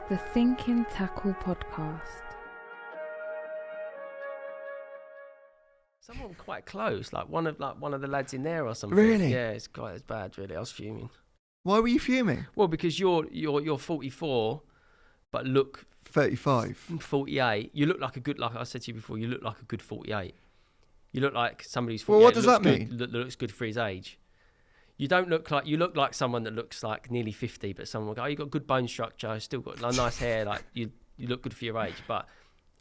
The Thinking Tackle Podcast. Someone quite close, like one of the lads in there or something. Really? Yeah, it's quite as bad, really. I was fuming. Why were you fuming? Well, because you're 44, but look 35. 48. You look like like I said to you before, you look like a good 48. You look like somebody who's 48. Well, what does that mean? Looks good for his age. You look like someone that looks like nearly 50, but someone will go, oh, you got good bone structure, still got nice hair, like you look good for your age. But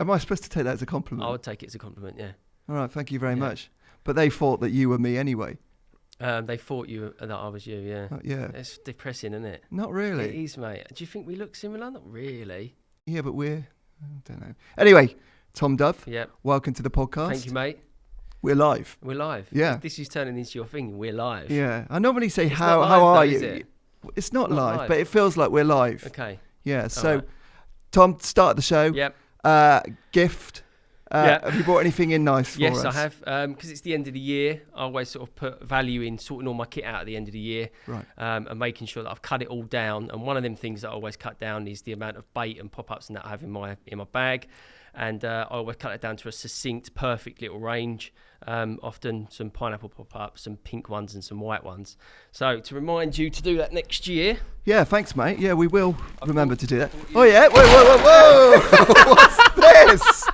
Am I supposed to take that as a compliment? I would take it as a compliment, yeah. All right, thank you very much. But they thought that you were me anyway. They thought that I was you, yeah. Yeah. It's depressing, isn't it? Not really. It is, mate. Do you think we look similar? Not really. Yeah, but I don't know. Anyway, Tom Dove, Yep. welcome to the podcast. Thank you, mate. We're live. We're live. Yeah. This is turning into your thing. We're live. Yeah. I normally say, It's how not live, are though, you? is it? It's not Not live, live. but it feels like we're live. Okay. Yeah. So, right. Tom, start the show. Yep. Gift. Yeah. Have you brought anything in nice for us? Yes, I have. Because it's the end of the year, I always sort of put value in sorting all my kit out at the end of the year. Right. And making sure that I've cut it all down. And one of them things that I always cut down is the amount of bait and pop-ups and that I have in my bag. And I always cut it down to a succinct, perfect little range. Often some pineapple pop-ups, some pink ones and some white ones. So to remind you to do that next year. Yeah, thanks, mate. Yeah, we will remember to do that. Oh, yeah. Whoa. What's this?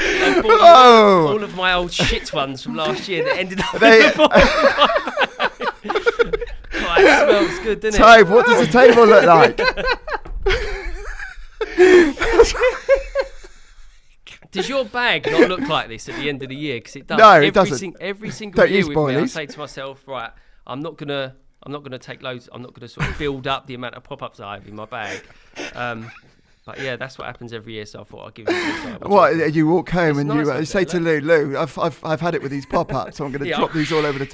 I bought Oh. all of my old shit ones from last year that ended up in They- the bottom. God, it smells good, doesn't it? Tove, what does the table look like? Does your bag not look like this at the end of the year? Because it does. No, it doesn't. Every single Don't year use with me, I boilies. say to myself, right, I'm not gonna take loads. I'm not gonna sort of build up the amount of pop-ups I have in my bag. But yeah, that's what happens every year. So I thought I'd give it a try. What, you walk home It's and nice, you isn't say it? to Lou, I've had it with these pop-ups, so I'm going to Yeah. drop these all over the...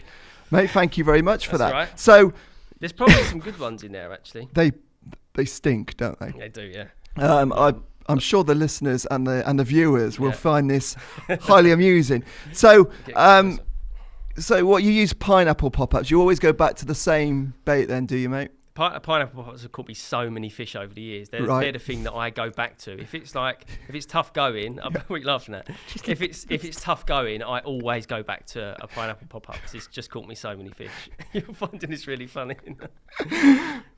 Mate, thank you very much for That's that. right. So, There's probably some good ones in there actually. they stink, don't they? They do, yeah. I'm sure the listeners and the viewers will Yeah. find this highly amusing. So, Get closer. so what, you use pineapple pop-ups. You always go back to the same bait then, do you, mate? Pineapple pop-ups have caught me so many fish over the years. They're the thing that I go back to. If it's tough going, what are you laughing at? If it's tough going, I always go back to a pineapple pop-up because it's just caught me so many fish. You're finding this really funny.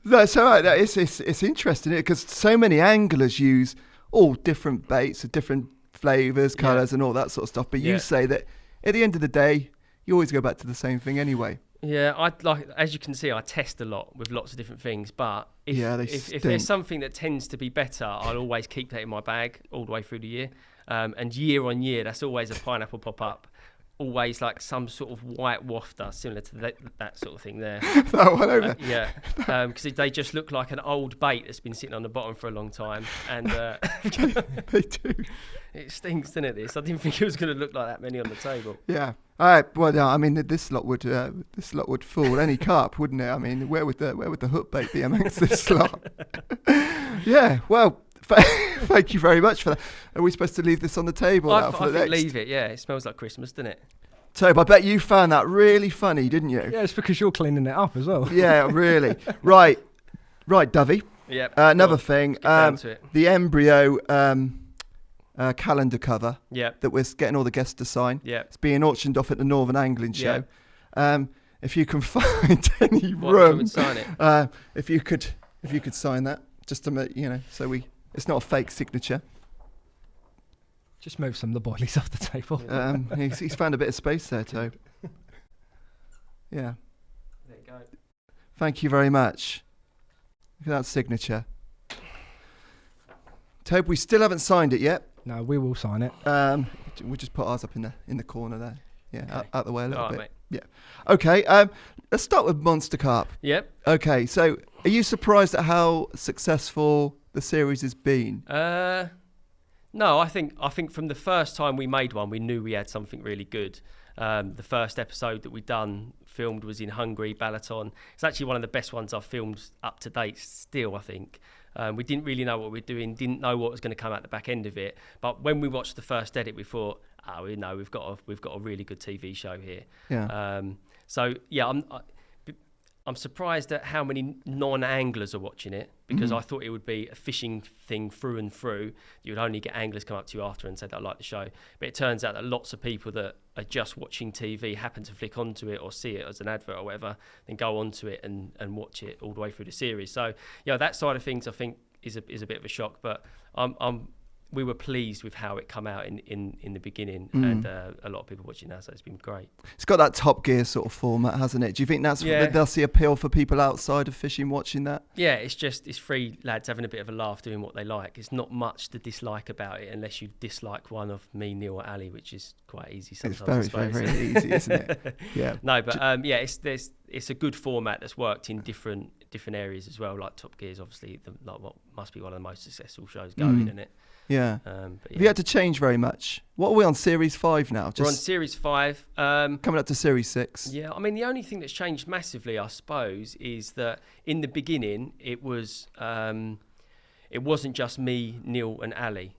That's all right. It's interesting because so many anglers use all different baits of different flavours, colours, and all that sort of stuff. But you say that at the end of the day, you always go back to the same thing anyway. Yeah, as you can see, I test a lot with lots of different things. But if there's something that tends to be better, I'll always keep that in my bag all the way through the year. And year on year, that's always a pineapple pop-up. Always like some sort of white wafter, similar to that sort of thing there. That one over. Yeah, because they just look like an old bait that's been sitting on the bottom for a long time, and They do. it stinks, doesn't it? This I didn't think it was going to look like that many on the table. Yeah. All right. Well, I mean, this lot would fool any carp, wouldn't it? I mean, where would the hook bait be amongst this lot? Yeah. Well, thank you very much for that. Are we supposed to leave this on the table now for I the think next? leave it. Yeah, it smells like Christmas, doesn't it? Tobe, I bet you found that really funny, didn't you? Yeah, it's because you're cleaning it up as well. Yeah, really. Right, Dovey. Yeah. Another thing, Get down to it. the embryo calendar cover Yeah. that we're getting all the guests to sign. Yeah. It's being auctioned off at the Northern Angling Yeah. Show. If you can find any What, room, come and sign it? if you could sign that, just to make, so it's not a fake signature. Just move some of the boilies off the table. He's found a bit of space there, Tobe. Yeah. There you go. Thank you very much. Look at that signature. Tobe, we still haven't signed it yet. No, we will sign it. We'll just put ours up in the corner there. Yeah, Okay. out the way a little All right, bit. mate. Yeah. Okay. Let's start with Monster Carp. Yep. Okay. So, are you surprised at how successful the series has been? No, I think from the first time we made one, we knew we had something really good. The first episode that we filmed was in Hungary, Balaton. It's actually one of the best ones I've filmed up to date still, I think. We didn't really know what we were doing, didn't know what was going to come out the back end of it. But when we watched the first edit, we thought, we know we've got a really good TV show here. Yeah. So yeah, I'm surprised at how many non-anglers are watching it, because I thought it would be a fishing thing through and through. You would only get anglers come up to you after and say they like the show. But it turns out that lots of people that are just watching TV happen to flick onto it or see it as an advert or whatever, then go onto it and watch it all the way through the series. So, yeah, that side of things I think is a bit of a shock. But we were pleased with how it come out in the beginning, and a lot of people watching now, so it's been great. It's got that Top Gear sort of format, hasn't it? Do you think that's the appeal for people outside of fishing watching that? Yeah, it's three lads having a bit of a laugh doing what they like. It's not much to dislike about it, unless you dislike one of me, Neil, or Ali, which is quite easy sometimes. It's very easy, isn't it? Yeah. No, but it's a good format that's worked in different areas as well. Like Top Gear is obviously what must be one of the most successful shows going, isn't it? Yeah. Have you had to change very much? What are we on, Series 5 now? We're on Series 5. Coming up to Series 6. Yeah, I mean, the only thing that's changed massively, I suppose, is that in the beginning, it wasn't just me, Neil and Ali.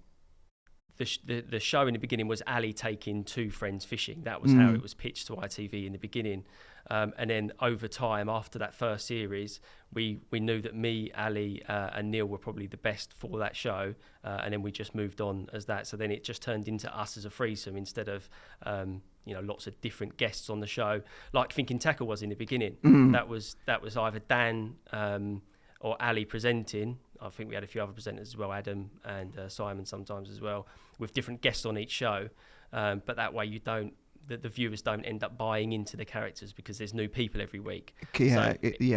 The show in the beginning was Ali taking two friends fishing. That was how it was pitched to ITV in the beginning. And then over time, after that first series, we knew that me, Ali, and Neil were probably the best for that show, and then we just moved on as that. So then it just turned into us as a threesome instead of lots of different guests on the show, like Thinking Tackle was in the beginning. That was either Dan or Ali presenting. I think we had a few other presenters as well, Adam and Simon sometimes as well, with different guests on each show. But that way the viewers don't end up buying into the characters because there's new people every week. Yeah,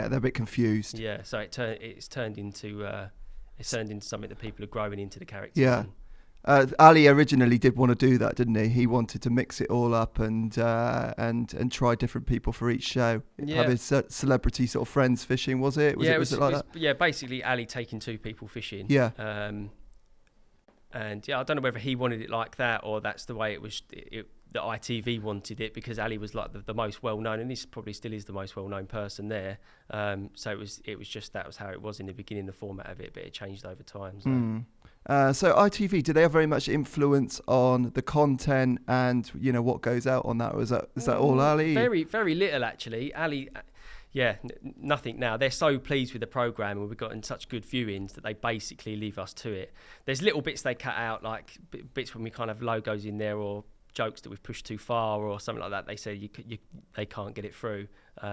they're a bit confused. Yeah, so it's turned into something that people are growing into the characters. Yeah. Ali originally did want to do that, didn't he? He wanted to mix it all up and try different people for each show. Yeah. Have his celebrity sort of friends fishing, was it? Was it like that? Yeah, basically Ali taking two people fishing. Yeah. And yeah, I don't know whether he wanted it like that or that's the way it was. The ITV wanted it because Ali was like the most well-known, and he probably still is the most well-known person there. So it was just that was how it was in the beginning, the format of it, but it changed over time. So ITV, do they have very much influence on the content and what goes out on that, or is that all Ali? Very, very little actually. Ali, nothing now. They're so pleased with the programme and we've gotten such good viewings that they basically leave us to it. There's little bits they cut out, like bits when we kind of logos in there or jokes that we've pushed too far or something like that. They say they can't get it through,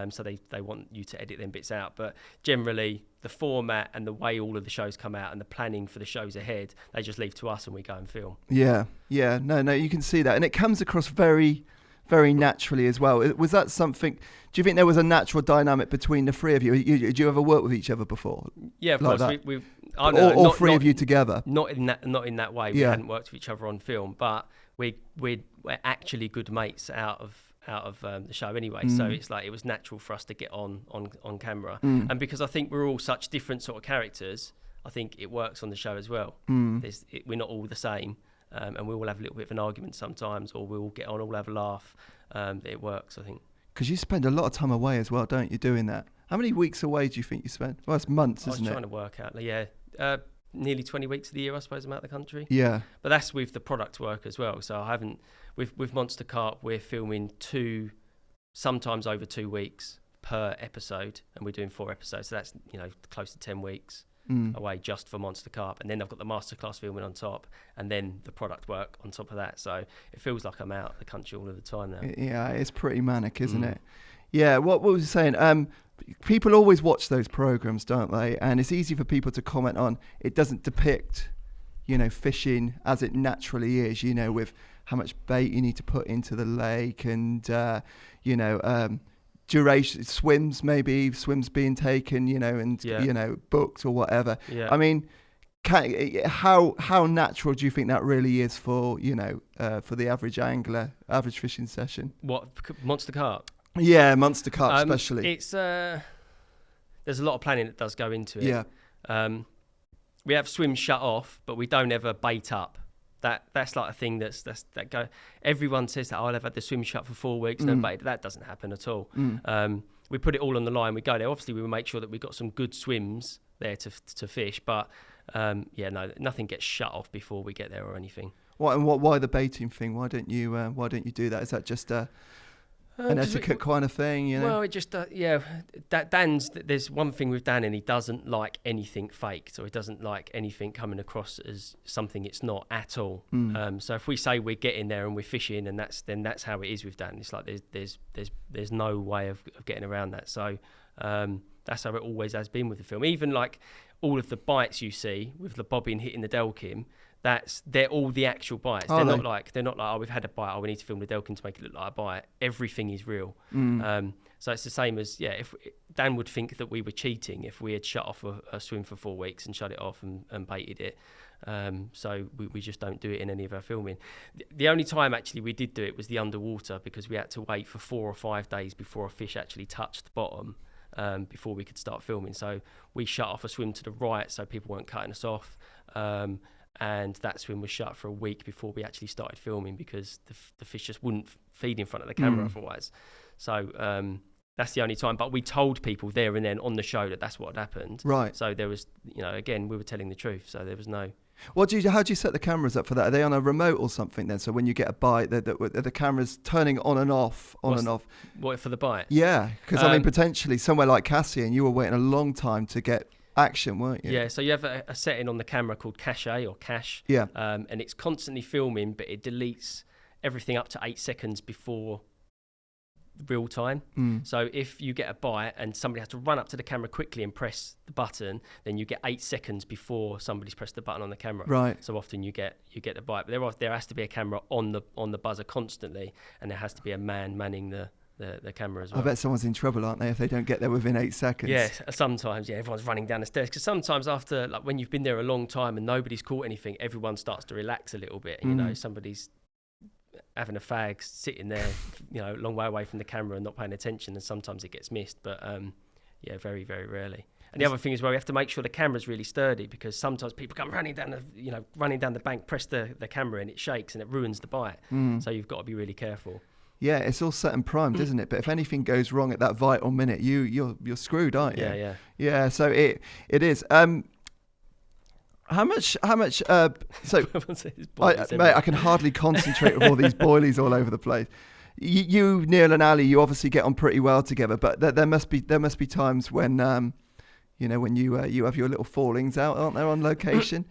so they want you to edit them bits out. But generally, the format and the way all of the shows come out and the planning for the shows ahead, they just leave to us and we go and film. Yeah, no, you can see that, and it comes across very, very naturally as well. Was that something? Do you think there was a natural dynamic between the three of you? Did you ever work with each other before? Yeah, of like course. That? All three of you together. Not in that way. We hadn't worked with each other on film, but we're actually good mates out of the show anyway. So it's like it was natural for us to get on camera, and because I think we're all such different sort of characters, I think it works on the show as well. We're not all the same, and we all have a little bit of an argument sometimes, or we'll get on, all have a laugh. It works, I think. Because you spend a lot of time away as well, don't you, doing that? How many weeks away do you think you spend? Well, it's months, isn't it? I was trying to work out. Yeah. Nearly 20 weeks of the year, I suppose, I'm out of the country. Yeah. But that's with the product work as well. So I haven't, with Monster Carp, we're filming sometimes over 2 weeks per episode, and we're doing 4 episodes. So that's, close to 10 weeks away just for Monster Carp. And then I've got the masterclass filming on top, and then the product work on top of that. So it feels like I'm out of the country all of the time now. Yeah, it's pretty manic, isn't it? Yeah, what was you saying? People always watch those programs, don't they? And it's easy for people to comment on it doesn't depict, fishing as it naturally is, with how much bait you need to put into the lake and, duration, swims being taken, and booked or whatever. Yeah. I mean, how natural do you think that really is for, for the average angler, average fishing session? What, Monster Carp? Yeah, Monster Carp especially. It's there's a lot of planning that does go into it. Yeah. We have swims shut off, but we don't ever bait up. That's like a thing that go. Everyone says that I've had the swim shut for 4 weeks, no bait. That doesn't happen at all. We put it all on the line. We go there. Obviously, we will make sure that we've got some good swims there to fish. But nothing gets shut off before we get there or anything. Why the baiting thing? Why don't you do that? Is that just an etiquette kind of thing, you know? Well, it just, there's one thing with Dan, and he doesn't like anything faked, or he doesn't like anything coming across as something it's not at all. So if we say we're getting there and we're fishing, and that's how it is with Dan. It's like there's no way of getting around that. So that's how it always has been with the film. Even like all of the bites you see with the bobbin hitting the Delkin, they're all the actual bites. They're not like oh, we've had a bite, oh, we need to film the Delkin to make it look like a bite. Everything is real. So it's the same as if Dan would think that we were cheating if we had shut off a swim for 4 weeks and shut it off and baited it. So we just don't do it in any of our filming. The only time actually we did do it was the underwater, because we had to wait for 4 or 5 days before a fish actually touched the bottom before we could start filming. So we shut off a swim to the right so people weren't cutting us off. And that swim was shut for a week before we actually started filming, because the fish just wouldn't feed in front of the camera otherwise. So that's the only time. But we told people there and then on the show that that's what had happened. Right. So there was, again, we were telling the truth. So there was no... How do you set the cameras up for that? Are they on a remote or something then? So when you get a bite, the cameras turning on and off, and off. What, for the bite? Yeah, because potentially somewhere like Casseon, you were waiting a long time to get action, weren't you? Yeah, so you have a setting on the camera called cache or cache. Yeah. And it's constantly filming, but it deletes everything up to 8 seconds before real time. So if you get a bite and somebody has to run up to the camera quickly and press the button, then you get 8 seconds before somebody's pressed the button on the camera. Right. So often you get the bite. But there has to be a camera on the buzzer constantly, and there has to be a man manning the camera as well. I bet someone's in trouble, aren't they, if they don't get there within 8 seconds? Yeah, sometimes, everyone's running down the stairs. Because sometimes after, like when you've been there a long time and nobody's caught anything, everyone starts to relax a little bit. And, somebody's having a fag sitting there, a long way away from the camera and not paying attention, and sometimes it gets missed. But, very, very rarely. And the other thing is, we have to make sure the camera's really sturdy, because sometimes people come running down the bank, press the camera, and it shakes and it ruins the bite. So you've got to be really careful. Yeah, it's all set and primed, isn't it? But if anything goes wrong at that vital minute, you're screwed, aren't you? Yeah. So it is. How much? So, I can hardly concentrate with all these boilies all over the place. You, Neil, and Ali, you obviously get on pretty well together. But there must be times when when you have your little fallings out, aren't there, on location?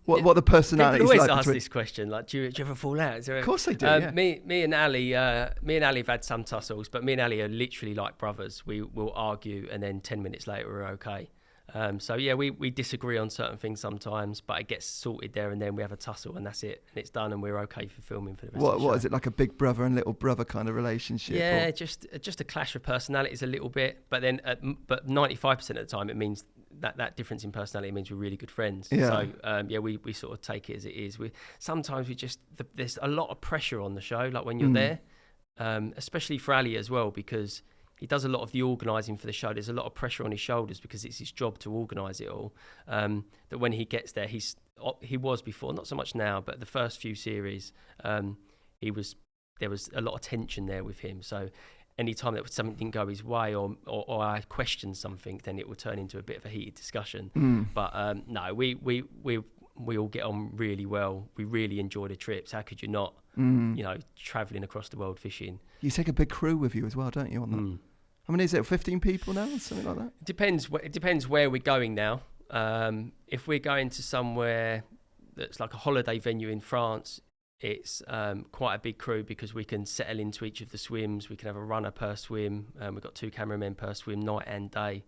What the personalities like? People always like ask this question, like, do you ever fall out? Of course they do. Yeah. Me and Ali have had some tussles, but me and Ali are literally like brothers. We will argue, and then 10 minutes later we're okay. We disagree on certain things sometimes, but it gets sorted there and then. We have a tussle and that's it, and it's done, and we're okay for filming for the rest of the show. What is it, like a big brother and little brother kind of relationship? Yeah, just a clash of personalities a little bit, but then but 95% of the time it means that difference in personality means we're really good friends. Yeah. So we sort of take it as it is. Sometimes there's a lot of pressure on the show, like when you're there, especially for Ali as well, because he does a lot of the organising for the show. There's a lot of pressure on his shoulders because it's his job to organise it all. That when he gets there, he was before, not so much now, but the first few series, there was a lot of tension there with him. So any time that something didn't go his way or I questioned something, then it would turn into a bit of a heated discussion. But no, we all get on really well. We really enjoy the trips. How could you not? Travelling across the world fishing. You take a big crew with you as well, don't you, on that? I mean, is it 15 people now or something like that? It depends where we're going now. If we're going to somewhere that's like a holiday venue in France, it's quite a big crew, because we can settle into each of the swims. We can have a runner per swim. We've got 2 cameramen per swim, night and day.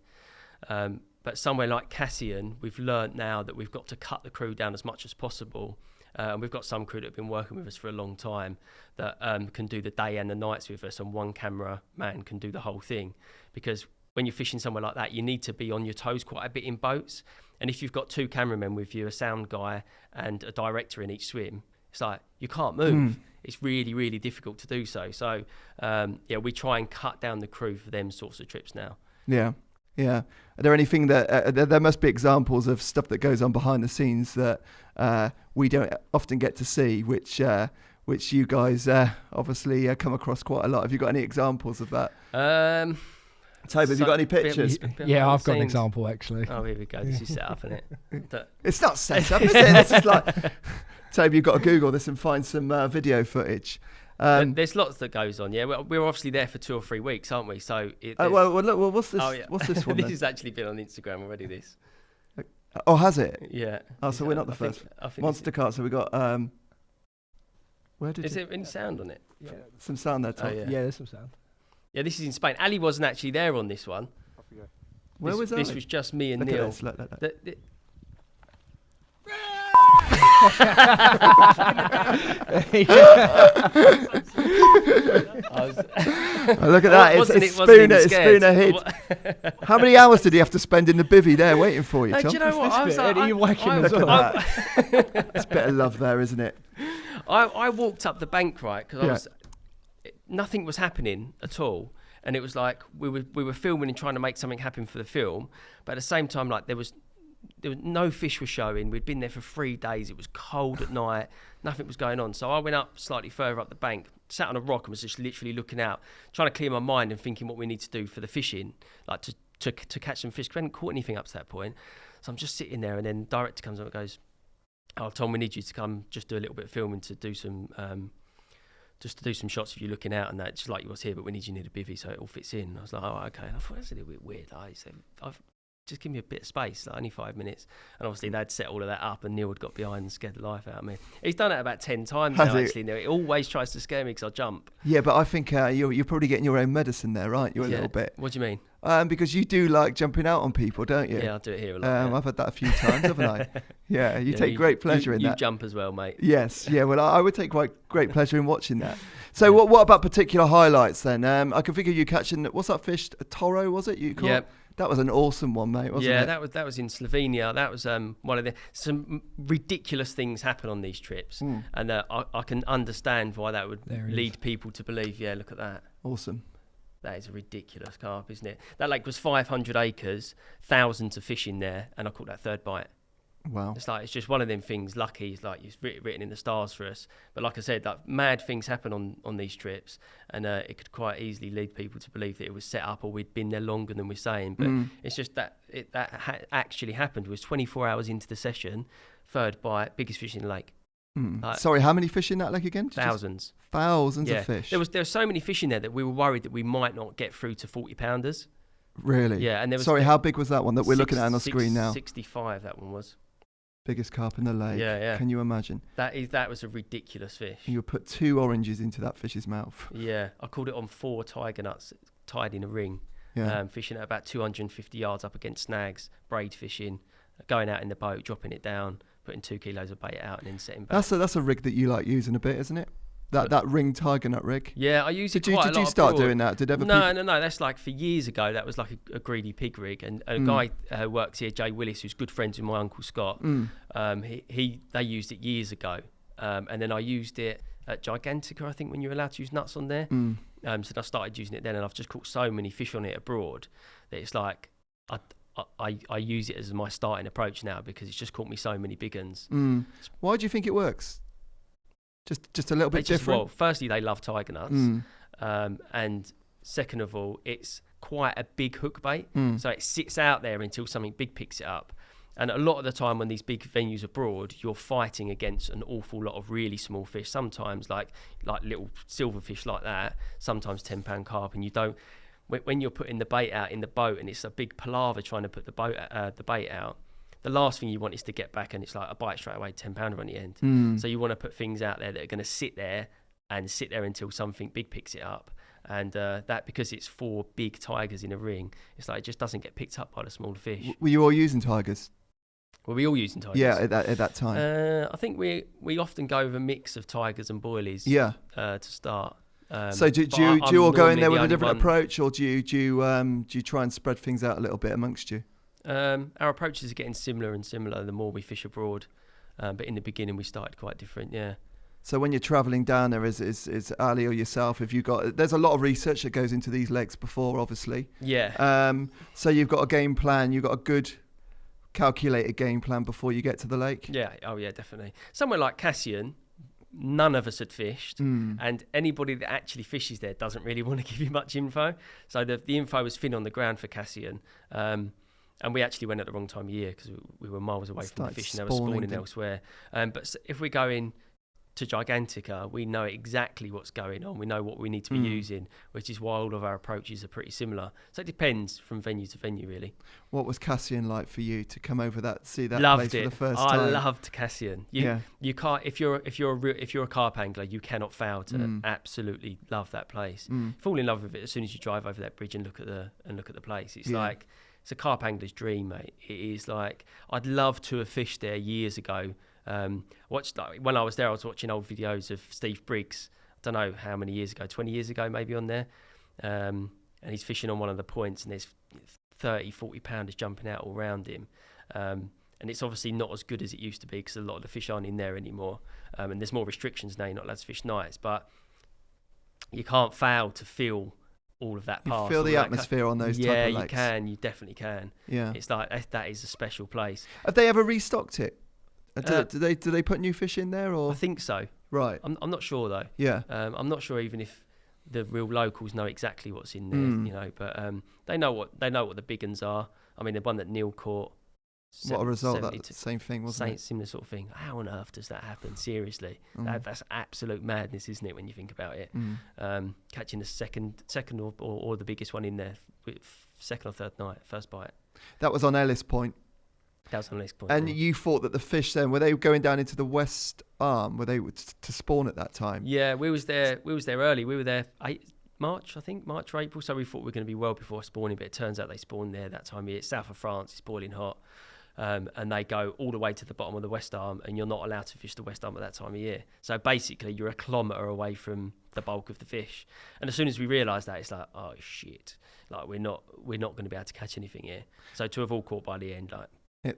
But somewhere like Casseon, we've learnt now that we've got to cut the crew down as much as possible. And we've got some crew that have been working with us for a long time that can do the day and the nights with us, and one cameraman can do the whole thing. Because when you're fishing somewhere like that, you need to be on your toes quite a bit in boats. And if you've got 2 cameramen with you, a sound guy and a director in each swim, it's like you can't move. It's really, really difficult to do so. So, we try and cut down the crew for them sorts of trips now. Yeah. Yeah. Are there anything that there must be examples of stuff that goes on behind the scenes that we don't often get to see, which you guys obviously come across quite a lot. Have you got any examples of that? Toby, have you got any pictures? Yeah, I've got an example actually. Oh, here we go. This is set up, isn't it? It's not set up, is it? This is like, Toby, you've got to Google this and find some video footage. There's lots that goes on. Yeah, we're obviously there for 2 or 3 weeks, aren't we? So look, what's this? Oh, yeah. What's this one? This then? has actually been on Instagram already. This. Oh, has it? Yeah. Oh, so we're not the first. I think Monster Carp. So we got. Where did? Is there any sound on it? Yeah, Some sound there, Tom. Oh, yeah. there's some sound. Yeah, this is in Spain. Ali wasn't actually there on this one. Where was that? This was just me and Look Neil. at this. Look. Look at that. It's a spooner hit. How many hours did he have to spend in the bivvy there waiting for you, Tom? Do you know what? I was like, Look at that. It's a bit of love there, isn't it? I walked up the bank, right, because nothing was happening at all. And it was like we were filming and trying to make something happen for the film. But at the same time, like there was no fish were showing. We'd been there for 3 days. It was cold at night. Nothing was going on. So I went up slightly further up the bank, sat on a rock and was just literally looking out, trying to clear my mind and thinking what we need to do for the fishing, like to catch some fish. We hadn't caught anything up to that point. So I'm just sitting there, and then the director comes up and goes, "Oh, Tom, we need you to come just do a little bit of filming to do some shots of you looking out and that, just like you was here, but we need you near the bivvy so it all fits in." I was like, "Oh, okay." And I thought that's a little bit weird. Like, so just give me a bit of space, like only 5 minutes. And obviously they'd set all of that up, and Neil had got behind and scared the life out of me. He's done it about 10 times now, actually. Neil, he always tries to scare me because I jump. Yeah, but I think you're probably getting your own medicine there, right? You're a little bit. What do you mean? Because you do like jumping out on people, don't you? Yeah, I do it here a lot. I've had that a few times, haven't I? Yeah, you take great pleasure in that. You jump as well, mate. Yes, yeah. Well, I would take quite great pleasure in watching that. So, what about particular highlights then? I can figure you catching. What's that fish? A toro, was it? You caught? Yeah. That was an awesome one, mate. Wasn't it? Yeah, that was in Slovenia. That was one of some ridiculous things happen on these trips, and I can understand why that would lead people to believe. Yeah, look at that. Awesome. That is a ridiculous carp, isn't it? That lake was 500 acres, thousands of fish in there, and I caught that third bite. Wow. It's just one of them things. Lucky, it's like it's written in the stars for us. But like I said, like mad things happen on these trips, and it could quite easily lead people to believe that it was set up or we'd been there longer than we're saying. But it's just that actually happened. It was 24 hours into the session, third bite, biggest fish in the lake. Sorry, how many fish in that lake again? Thousands. Thousands of fish. There was so many fish in there that we were worried that we might not get through to 40-pounders. Really? Yeah. And there was Sorry, how big was that one that we're looking at on the screen now? 65. That one was. Biggest carp in the lake. Yeah. Can you imagine? That was a ridiculous fish. You put 2 oranges into that fish's mouth. Yeah, I caught it on 4 tiger nuts tied in a ring. Yeah. Fishing at about 250 yards up against snags, braid fishing, going out in the boat, dropping it down, putting 2 kilos of bait out, and then setting back. That's a rig that you like using a bit, isn't it? That ring tiger nut rig. Yeah, I use it quite a lot. Did you start doing that? No. That's like for years ago. That was like a greedy pig rig, and a guy who works here, Jay Willis, who's good friends with my uncle Scott. They used it years ago, and then I used it at Gigantica, I think, when you're allowed to use nuts on there. So I started using it then, and I've just caught so many fish on it abroad that it's like I use it as my starting approach now because it's just caught me so many big uns. Why do you think it works? Just a little bit different? Well, firstly, they love tiger nuts. And second of all, it's quite a big hook bait. So it sits out there until something big picks it up. And a lot of the time when these big venues abroad, you're fighting against an awful lot of really small fish, sometimes like little silverfish like that, sometimes 10-pound carp, and you don't... When you're putting the bait out in the boat and it's a big palaver trying to put the bait out, the last thing you want is to get back and it's like a bite straight away, 10-pounder on the end. So you want to put things out there that are going to sit there until something big picks it up. And that, because it's 4 big tigers in a ring, it's like it just doesn't get picked up by the smaller fish. Were you all using tigers? Were we all using tigers? Yeah, at that time. I think we often go with a mix of tigers and boilies. Yeah. To start. So do you all go in there with a different approach, or do you try and spread things out a little bit amongst you? Our approaches are getting similar and similar the more we fish abroad, but in the beginning we started quite different. Yeah. So when you're travelling down there, is Ali or yourself? There's a lot of research that goes into these lakes before, obviously. Yeah. So you've got a game plan. You've got a good calculated game plan before you get to the lake. Yeah. Oh yeah, definitely. Somewhere like Casseon, none of us had fished, and anybody that actually fishes there doesn't really want to give you much info. So the info was thin on the ground for Casseon. And we actually went at the wrong time of year because we were miles away from the fish and they were spawning elsewhere. But if we go in to Gigantica, we know exactly what's going on. We know what we need to be using, which is why all of our approaches are pretty similar. So it depends from venue to venue, really. What was Casseon like for you to come over see that Loved place it. for the first time? I loved Casseon. You can't if you're a carp angler, you cannot fail to absolutely love that place. Fall in love with it as soon as you drive over that bridge and look at the place. It's like it's a carp angler's dream, mate. It is like I'd love to have fished there years ago. When I was there, I was watching old videos of Steve Briggs. I don't know how many years ago, 20 years ago maybe on there, and he's fishing on one of the points, and there's 30-40 pounders jumping out all around him, and it's obviously not as good as it used to be because a lot of the fish aren't in there anymore, and there's more restrictions now. You're not allowed to fish nights, but you can't fail to feel all of that past. You feel the atmosphere on those type of lakes. Yeah, you can. You definitely can. Yeah, it's like that is a special place. Have they ever restocked it? Do they put new fish in there, or? I think so. Right. I'm not sure though. Yeah. I'm not sure even if the real locals know exactly what's in there, but they know what the big uns are. I mean, the one that Neil caught. What a result! That's the same thing, wasn't it? Similar sort of thing. How on earth does that happen? Seriously, that's absolute madness, isn't it? When you think about it, catching the second or the biggest one in there, second or third night, first bite. That was on Ellis Point. That was on Ellis Point. And you thought that the fish then, were they going down into the West Arm? Were they to spawn at that time? Yeah, we was there early. We were there March or April. So we thought we were going to be well before spawning, but it turns out they spawn there that time of year. It's south of France. It's boiling hot. And they go all the way to the bottom of the West Arm, and you're not allowed to fish the West Arm at that time of year. So basically, you're a kilometre away from the bulk of the fish. And as soon as we realised that, it's like, oh shit, like we're not going to be able to catch anything here. So to have all caught by the end, like.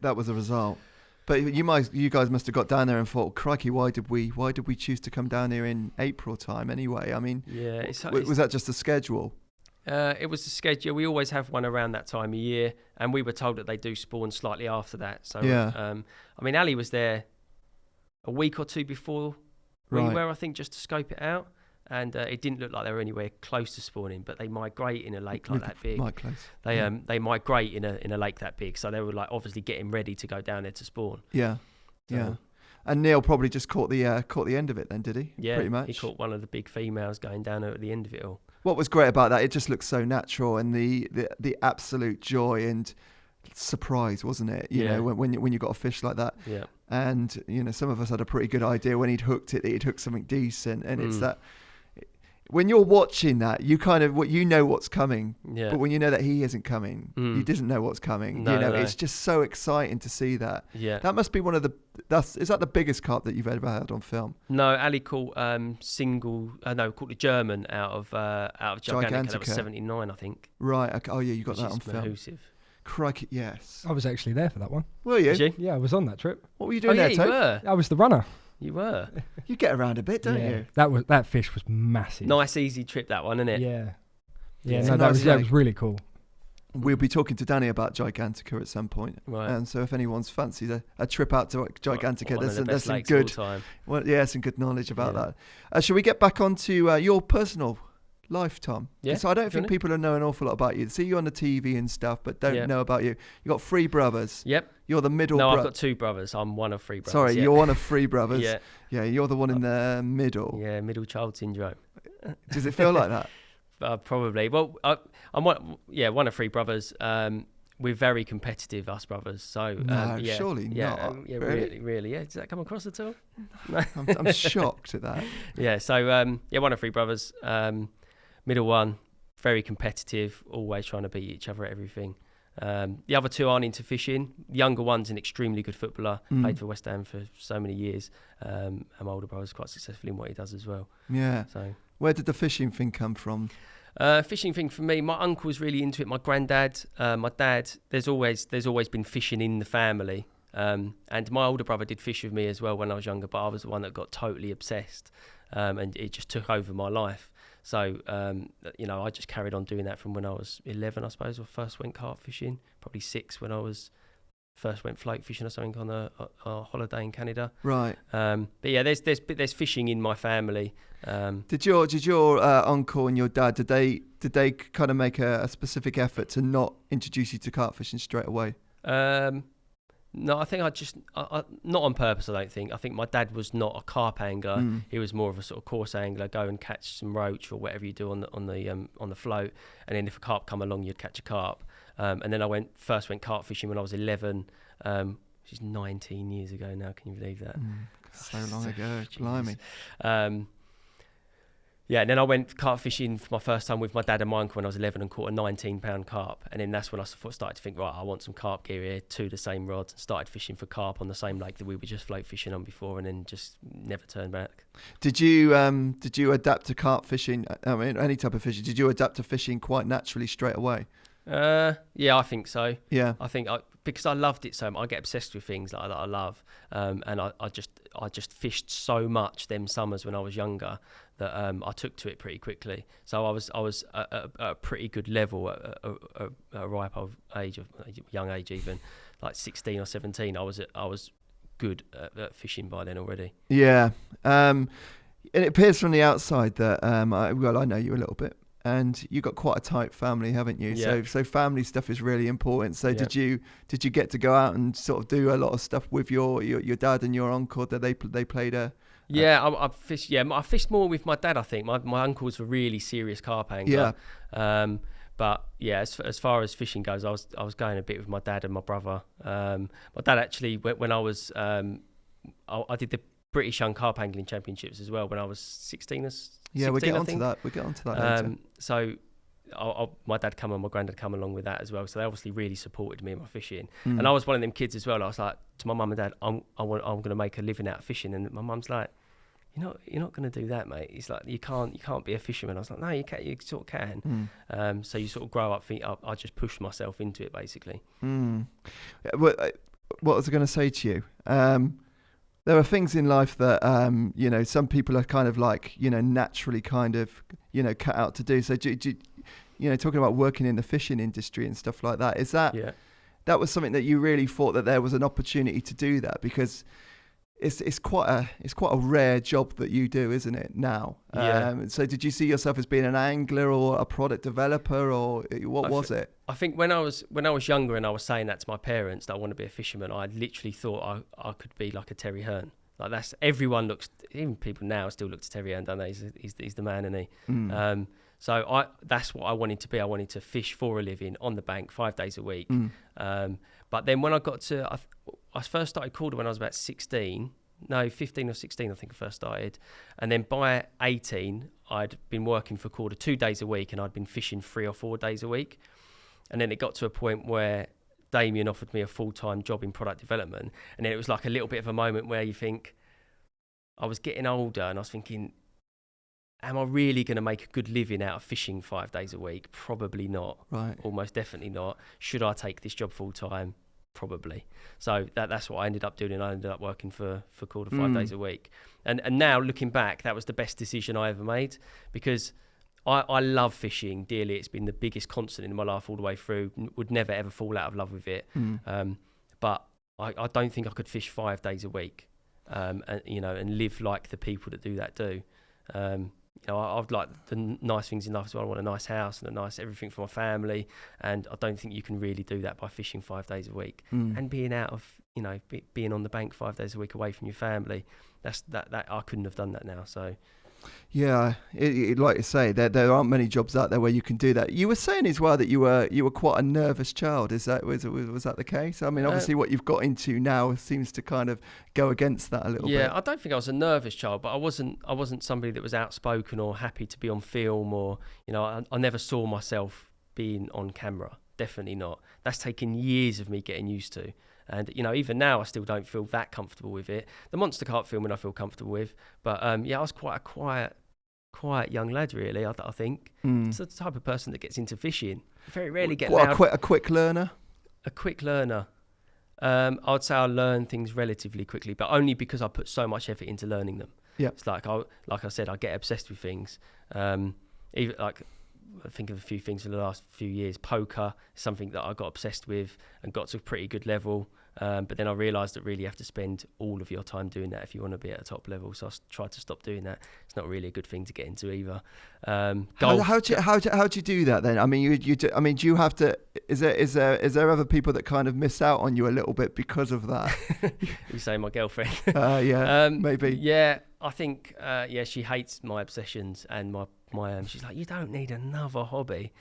That was a result. But you guys must have got down there and thought, crikey, why did we choose to come down here in April time anyway? I mean, yeah, was that just a schedule? It was the schedule. We always have one around that time of year, and we were told that they do spawn slightly after that. So, I mean, Ali was there a week or two before we were, I think, just to scope it out. And it didn't look like they were anywhere close to spawning, but they migrate in a lake like that big. They migrate in a lake that big, so they were like obviously getting ready to go down there to spawn. Yeah, yeah. And Neil probably just caught the end of it then, did he? Yeah, pretty much. He caught one of the big females going down at the end of it all. What was great about that? It just looked so natural, and the absolute joy and surprise, wasn't it? You know, when you got a fish like that. Yeah. And some of us had a pretty good idea when he'd hooked it that he'd hooked something decent, and it's that. When you're watching that, you kind of know what's coming, but when you know that he isn't coming, he doesn't know what's coming. No. It's just so exciting to see that. Yeah, that must be one of the. Is that the biggest carp that you've ever had on film? No, Ali caught caught the German out of Gigantica. That was 79, I think. Right. Okay. Oh yeah, you got that on film. Mahoosive. Crikey, yes. I was actually there for that one. Were you? Did you? Yeah, I was on that trip. What were you doing there, you Tope? were. I was the runner. You were. You get around a bit, don't you? That fish was massive. Nice, easy trip, that one, isn't it? Yeah. Yeah, No, that was really cool. We'll be talking to Danny about Gigantica at some point. Right. And so if anyone's fancied a trip out to Gigantica, there's some good some good knowledge about that. Shall we get back onto your personal life, Tom? Yeah. So I don't think people know an awful lot about you. They see you on the TV and stuff, but don't know about you. You got 3 brothers. Yep. You're the middle. No, I've got 2 brothers. I'm one of 3 brothers. Sorry, you're one of 3 brothers. Yeah. Yeah, you're the one in the middle. Yeah, middle child syndrome. Does it feel like that? Probably. Well, I'm one of 3 brothers. We're very competitive, us brothers. So surely not. Really. Yeah. Does that come across at all? No. I'm shocked at that. Yeah. So one of 3 brothers. Middle one, very competitive, always trying to beat each other at everything. The other 2 aren't into fishing. The younger one's an extremely good footballer, played for West Ham for so many years. And my older brother's quite successful in what he does as well. Yeah. So where did the fishing thing come from? Fishing thing for me, my uncle was really into it. My granddad, my dad. There's always been fishing in the family. And my older brother did fish with me as well when I was younger, but I was the one that got totally obsessed, and it just took over my life. So, I just carried on doing that from when I was 11, I suppose, or first went carp fishing, probably 6 when I first went float fishing or something on a holiday in Canada. Right. But yeah, there's fishing in my family. Did your uncle and your dad, did they kind of make a specific effort to not introduce you to carp fishing straight away? No, I think I not on purpose. I don't think. I think my dad was not a carp angler. He was more of a sort of course angler. Go and catch some roach or whatever you do on the float, and then if a carp come along, you'd catch a carp. And then I first went carp fishing when I was 11, which is 19 years ago now. Can you believe that? So long ago, blimey. Yeah, and then I went carp fishing for my first time with my dad and my uncle when I was 11 and caught a 19-pound carp. And then that's when I started to think, right, I want some carp gear here, 2 the same rods, and started fishing for carp on the same lake that we were just float fishing on before, and then just never turned back. Did you adapt to carp fishing? I mean, any type of fishing. Did you adapt to fishing quite naturally straight away? Yeah, I think so. Yeah. I think because I loved it so much, I get obsessed with things that I love. And I just fished so much them summers when I was younger that I took to it pretty quickly. So I was at a pretty good level at a ripe old age, of young age even, like 16 or 17. I was good at fishing by then already. Yeah. And it appears from the outside that I know you a little bit. And you got quite a tight family, haven't you? Yeah. So family stuff is really important. So Yeah. did you get to go out and sort of do a lot of stuff with your dad and your uncle? That they played a I fished. Yeah, I fished more with my dad. I think my uncle was a really serious carp angler. Yeah. But yeah, as far as fishing goes, I was going a bit with my dad and my brother. My dad actually, when I was I did the British Young Carp Angling Championships as well when I was 16. Yeah, we'll get onto that. We'll get onto that later. So my dad come and my granddad come along with that as well. So they obviously really supported me in my fishing. And I was one of them kids as well. I was like to my mum and dad, I'm going to make a living out of fishing. And my mum's like, you're not going to do that, mate. It's like you can't be a fisherman. I was like, no, you can. You sort of can. So you sort of grow up. I just pushed myself into it basically. What was I going to say to you? There are things in life that, some people are kind of like, naturally kind of, cut out to do. So, talking about working in the fishing industry and stuff like that, is that, that was something that you really thought that there was an opportunity to do that? Because it's quite a rare job that you do, isn't it, now? Yeah. So did you see yourself as being an angler or a product developer, or what was it? I think when I was younger and I was saying that to my parents that I want to be a fisherman, I literally thought I could be like a Terry Hearn. Like even people now still look to Terry Hearn, don't they? He's the man, isn't he? So that's what I wanted to be. I wanted to fish for a living on the bank 5 days a week. But then when I got to, I first started Korda when I was about 15 or 16, I think I first started. And then by 18, I'd been working for Korda 2 days a week and I'd been fishing 3 or 4 days a week. And then it got to a point where Damien offered me a full-time job in product development. And then it was like a little bit of a moment where you think, I was getting older and I was thinking, am I really going to make a good living out of fishing 5 days a week? Probably not. Right. Almost definitely not. Should I take this job full-time? Probably. So that's what I ended up doing. I ended up working for Korda 5 days a week. And now looking back, that was the best decision I ever made, because I love fishing dearly. It's been the biggest constant in my life all the way through. Would never ever fall out of love with it. But I don't think I could fish 5 days a week, and live like the people that do that do. I've like the nice things in life as well. I want a nice house and a nice everything for my family, and I don't think you can really do that by fishing 5 days a week and being out of being on the bank 5 days a week away from your family. That I couldn't have done that now. So. Yeah, like you say, there aren't many jobs out there where you can do that. You were saying as well that you were quite a nervous child. Was that the case? I mean, obviously, what you've got into now seems to kind of go against that a little bit. Yeah, I don't think I was a nervous child, but I wasn't somebody that was outspoken or happy to be on film, or I never saw myself being on camera. Definitely not. That's taken years of me getting used to. And, even now I still don't feel that comfortable with it. The Monster Carp filming I feel comfortable with. But, I was quite a quiet young lad, really, I think. It's the type of person that gets into fishing. Very rarely get loud. A quick learner? A quick learner. I would say I learn things relatively quickly, but only because I put so much effort into learning them. Yeah. It's like I said, I get obsessed with things. Even like... I think of a few things in the last few years. Poker is something that I got obsessed with and got to a pretty good level. But then I realised that really you have to spend all of your time doing that if you want to be at a top level. So I tried to stop doing that. It's not really a good thing to get into either. Golf, How do you do that then? I mean, do you have to? Is there other people that kind of miss out on you a little bit because of that? You say my girlfriend? Yeah, maybe. Yeah, I think. She hates my obsessions and my. She's like, you don't need another hobby.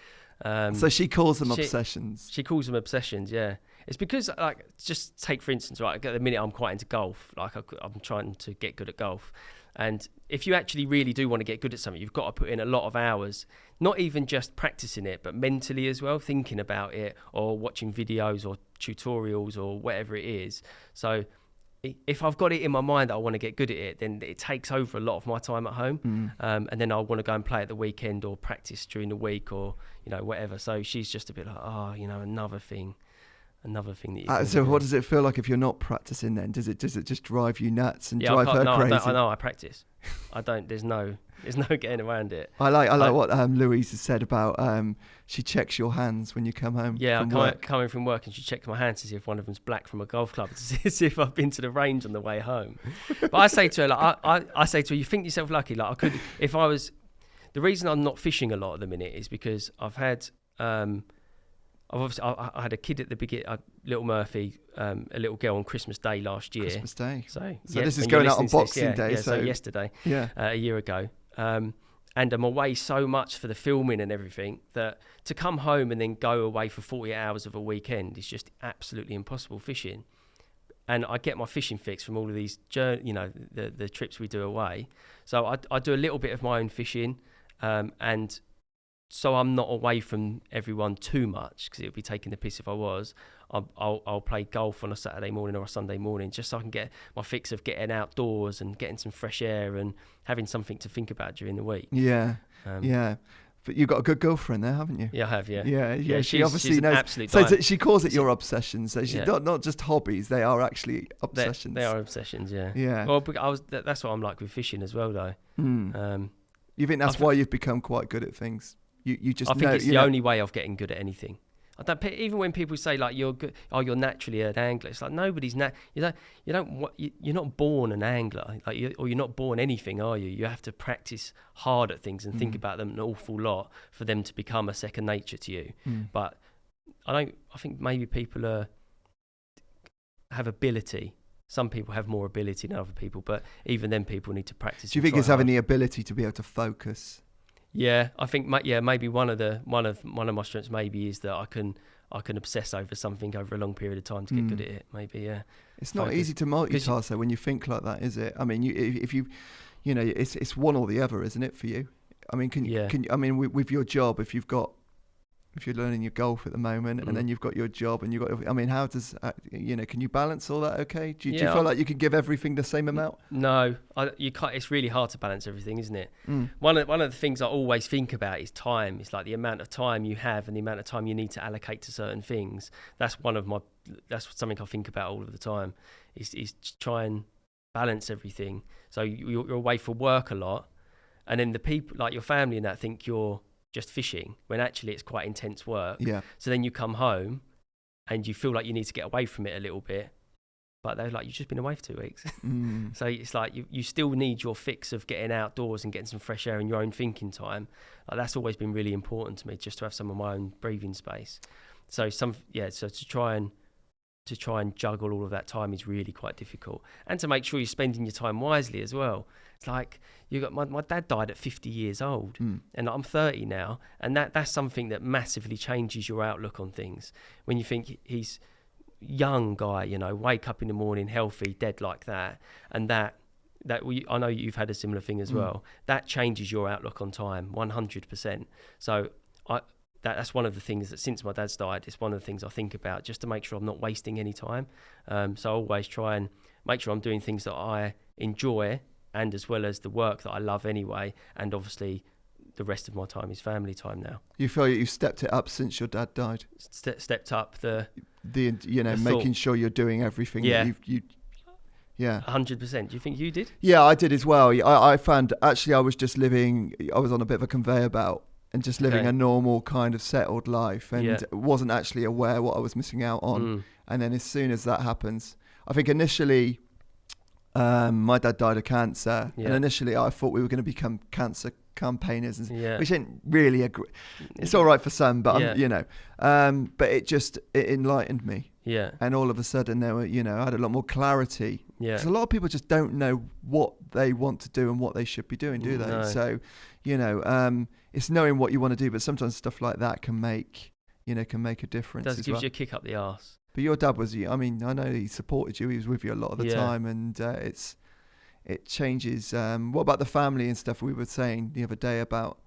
So she calls them obsessions. She calls them obsessions. Yeah, it's because like just take for instance, right? At the minute I'm quite into golf. Like I'm trying to get good at golf, and if you actually really do want to get good at something, you've got to put in a lot of hours. Not even just practicing it, but mentally as well, thinking about it or watching videos or tutorials or whatever it is. So if I've got it in my mind that I want to get good at it, then it takes over a lot of my time at home. And then I want to go and play at the weekend or practice during the week or, whatever. So she's just a bit like, another thing that you so what does it feel like if you're not practicing then? Does it just drive you nuts and drive her crazy? I know, I practice. I don't, there's no getting around it. I like what Louise has said about she checks your hands when you come home. Yeah, coming from work and she checks my hands to see if one of them's black from a golf club, to see if I've been to the range on the way home. But I say to her, like, I say to her, you think yourself lucky. Like I could, if I was, the reason I'm not fishing a lot at the minute is because I've had, I had a kid at the beginning, little Murphy, a little girl on Christmas Day last year. Christmas Day. So this is going out on Boxing Day. So yesterday, a year ago. And I'm away so much for the filming and everything that to come home and then go away for 48 hours of a weekend is just absolutely impossible fishing. And I get my fishing fix from all of these, the trips we do away. So I do a little bit of my own fishing, and so I'm not away from everyone too much because it would be taking the piss if I was. I'll play golf on a Saturday morning or a Sunday morning just so I can get my fix of getting outdoors and getting some fresh air and having something to think about during the week. Yeah, yeah. But you've got a good girlfriend there, haven't you? Yeah, I have, yeah. Yeah, she obviously knows. Absolute so she calls it your obsessions. So she's not just hobbies, they are actually obsessions. They are obsessions, yeah. Yeah. Well, that's what I'm like with fishing as well, though. You think that's why you've become quite good at things? You just I think it's the only way of getting good at anything. I don't, even when people say like you're good, you're naturally an angler. It's like nobody's you're not born an angler, or you're not born anything, are you? You have to practice hard at things and think about them an awful lot for them to become a second nature to you. But I think maybe people have ability. Some people have more ability than other people, but even then people need to practice. Do you think it's having the ability to be able to focus? Yeah, I think maybe one of my strengths maybe is that I can obsess over something over a long period of time to get good at it. Maybe, yeah. It's not easy to multitask though when you think like that, is it? I mean, if you it's one or the other, isn't it for you? I mean, can you? With your job, if you're learning your golf at the moment and then you've got your job and how does can you balance all that okay? Do you feel like you can give everything the same amount? No, you can't. It's really hard to balance everything, isn't it? One of the things I always think about is time. It's like the amount of time you have and the amount of time you need to allocate to certain things. That's something I think about all of the time is to try and balance everything. So you're away for work a lot, and then the people like your family and that think you're just fishing when actually it's quite intense work. Yeah. So then you come home and you feel like you need to get away from it a little bit, but they're like, you've just been away for 2 weeks. So it's like you still need your fix of getting outdoors and getting some fresh air and your own thinking time. Like that's always been really important to me, just to have some of my own breathing space. So so to try and juggle all of that time is really quite difficult, and to make sure you're spending your time wisely as well. It's like my dad died at 50 years old, and I'm 30 now, and that's something that massively changes your outlook on things. When you think he's young guy, wake up in the morning healthy, dead like that, and I know you've had a similar thing as well. That changes your outlook on time 100%. So that's one of the things that since my dad's died, it's one of the things I think about just to make sure I'm not wasting any time. So I always try and make sure I'm doing things that I enjoy, and as well as the work that I love anyway. And obviously the rest of my time is family time now. You feel you've stepped it up since your dad died? Stepped up the making sure you're doing everything. Yeah. That you Yeah. 100%. Do you think you did? Yeah, I did as well. I found, actually, I was on a bit of a conveyor belt and just living Okay. a normal kind of settled life, and Yeah. wasn't actually aware what I was missing out on. Mm. And then as soon as that happens, I think initially my dad died of cancer, Yeah. and initially I thought we were going to become cancer campaigners, Yeah. which ain't really it's all right for some, but Yeah. but it enlightened me. Yeah. And all of a sudden there were, I had a lot more clarity. Yeah. Because a lot of people just don't know what they want to do and what they should be doing, do they? No. So, it's knowing what you want to do, but sometimes stuff like that can make a difference It as gives well. you a kick up the arse. But your dad was, I know he supported you. He was with you a lot of the Yeah. time, and it changes. What about the family and stuff? We were saying the other day about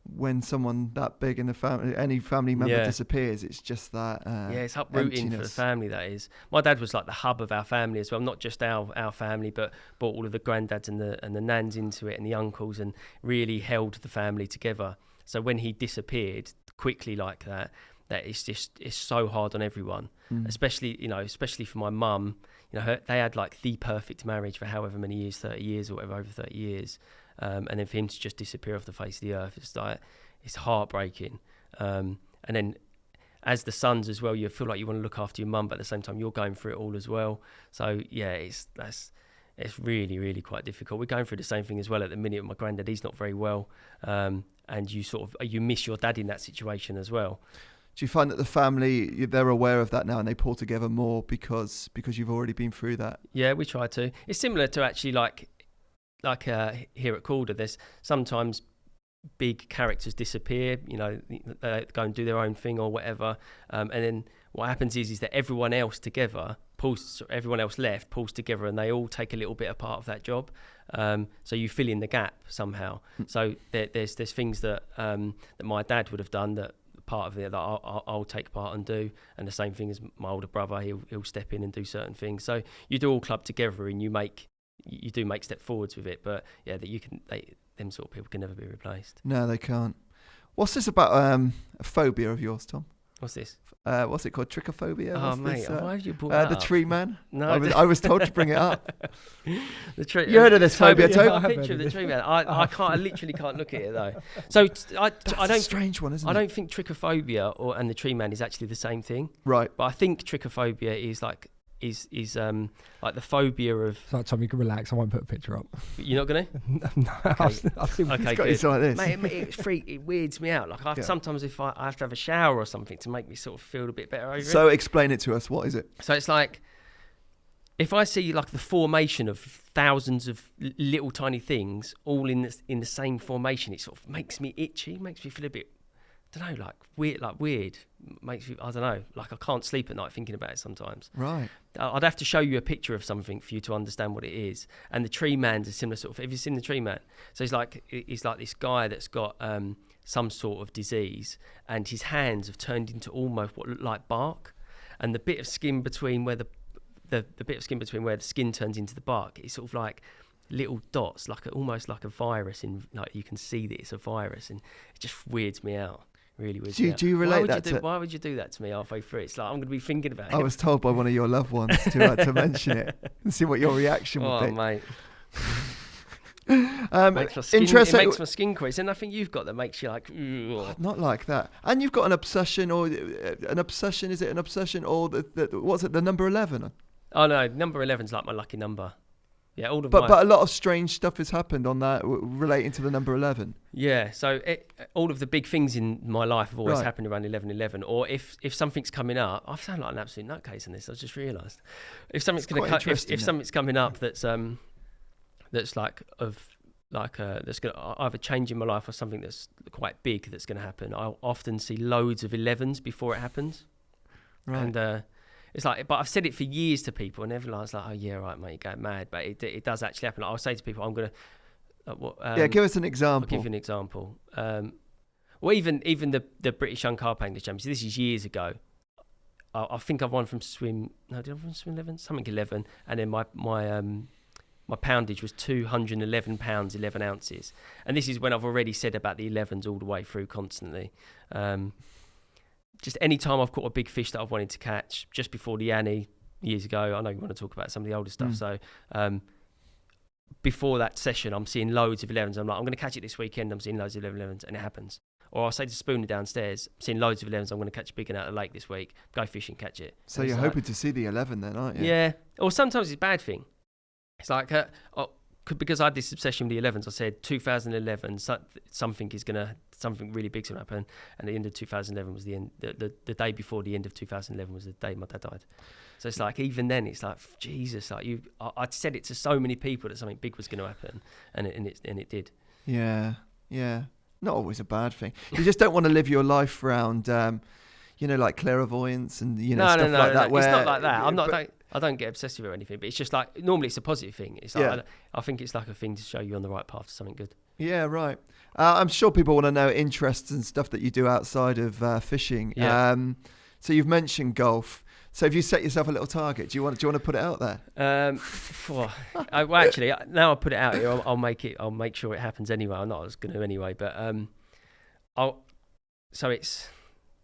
when someone that big in the family, any family member Yeah. disappears, it's just that. Yeah, it's uprooting for the emptiness. family, that is. My dad was like the hub of our family as well, not just our family, but brought all of the granddads and the nans into it and the uncles, and really held the family together. So when he disappeared quickly like that it's so hard on everyone, especially for my mum. They had like the perfect marriage for however many years, 30 years or whatever, over 30 years. And then for him to just disappear off the face of the earth, it's heartbreaking. And then as the sons as well, you feel like you want to look after your mum, but at the same time you're going through it all as well. So yeah, it's really, really quite difficult. We're going through the same thing as well at the minute. My granddad, he's not very well, and you miss your dad in that situation as well. Do you find that the family, they're aware of that now and they pull together more because you've already been through that? Yeah, we try to. It's similar to actually like here at Korda, there's sometimes big characters disappear, they go and do their own thing or whatever, and then what happens is that everyone else left pulls together, and they all take a little bit of part of that job, so you fill in the gap somehow. So there's things that my dad would have done that part of it that I'll take part and do, and the same thing as my older brother, he'll step in and do certain things. So you do all club together, and you do make step forwards with it. But yeah, them sort of people can never be replaced. No, they can't. What's this about a phobia of yours, Tom? What's this? What's it called? Trichophobia? Oh, What's mate, this, why have you brought that the up? tree man? No, I was told to bring it up. You You heard of this phobia, I've Toby? got a picture of the tree man. I literally can't look at it though. So I That's a don't. strange one, isn't it? I don't think trichophobia and the tree man is actually the same thing. Right. But I think trichophobia is like the phobia of. So, Tom, you can relax. I won't put a picture up. You're not gonna? No, I'll see. Okay, It's got good. it's like this. Mate, it weirds me out. Like sometimes if I have to have a shower or something to make me sort of feel a bit better over So it. explain it to us. What is it? So it's like if I see like the formation of thousands of little tiny things all in the same formation, it sort of makes me itchy, makes me feel a bit, I don't know, weird. Makes me, I don't know, like I can't sleep at night thinking about it sometimes. Right. I'd have to show you a picture of something for you to understand what it is. And the tree man's a similar sort of. Have you seen the tree man? So he's like this guy that's got some sort of disease, and his hands have turned into almost what look like bark, and the bit of skin between where the bit of skin between where the skin turns into the bark is sort of like little dots, almost like a virus. Like you can see that it's a virus, and it just weirds me out. Really weirds me out. Do you relate that to? Why would you do that to me halfway through? It's like I'm going to be thinking about it. I was told by one of your loved ones to mention it and see what your reaction would be. Oh, mate. Interesting. It makes my skin crawl. Is there nothing you've got that makes you like? Ugh. Not like that. And you've got an obsession, or an obsession? Is it an obsession, or what's it? The number 11? Oh no, number 11's like my lucky number. Yeah, all of but a lot of strange stuff has happened on that relating to the number 11. Yeah, so all of the big things in my life have always Right. happened around 11:11. Or if something's coming up, I sound like an absolute nutcase in this. I just realised if something's going to if something's coming up that's like that's going to either change in my life or something that's quite big that's going to happen. I often see loads of 11s before it happens, Right. and it's like, but I've said it for years to people, and everyone's like, "Oh yeah, right, mate, you're going mad." But it does actually happen. I'll say to people, "I'm going to." Give us an example. I'll give you an example. Well, even the British Young Carpers Championships. This is years ago. I think I've won from swim. No, did I win from swim 11? Something 11, and then my poundage was 211 pounds 11 ounces, and this is when I've already said about the 11s all the way through constantly. Just any time I've caught a big fish that I've wanted to catch, just before the Annie years ago. I know you want to talk about some of the older stuff, so before that session, I'm seeing loads of 11s. I'm like, I'm going to catch it this weekend. I'm seeing loads of 11s, and it happens. Or I'll say to Spooner downstairs, I've seen loads of 11s, I'm going to catch a big one out of the lake this week, go fishing, catch it. So And you're it's like, hoping to see the 11 then, aren't you? yeah. Or sometimes it's a bad thing. It's like, because I had this obsession with the 11s, I said 2011, something really big's going to happen. And the end of 2011 was the end. The day before the end of 2011 was the day my dad died. So it's like, even then, it's like, Jesus, like I'd said it to so many people that something big was going to happen, and it did. Yeah, yeah. Not always a bad thing. You just don't want to live your life around, like clairvoyance and stuff like that. No. It's not like that. I don't get obsessive or anything, but it's just like, normally it's a positive thing. It's like, I think it's like a thing to show you on the right path to something good. Yeah, right. I'm sure people want to know interests and stuff that you do outside of fishing. Yeah. So you've mentioned golf. So have you set yourself a little target? Do you want to put it out there? Well, actually, now I put it out here, I'll make sure it happens anyway. I'm not going to anyway, but so it's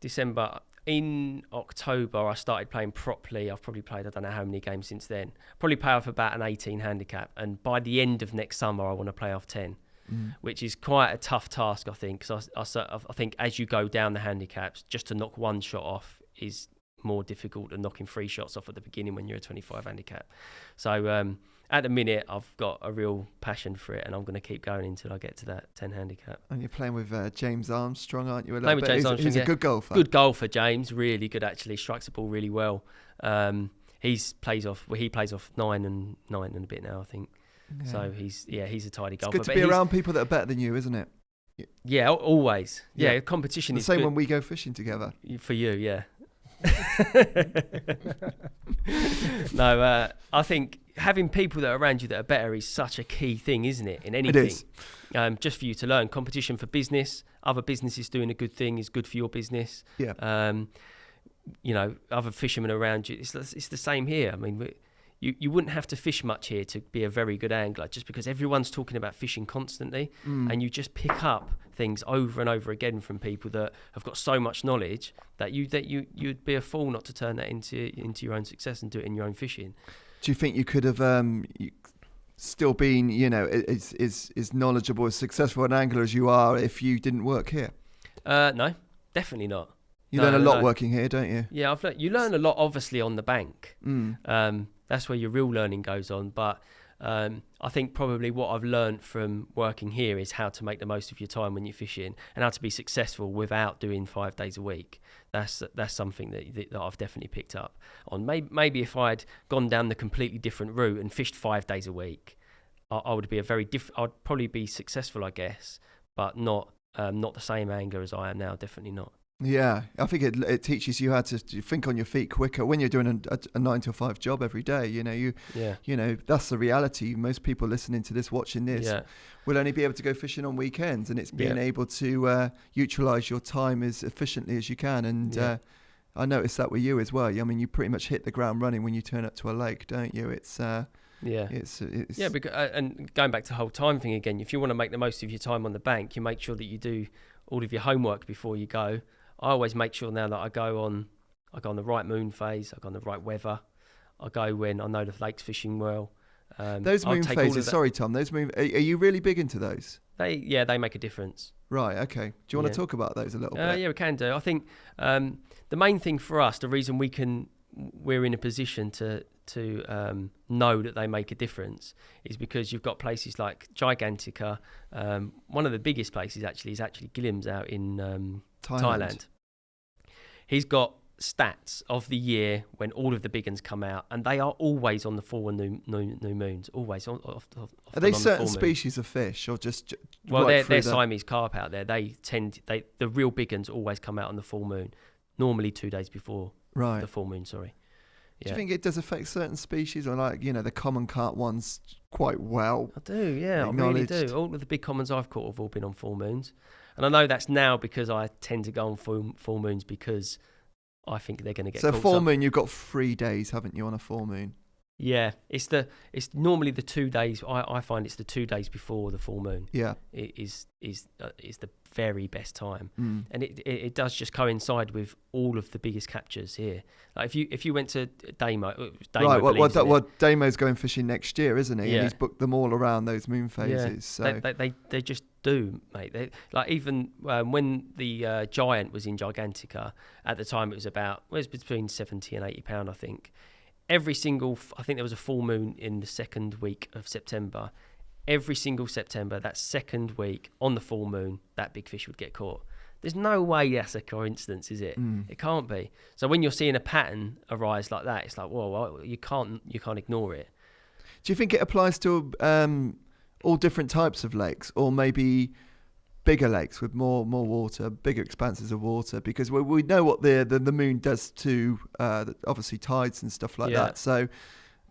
December. In October, I started playing properly. I've probably played, I don't know how many games since then. Probably play off about an 18 handicap. And by the end of next summer, I want to play off 10, which is quite a tough task, I think. Because I think as you go down the handicaps, just to knock one shot off is more difficult than knocking 3 shots off at the beginning when you're a 25 handicap. So at the minute, I've got a real passion for it, and I'm going to keep going until I get to that 10 handicap. And you're playing with James Armstrong, aren't you? Playing with James Armstrong, He's a good golfer. Good golfer, James. Really good, actually. Strikes the ball really well. He plays off 9 and a bit now, I think. Yeah. So he's a tidy golfer. It's good to be around people that are better than you, isn't it? Yeah, always. Yeah, competition is the same good. when we go fishing together. For you, yeah. No, I think having people that are around you that are better is such a key thing, isn't it? In anything, it is. Just for you to learn. Competition for business, other businesses doing a good thing is good for your business. Yeah. Other fishermen around you. It's the same here. I mean, you wouldn't have to fish much here to be a very good angler, just because everyone's talking about fishing constantly, and you just pick up things over and over again from people that have got so much knowledge that you'd be a fool not to turn that into your own success and do it in your own fishing. Do you think you could have still been, as knowledgeable, as successful an angler as you are if you didn't work here? No, definitly not. You learn a lot working here, don't you? Yeah, you learn a lot, obviously, on the bank. That's where your real learning goes on. But I think probably what I've learned from working here is how to make the most of your time when you're fishing, and how to be successful without doing 5 days a week. That's something that I've definitely picked up on. Maybe if I'd gone down the completely different route and fished 5 days a week, I would be I'd probably be successful, I guess, but not the same angler as I am now. Definitely not. Yeah, I think it teaches you how to think on your feet quicker when you're doing a 9 to 5 job every day. That's the reality. Most people listening to this, watching this, will only be able to go fishing on weekends, and it's being able to utilise your time as efficiently as you can. And I noticed that with you as well. I mean, you pretty much hit the ground running when you turn up to a lake, don't you? It's because and going back to the whole time thing again, if you want to make the most of your time on the bank, you make sure that you do all of your homework before you go. I always make sure now that I go on the right moon phase, I go on the right weather. I go when I know the lake's fishing well. Those moon phases, sorry Tom, are you really big into those? They make a difference. Right, okay. Do you want to talk about those a little bit? Yeah, we can do. I think the main thing for us, the reason we're in a position to know that they make a difference, is because you've got places like Gigantica. One of the biggest places is actually Gilliam's out in Thailand. He's got stats of the year when all of the big ones come out, and they are always on the full and new moons. Always. Are they certain species of fish, or just? Well, they're Siamese carp out there. The real big ones always come out on the full moon, normally 2 days before the full moon. Sorry. Do you think it does affect certain species, or the common carp ones quite well? I do, yeah, I really do. All of the big commons I've caught have all been on full moons. And I know that's now because I tend to go on full moons because I think they're going to get caught. So full moon, you've got 3 days, haven't you, on a full moon? Yeah, it's normally the 2 days. I find it's the 2 days before the full moon. Yeah, It is the very best time, mm. and it does just coincide with all of the biggest captures here. Like if you went to Damo, Right. believes in it. Well, Damo's going fishing next year, isn't he? Yeah. And he's booked them all around those moon phases. Yeah. So They just do, mate. Like even when the Giant was in Gigantica at the time, it was between 70 and 80 pound, I think. Every single, I think there was a full moon in the second week of September. Every single September, that second week on the full moon, that big fish would get caught. There's no way that's a coincidence, is it? It can't be. So when you're seeing a pattern arise like that, it's like, whoa, you can't ignore it. do you think it applies to all different types of lakes, or maybe bigger lakes with more water, bigger expanses of water? Because we know what the moon does to obviously tides and stuff like that. So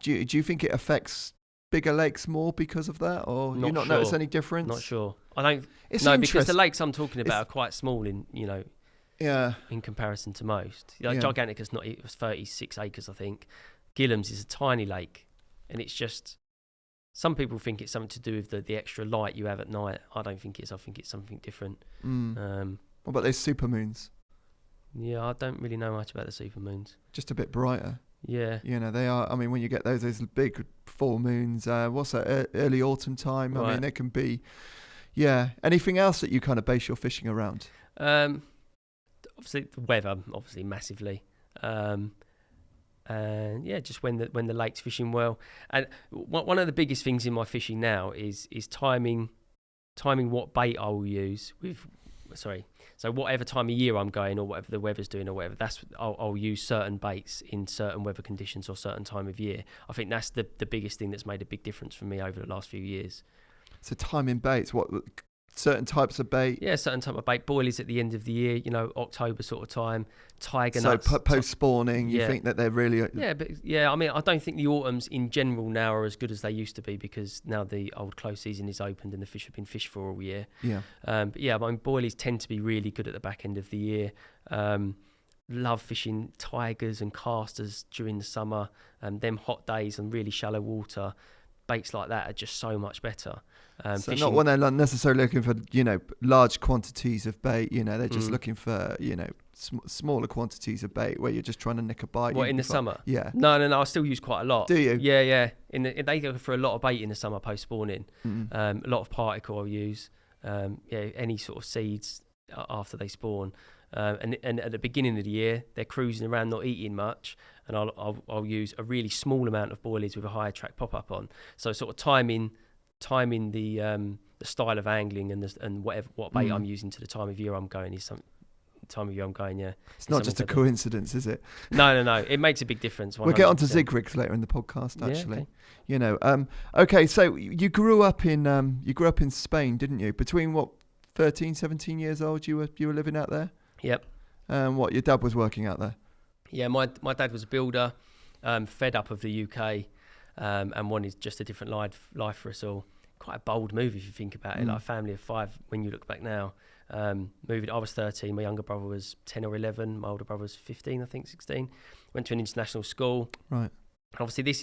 do you think it affects bigger lakes more because of that, or Not you not sure. notice any difference? Not sure. I don't. It's No, because the interesting. lakes I'm talking about are quite small in Yeah. in comparison to most. Yeah. Gigantica's not. It was 36 acres, I think. Gillam's is a tiny lake, and it's just. Some people think it's something to do with the extra light you have at night. I don't think it is. I think it's something different. What about those supermoons? Yeah, I don't really know much about the supermoons. Just a bit brighter. Yeah. You know, they are. I mean, when you get those big full moons, what's that? Early autumn time. I Right. mean, they can be. Yeah. Anything else that you kind of base your fishing around? Obviously the weather, massively. And yeah, just when the lake's fishing well. And one of the biggest things in my fishing now is timing what bait I will use with. So whatever time of year I'm going, or whatever the weather's doing, or whatever, I'll use certain baits in certain weather conditions or certain time of year. I think that's the biggest thing that's made a big difference for me over the last few years. So timing baits, what certain types of bait? Yeah, certain type of bait. Boilies at the end of the year, October sort of time. Tiger So nuts. post spawning, you Yeah. think that they're really Yeah, I mean, I don't think the autumns in general now are as good as they used to be, because now the old close season is opened and the fish have been fished for all year. yeah. But yeah, I mean, boilies tend to be really good at the back end of the year. Love fishing tigers and casters during the summer. Them hot days and really shallow water, baits like that are just so much better. So Fishing, not when they're not necessarily looking for large quantities of bait. They're just looking for smaller quantities of bait where you're just trying to nick a bite. what, in the summer? Yeah. No, I still use quite a lot. Do you? Yeah. They go for a lot of bait in the summer post spawning. A lot of particle I'll use. Any sort of seeds after they spawn. And at the beginning of the year, they're cruising around not eating much, and I'll use a really small amount of boilies with a high attract pop up on. So sort of timing the style of angling and what bait I'm using to the time of year I'm going is some time of year I'm going. Yeah, It's not just a coincidence, is it? No. It makes a big difference. 100%. We'll get onto zig rigs later in the podcast, actually. Yeah, okay. Okay, so you grew up in Spain, didn't you? Between 13, 17 years old, you were living out there? Yep. What, your dad was working out there? Yeah, my dad was a builder, fed up of the UK, and wanted just a different life for us all. Quite a bold move if you think about it, like a family of 5 when you look back now. Moving, I was 13, my younger brother was 10 or 11, my older brother was 15, I think 16. Went to an international school. Right. Obviously, this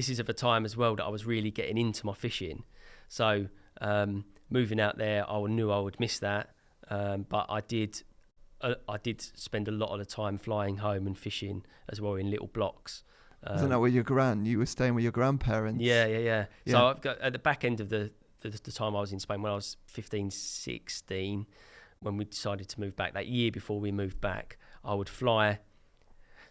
is of a time as well that I was really getting into my fishing. So moving out there, I knew I would miss that, but I did spend a lot of the time flying home and fishing as well in little blocks. Isn't that where you were staying with your grandparents? Yeah. So I've got at the back end of the time I was in Spain, when I was 15, 16, when we decided to move back, that year before we moved back, I would fly.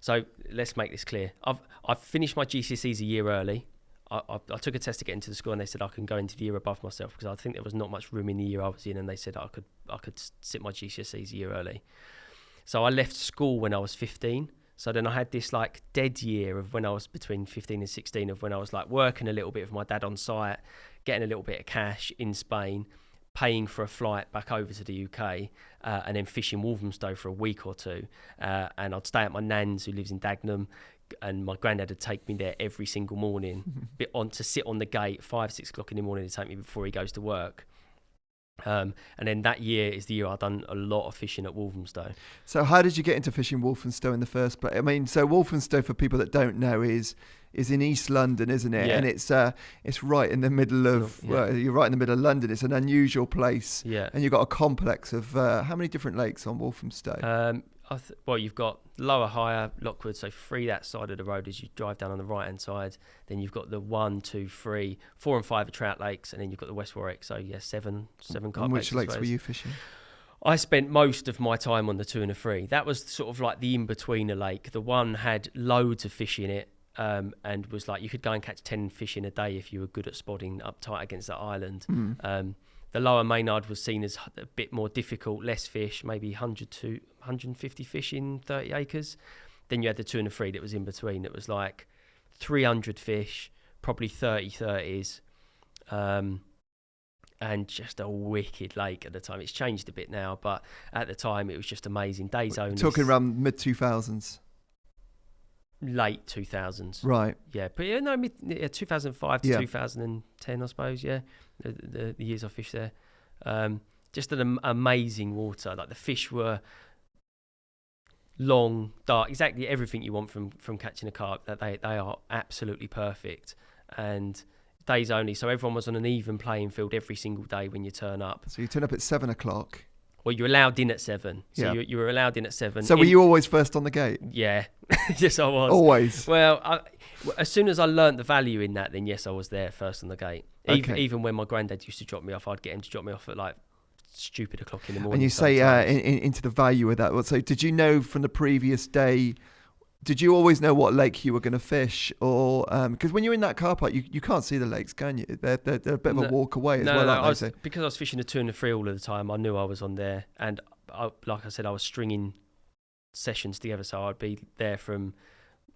So let's make this clear. I've finished my GCSEs a year early. I took a test to get into the school, and they said I can go into the year above myself, because I think there was not much room in the year I was in, and they said I could sit my GCSEs a year early. So I left school when I was 15. So then I had this like dead year of when I was between 15 and 16, of when I was like working a little bit with my dad on site, getting a little bit of cash in Spain, paying for a flight back over to the UK, and then fishing Walthamstow for a week or two. And I'd stay at my nan's, who lives in Dagenham, and my granddad would take me there every single morning, to sit on the gate 5-6 o'clock in the morning to take me before he goes to work. And then that year is the year I've done a lot of fishing at Walthamstow. So how did you get into fishing Walthamstow in the first place? I mean, so Walthamstow, for people that don't know, is is in East London, isn't it? Yeah. And it's right in the middle of you're right in the middle of London. It's an unusual place. Yeah. And you've got a complex of how many different lakes on Walthamstow? Well, you've got lower, higher, Lockwood, so 3 that side of the road as you drive down on the right-hand side. Then you've got the 1, 2, 3, 4 and 5 are trout lakes, and then you've got the West Warwick. So, yeah, seven carp And which lakes lakes were you fishing? I spent most of my time on the 2 and the 3. That was sort of like the in-between a lake. The 1 had loads of fish in it, and was like you could go and catch 10 fish in a day if you were good at spotting up tight against that island. The lower Maynard was seen as a bit more difficult, less fish, maybe 100 to 150 fish in 30 acres. Then you had the 2 and the 3 that was in between. It was like 300 fish, probably 30 30s, and just a wicked lake at the time. It's changed a bit now, but at the time it was just amazing. Days only. Talking around mid-2000s. Late 2000s. Right. Yeah, but 2005 to Yeah. 2010, I suppose, yeah. The years I fished there. Just an amazing water. Like the fish were long, dark, exactly everything you want from catching a carp. That they are absolutely perfect. And days only, so everyone was on an even playing field every single day when you turn up. So you turn up at 7 o'clock. Well, you're allowed in at 7. So Yeah. you were allowed in at 7. So were you always first on the gate? Yeah. Yes, I was. Always. Well, as soon as I learnt the value in that, then yes, I was there first on the gate. Okay. Even when my granddad used to drop me off, I'd get him to drop me off at like stupid o'clock in the morning. And you say sometimes. into the value of that. So did you know from the previous day? Did you always know what lake you were going to fish, or because when you're in that car park, you can't see the lakes, can you? They're a bit of a walk away as well, aren't they? Because I was fishing the 2 and the 3 all of the time. I knew I was on there, and like I said, I was stringing sessions together, so I'd be there from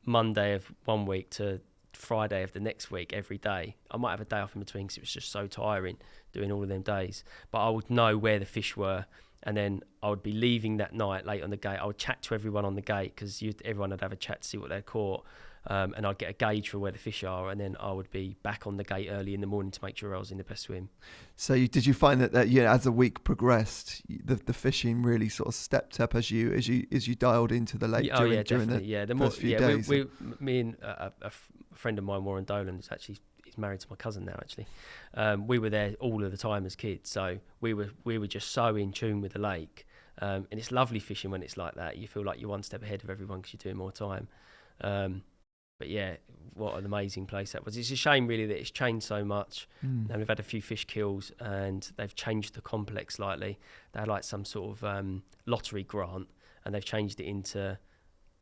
Monday of one week to Friday of the next week every day. I might have a day off in between because it was just so tiring doing all of them days. But I would know where the fish were, and then I would be leaving that night late on the gate. I would chat to everyone on the gate because everyone would have a chat to see what they'd caught, and I'd get a gauge for where the fish are, and then I would be back on the gate early in the morning to make sure I was in the best swim. So did you find that as the week progressed, the fishing really sort of stepped up as you dialed into the lake during the first few days? Me and a friend of mine, Warren Dolan, he's married to my cousin now actually. We were there all of the time as kids, so we were just so in tune with the lake, and it's lovely fishing when it's like that. You feel like you're one step ahead of everyone because you're doing more time. But yeah, what an amazing place that was. It's a shame really that it's changed so much, and we've had a few fish kills, and they've changed the complex slightly. They had like some sort of lottery grant, and they've changed it into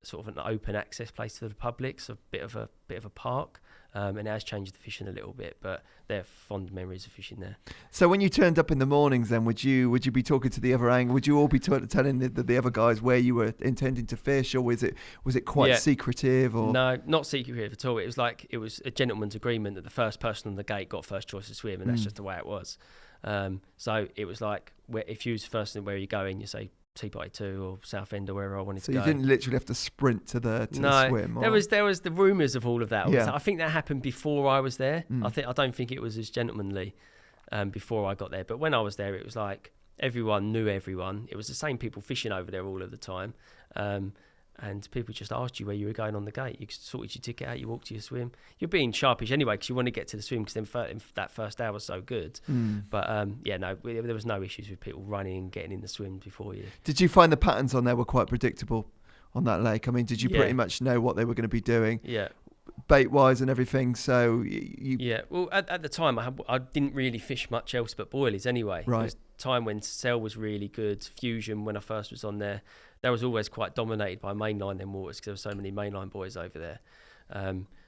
sort of an open access place to the public, so a bit of a park, and it has changed the fishing a little bit, but they're fond memories of fishing there. So when you turned up in the mornings, then would you be talking to the other angler? Would you all be telling the other guys where you were intending to fish, or was it quite secretive? Or no, not secretive at all. It was a gentleman's agreement that the first person on the gate got first choice to swim, and that's just the way it was. So it was like, if you was first in where you're going, you say Teapotty 2 or Southend or wherever I wanted to go. So you didn't literally have to sprint to the swim? Or? There was the rumours of all of that. Yeah. I think that happened before I was there. I don't think it was as gentlemanly before I got there. But when I was there, it was like everyone knew everyone. It was the same people fishing over there all of the time. And people just asked you where you were going on the gate. You sorted your ticket out, you walked to your swim. You're being sharpish anyway because you want to get to the swim because then that first hour was so good. But there was no issues with people running and getting in the swim before you. Did you find the patterns on there were quite predictable on that lake? I mean, did you pretty much know what they were going to be doing? Yeah. Bait-wise and everything, so you... Yeah, well, at the time, I didn't really fish much else but boilies anyway. Right. It was time when Cell was really good. Fusion, when I first was on there, that was always quite dominated by mainline then waters because there were so many mainline boys over there.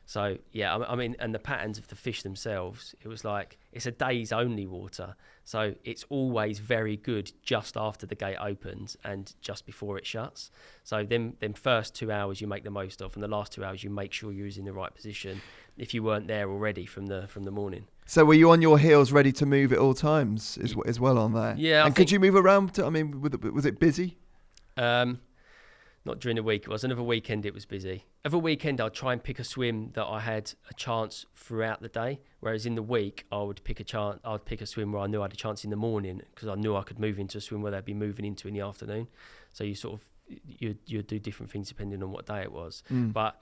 So, yeah, I mean, and the patterns of the fish themselves, it was like, it's a days only water. So it's always very good just after the gate opens and just before it shuts. So them first 2 hours you make the most of, and the last 2 hours you make sure you're in the right position if you weren't there already from the morning. So were you on your heels ready to move at all times as well on there? Yeah. And could you move around? Was it busy? Not during the week. It was another weekend. It was busy. Every weekend, I'd try and pick a swim that I had a chance throughout the day. Whereas in the week, I'd pick a swim where I knew I had a chance in the morning because I knew I could move into a swim where they'd be moving into in the afternoon. So you sort of you'd do different things depending on what day it was. But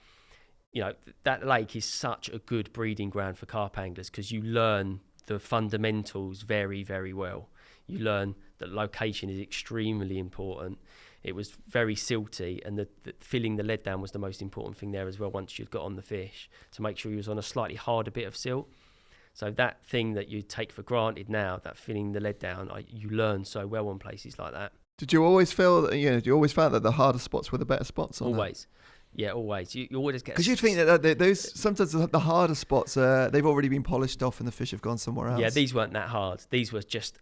that lake is such a good breeding ground for carp anglers because you learn the fundamentals very, very well. You learn that location is extremely important. It was very silty, and the filling the lead down was the most important thing there as well once you'd got on the fish, to make sure you was on a slightly harder bit of silt. So that thing that you take for granted now, that filling the lead down, you learn so well on places like that. Did you always feel that, do you always find that the harder spots were the better spots on Always. Yeah, always. You always get... Because you'd think that those, sometimes the harder spots, they've already been polished off and the fish have gone somewhere else. Yeah, these weren't that hard. These were just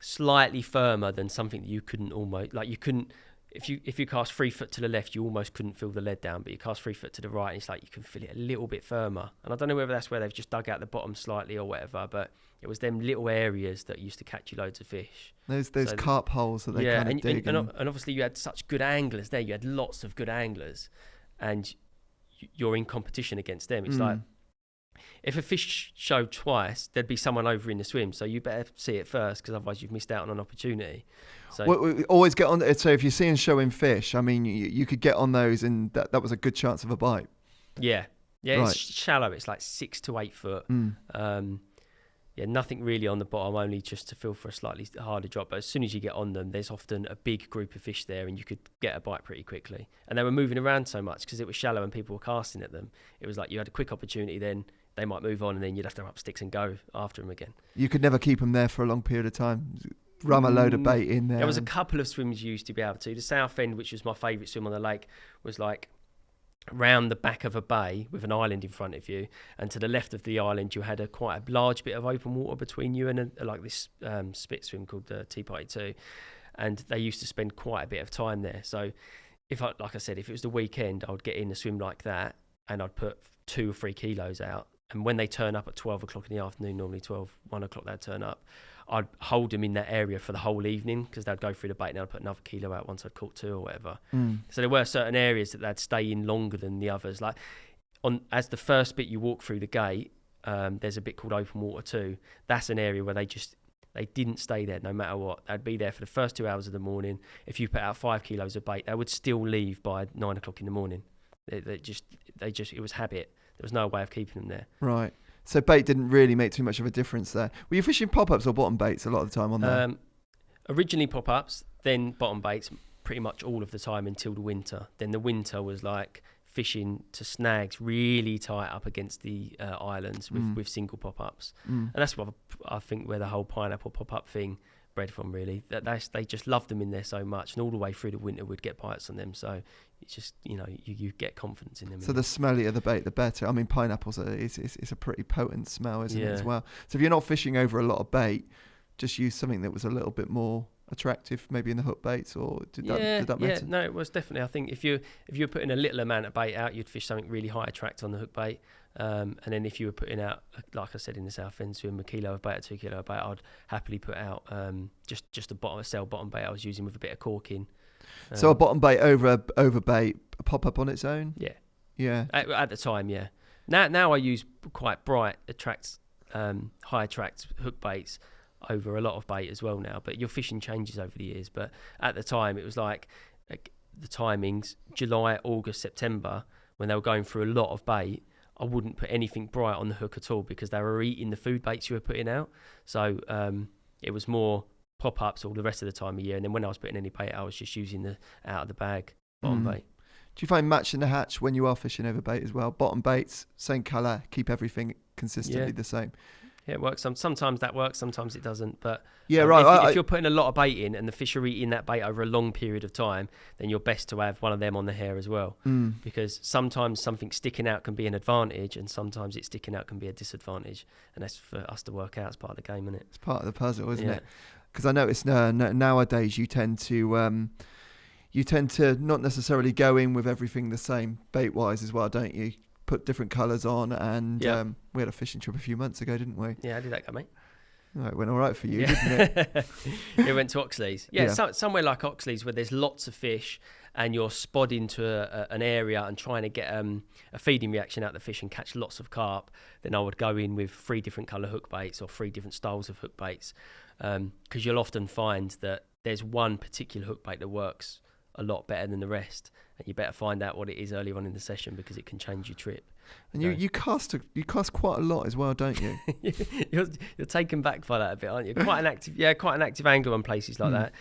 slightly firmer than something that you couldn't almost... Like, you couldn't... If you cast 3 foot to the left, you almost couldn't feel the lead down, but you cast 3 foot to the right, and it's like you can feel it a little bit firmer. And I don't know whether that's where they've just dug out the bottom slightly or whatever, but it was them little areas that used to catch you loads of fish. Those carp holes that they kind of dig. And obviously you had such good anglers there. You had lots of good anglers, and you're in competition against them. It's like, if a fish showed twice, there'd be someone over in the swim, so you better see it first, because otherwise you've missed out on an opportunity. So we always get on. So if you're seeing showing fish, I mean, you could get on those, and that was a good chance of a bite. Yeah, right. It's shallow. It's like 6 to 8 foot. Nothing really on the bottom, only just to feel for a slightly harder drop. But as soon as you get on them, there's often a big group of fish there, and you could get a bite pretty quickly. And they were moving around so much because it was shallow and people were casting at them. It was like you had a quick opportunity, then they might move on, and then you'd have to up sticks and go after them again. You could never keep them there for a long period of time. Ram a load of bait in there. There was a couple of swims you used to be able to. The south end, which was my favourite swim on the lake, was like round the back of a bay with an island in front of you, and to the left of the island you had quite a large bit of open water between you and like this spit swim called the Tea Party 2, and they used to spend quite a bit of time there. So like I said, if it was the weekend, I would get in a swim like that, and I'd put 2 or 3 kilos out, and when they turn up at 12 o'clock in the afternoon, normally 1 o'clock they'd turn up, I'd hold them in that area for the whole evening, because they'd go through the bait and I'd put another kilo out once I'd caught 2 or whatever. So there were certain areas that they'd stay in longer than the others. Like as the first bit you walk through the gate, there's a bit called open water 2. That's an area where they didn't stay there no matter what. They'd be there for the first 2 hours of the morning. If you put out 5 kilos of bait, they would still leave by 9 o'clock in the morning. It was habit. There was no way of keeping them there. Right. So bait didn't really make too much of a difference there. Were you fishing pop-ups or bottom baits a lot of the time on there? Originally pop-ups, then bottom baits pretty much all of the time until the winter. Then the winter was like fishing to snags really tight up against the islands with single pop-ups. And that's what I think where the whole pineapple pop-up thing bred from, really. They just loved them in there so much, and all the way through the winter we'd get bites on them. So it's just, you get confidence in them. So the smellier the bait, the better. I mean, pineapples it's a pretty potent smell, isn't it, as well? So if you're not fishing over a lot of bait, just use something that was a little bit more attractive, maybe in the hook baits, or did that matter? No, it was definitely. I think if you're putting a little amount of bait out, you'd fish something really high attract on the hook bait. And then if you were putting out, like I said in the south end, swim, a kilo of bait or 2 kilo of bait, I'd happily put out just a bottom bait I was using with a bit of cork in. So a bottom bait over bait, a pop up on its own. Yeah. At the time, yeah. Now I use quite bright high attract hook baits over a lot of bait as well now. But your fishing changes over the years. But at the time, it was like the timings, July, August, September, when they were going through a lot of bait, I wouldn't put anything bright on the hook at all, because they were eating the food baits you were putting out. So it was more pop-ups all the rest of the time of year. And then when I was putting any bait, I was just using the out of the bag bottom bait. Do you find matching the hatch when you are fishing over bait as well? Bottom baits, same colour, keep everything consistently the same. Yeah, it works. Sometimes that works, sometimes it doesn't. But right. If you're putting a lot of bait in and the fish are eating that bait over a long period of time, then you're best to have one of them on the hair as well. Because sometimes something sticking out can be an advantage, and sometimes it sticking out can be a disadvantage. And that's for us to work out as part of the game, isn't it? It's part of the puzzle, isn't it? Because I notice nowadays you tend to not necessarily go in with everything the same bait-wise as well, don't you? Put different colours on, and we had a fishing trip a few months ago, didn't we? Yeah, how did that go, mate? Oh, it went all right for you, didn't it? It went to Oxley's. Somewhere like Oxley's where there's lots of fish and you're spod into an area and trying to get a feeding reaction out of the fish and catch lots of carp, then I would go in with 3 different colour hook baits or 3 different styles of hook baits, because you'll often find that there's one particular hook bait that works a lot better than the rest, and you better find out what it is earlier on in the session because it can change your trip. And you cast quite a lot as well, don't you? you're taken back by that a bit, aren't you? Quite an active angler on places like that.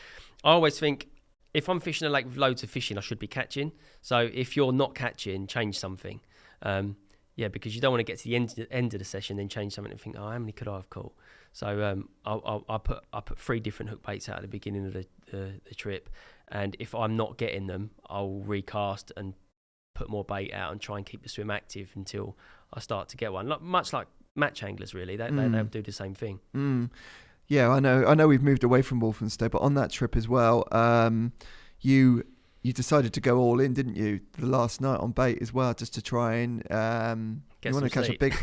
I always think if I'm fishing a lake with loads of fishing, I should be catching. So if you're not catching, change something. Because you don't want to get to the end of the session, then change something and think, oh, how many could I have caught? So I put 3 different hook baits out at the beginning of the trip, and if I'm not getting them, I'll recast and put more bait out and try and keep the swim active until I start to get one. Much like match anglers, really, they'll do the same thing. Yeah, I know we've moved away from Walthamstow, but on that trip as well, you decided to go all in, didn't you? The last night on bait as well, just to try and you want to catch a big,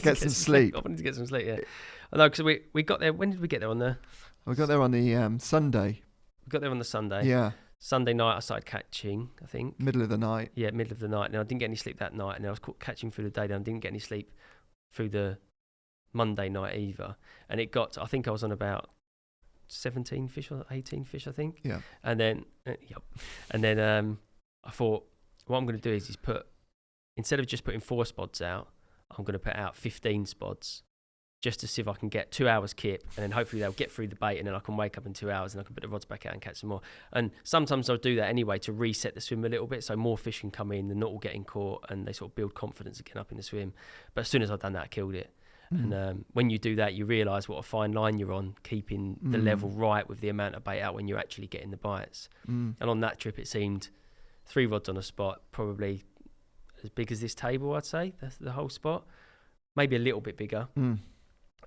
get some sleep. I wanted to get some sleep. Yeah, I know, because we got there. When did we get there? We got there on the Sunday. We got there on the Sunday. Yeah. Sunday night I started catching, I think. Middle of the night. Yeah, middle of the night. And I didn't get any sleep that night, and I was catching through the day. Then I didn't get any sleep through the Monday night either. And I think I was on about 17 fish or 18 fish, I think. Yeah. And then, I thought, what I'm going to do is instead of just putting 4 spods out, I'm going to put out 15 spods just to see if I can get 2 hours kip, and then hopefully they'll get through the bait, and then I can wake up in 2 hours and I can put the rods back out and catch some more. And sometimes I'll do that anyway to reset the swim a little bit, so more fish can come in, they're not all getting caught, and they sort of build confidence again up in the swim. But as soon as I've done that, I killed it. And when you do that, you realise what a fine line you're on, keeping the level right with the amount of bait out when you're actually getting the bites. And on that trip, it seemed 3 rods on a spot, probably as big as this table, I'd say, that's the whole spot. Maybe a little bit bigger.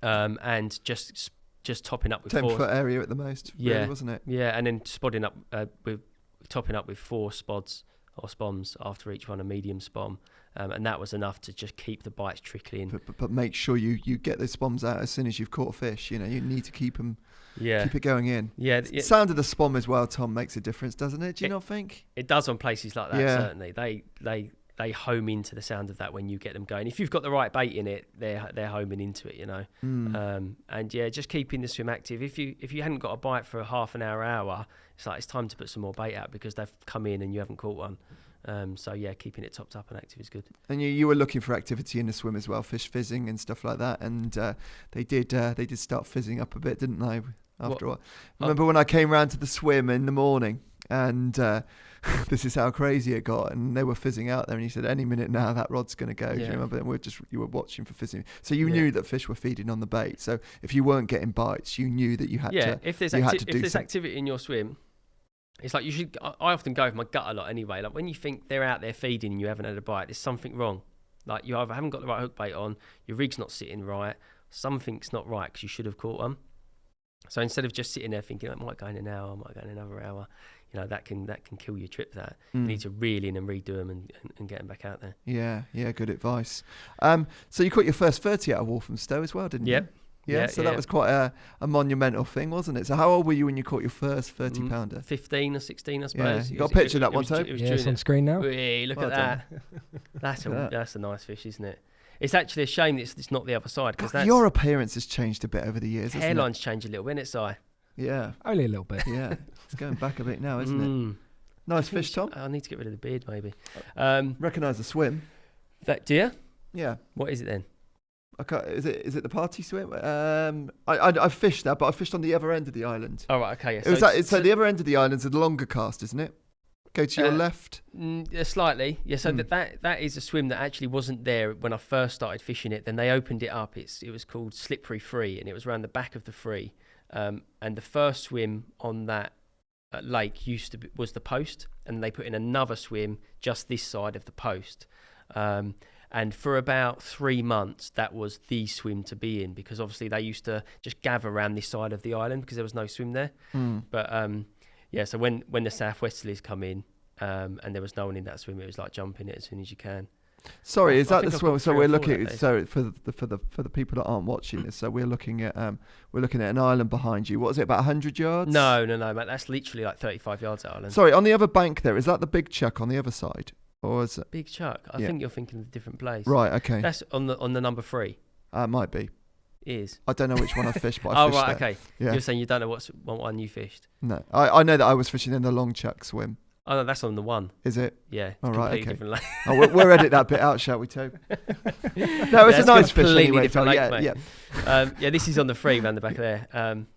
And just topping up with 10-foot area at the most, really, wasn't it? Yeah, and then topping up with 4 spods or spoms after each one, a medium spom. And that was enough to just keep the bites trickling. But make sure you get those spoms out as soon as you've caught a fish. You need to keep them, keep it going in. Yeah, the sound of the spom as well, Tom, makes a difference, doesn't it? Do you not think? It does on places like that, certainly. They home into the sound of that when you get them going. If you've got the right bait in it, they're homing into it, And just keeping the swim active. If you hadn't got a bite for a half an hour, it's like it's time to put some more bait out because they've come in and you haven't caught one. Keeping it topped up and active is good. And you were looking for activity in the swim as well, fish fizzing and stuff like that, and they did start fizzing up a bit, didn't they? After all, remember when I came round to the swim in the morning, and this is how crazy it got, and they were fizzing out there, and you said any minute now that rod's going to go. Do you remember? And you were watching for fizzing, so you knew that fish were feeding on the bait. So if you weren't getting bites, you knew that you had to. If there's activity in your swim. It's like I often go with my gut a lot anyway. Like when you think they're out there feeding and you haven't had a bite, there's something wrong. Like you either haven't got the right hook bait on, your rig's not sitting right, something's not right because you should have caught them. So instead of just sitting there thinking, I might go in an hour, I might go in another hour, that can kill your trip. You need to reel in and redo them and get them back out there. Yeah, good advice. So you caught your first 30 out of Walthamstow as well, didn't you? Yeah, that was quite a monumental thing, wasn't it? So how old were you when you caught your first 30-pounder? 15 or 16, I suppose. Yeah. You got a picture of that one time? Yeah, it's on screen now. Hey, look at that. That's a nice fish, isn't it? It's actually a shame that it's not the other side. Because your appearance has changed a bit over the years, hasn't it? Hairline's changed a little bit, isn't it, Si? Yeah. Only a little bit. Yeah. It's going back a bit now, isn't it? Nice fish, Tom. I need to get rid of the beard, maybe. Recognise the swim. That deer? Yeah. What is it then? Is it the party swim? I fished that, but I fished on the other end of the island. Oh, right, okay. Yeah. So the other end of the island is the longer cast, isn't it? Go to your left. Slightly, yeah. So that is a swim that actually wasn't there when I first started fishing it. Then they opened it up. It was called Slippery Free, and it was around the back of the free. And the first swim on that lake was the post, and they put in another swim just this side of the post. And for about 3 months, that was the swim to be in because obviously they used to just gather around this side of the island because there was no swim there. But so when the southwesterlies come in and there was no one in that swim, it was like jumping it as soon as you can. Sorry, is that the swim? So we're looking. So for the people that aren't watching this, so we're looking at an island behind you. What is it? About 100 yards? No, mate. That's literally like 35 yards out island. Sorry, on the other bank there, is that the Big Chuck on the other side? Or is it Big Chuck? I think you're thinking of a different place. Right, okay. That's on the number 3. It might be. It is. I don't know which one I fished, but I fished right, there. okay. Yeah. You're saying you don't know what one you fished? No, I know that I was fishing in the Long Chuck swim. Oh, no, that's on the one. Is it? Yeah. It's All right, completely okay. different lake. Oh, we'll edit that bit out, shall we, Toby? No, it's a nice fish anyway. Different lake, Yeah, mate. yeah. Yeah, this is on the free round the back there.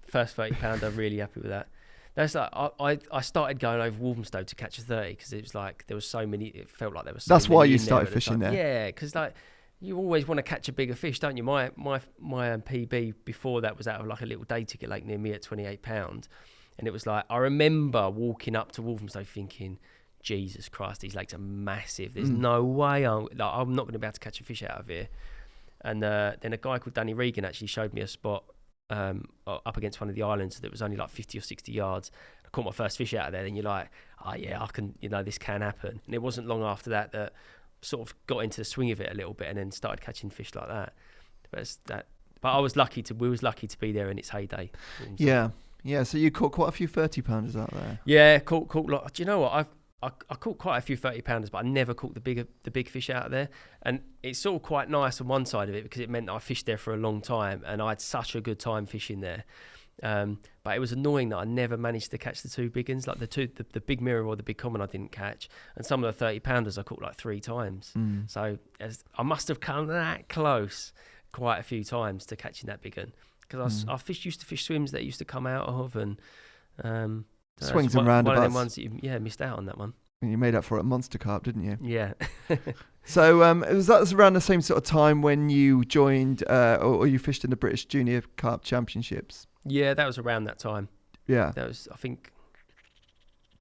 First 30 pounder, really happy with that. That's like I started going over Walthamstow to catch a 30 because it was like there was so many. It felt like there was. So That's many why you in there started at the fishing time. there. Yeah, because like you always want to catch a bigger fish, don't you? My PB before that was out of like a little day ticket lake near me at £28, and it was like I remember walking up to Walthamstow thinking, Jesus Christ, these lakes are massive. There's no way I'm not going to be able to catch a fish out of here. And then a guy called Danny Regan actually showed me a spot up against one of the islands that was only like 50 or 60 yards. I caught my first fish out of there. Then you're like, oh yeah, I can, this can happen. And it wasn't long after that sort of got into the swing of it a little bit and then started catching fish like that. But I was lucky we was lucky to be there in its heyday. Yeah. So you caught quite a few 30-pounders out there. Yeah, caught lot. Do you know what? I caught quite a few 30-pounders, but I never caught the big fish out of there. And it's all quite nice on one side of it because it meant that I fished there for a long time and I had such a good time fishing there. But it was annoying that I never managed to catch the two big ones, like the big mirror or the big common I didn't catch. And some of the 30-pounders I caught like 3 times. So I must have come that close quite a few times to catching that big one. Because I used to fish swims that used to come out of and... Swings and roundabouts. One of them ones that you missed out on that one. And you made up for it at Monster Carp, didn't you? Yeah. So that was around the same sort of time when you joined or you fished in the British Junior Carp Championships? Yeah, that was around that time. Yeah. That was, I think...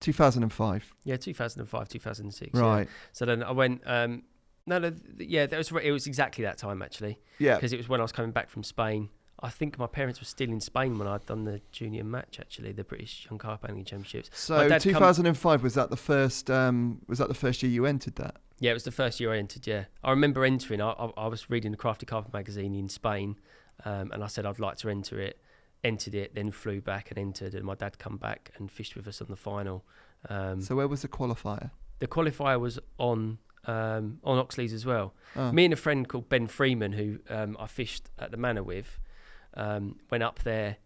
2005. Yeah, 2005, 2006. Right. Yeah. So then I went... it was exactly that time, actually. Yeah. Because it was when I was coming back from Spain. I think my parents were still in Spain when I'd done the junior match, actually, the British Young Carp Angling Championships. So 2005, was that the first year you entered that? Yeah, it was the first year I entered, yeah. I remember entering. I was reading the Crafty Carper magazine in Spain, and I said I'd like to enter it. Entered it, then flew back and entered, and my dad come back and fished with us on the final. So where was the qualifier? The qualifier was on Oxley's as well. Oh. Me and a friend called Ben Freeman, who I fished at the Manor with, went up there.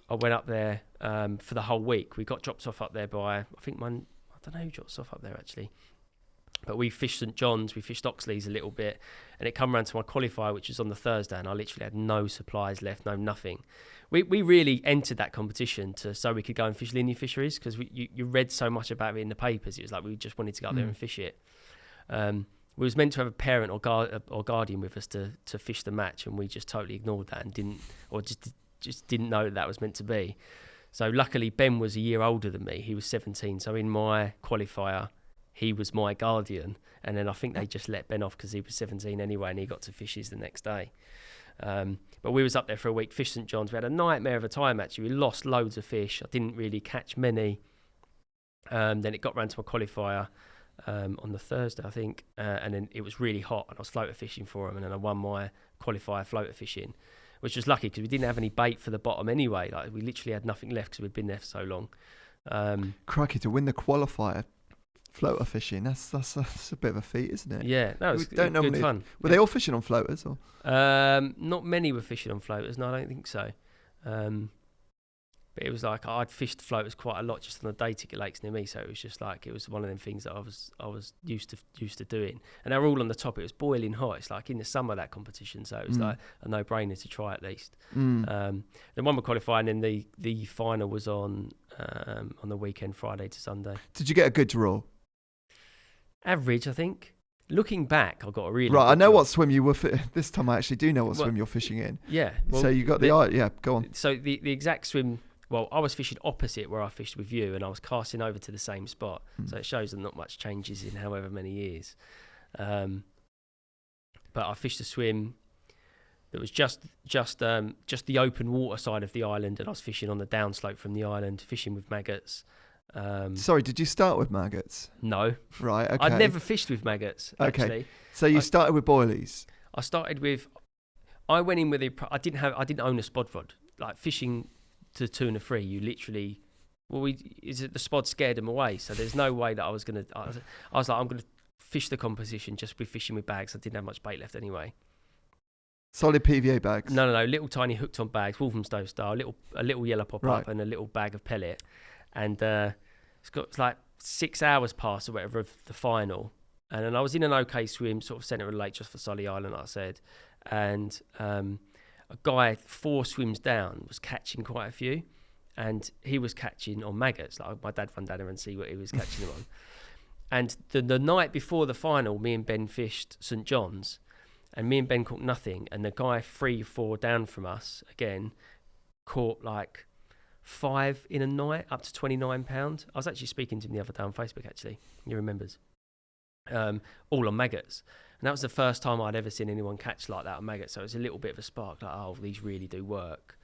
I went up there for the whole week. We got dropped off up there by, I don't know who dropped us off up there actually. But we fished St John's, we fished Oxley's a little bit, and it come around to my qualifier, which was on the Thursday, and I literally had no supplies left, nothing. We really entered that competition so we could go and fish linear fisheries, because you read so much about it in the papers. It was like we just wanted to go up there and fish it. We was meant to have a parent or guardian with us to fish the match, and we just totally ignored that and just didn't know that was meant to be. So luckily Ben was a year older than me. He was 17, so in my qualifier he was my guardian, and then I think they just let Ben off because he was 17 anyway, and he got to fish his the next day. But we was up there for a week, fished St John's. We had a nightmare of a time actually. We lost loads of fish. I didn't really catch many. Then it got round to my qualifier on the Thursday, I think, and then it was really hot, and I was floater fishing for him, and then I won my qualifier floater fishing, which was lucky because we didn't have any bait for the bottom anyway. Like we literally had nothing left because we'd been there for so long. Crikey, to win the qualifier floater fishing, that's a bit of a feat, isn't it? Yeah, that was good fun. Were they all fishing on floaters? Or? Not many were fishing on floaters, no, I don't think so. But it was like I'd fished floaters quite a lot just on the day ticket lakes near me, so it was just like it was one of them things that I was used to doing. And they were all on the top. It was boiling hot. It's like in the summer, that competition, so it was like a no-brainer to try at least. Then one were qualifying, and the final was on the weekend, Friday to Sunday. Did you get a good draw? Average, I think. Looking back, I got a really right. good I know draw. what swim you were. This time, I actually do know what swim you're fishing in. Yeah. Well, so you got yeah. Go on. So the exact swim. Well, I was fishing opposite where I fished with you, and I was casting over to the same spot. So it shows that not much changes in however many years. But I fished a swim that was just the open water side of the island, and I was fishing on the downslope from the island, fishing with maggots. Sorry, did you start with maggots? No. Right, okay. I'd never fished with maggots, actually. Okay. So you started with boilies? I went in with I didn't own a spod rod. Like fishing to tuna free, you literally, the spod scared them away, so there's no way that I was like, I'm going to fish the composition just with fishing with bags. I didn't have much bait left anyway. Solid PVA bags? No, little tiny hooked on bags, Walthamstow style, a little yellow pop up and a little bag of pellet. And it's like 6 hours passed or whatever of the final, and then I was in an okay swim, sort of centre of the lake just for Sully Island, like I said, and a guy 4 swims down was catching quite a few, and he was catching on maggots. Like my dad run down there and see what he was catching them on. And the night before the final, me and Ben fished St John's, and me and Ben caught nothing, and the guy 3-4 down from us again caught like 5 in a night, up to £29. I was actually speaking to him the other day on Facebook, actually. He remembers. All on maggots. And that was the first time I'd ever seen anyone catch like that on maggots. So it was a little bit of a spark, like, oh, these really do work.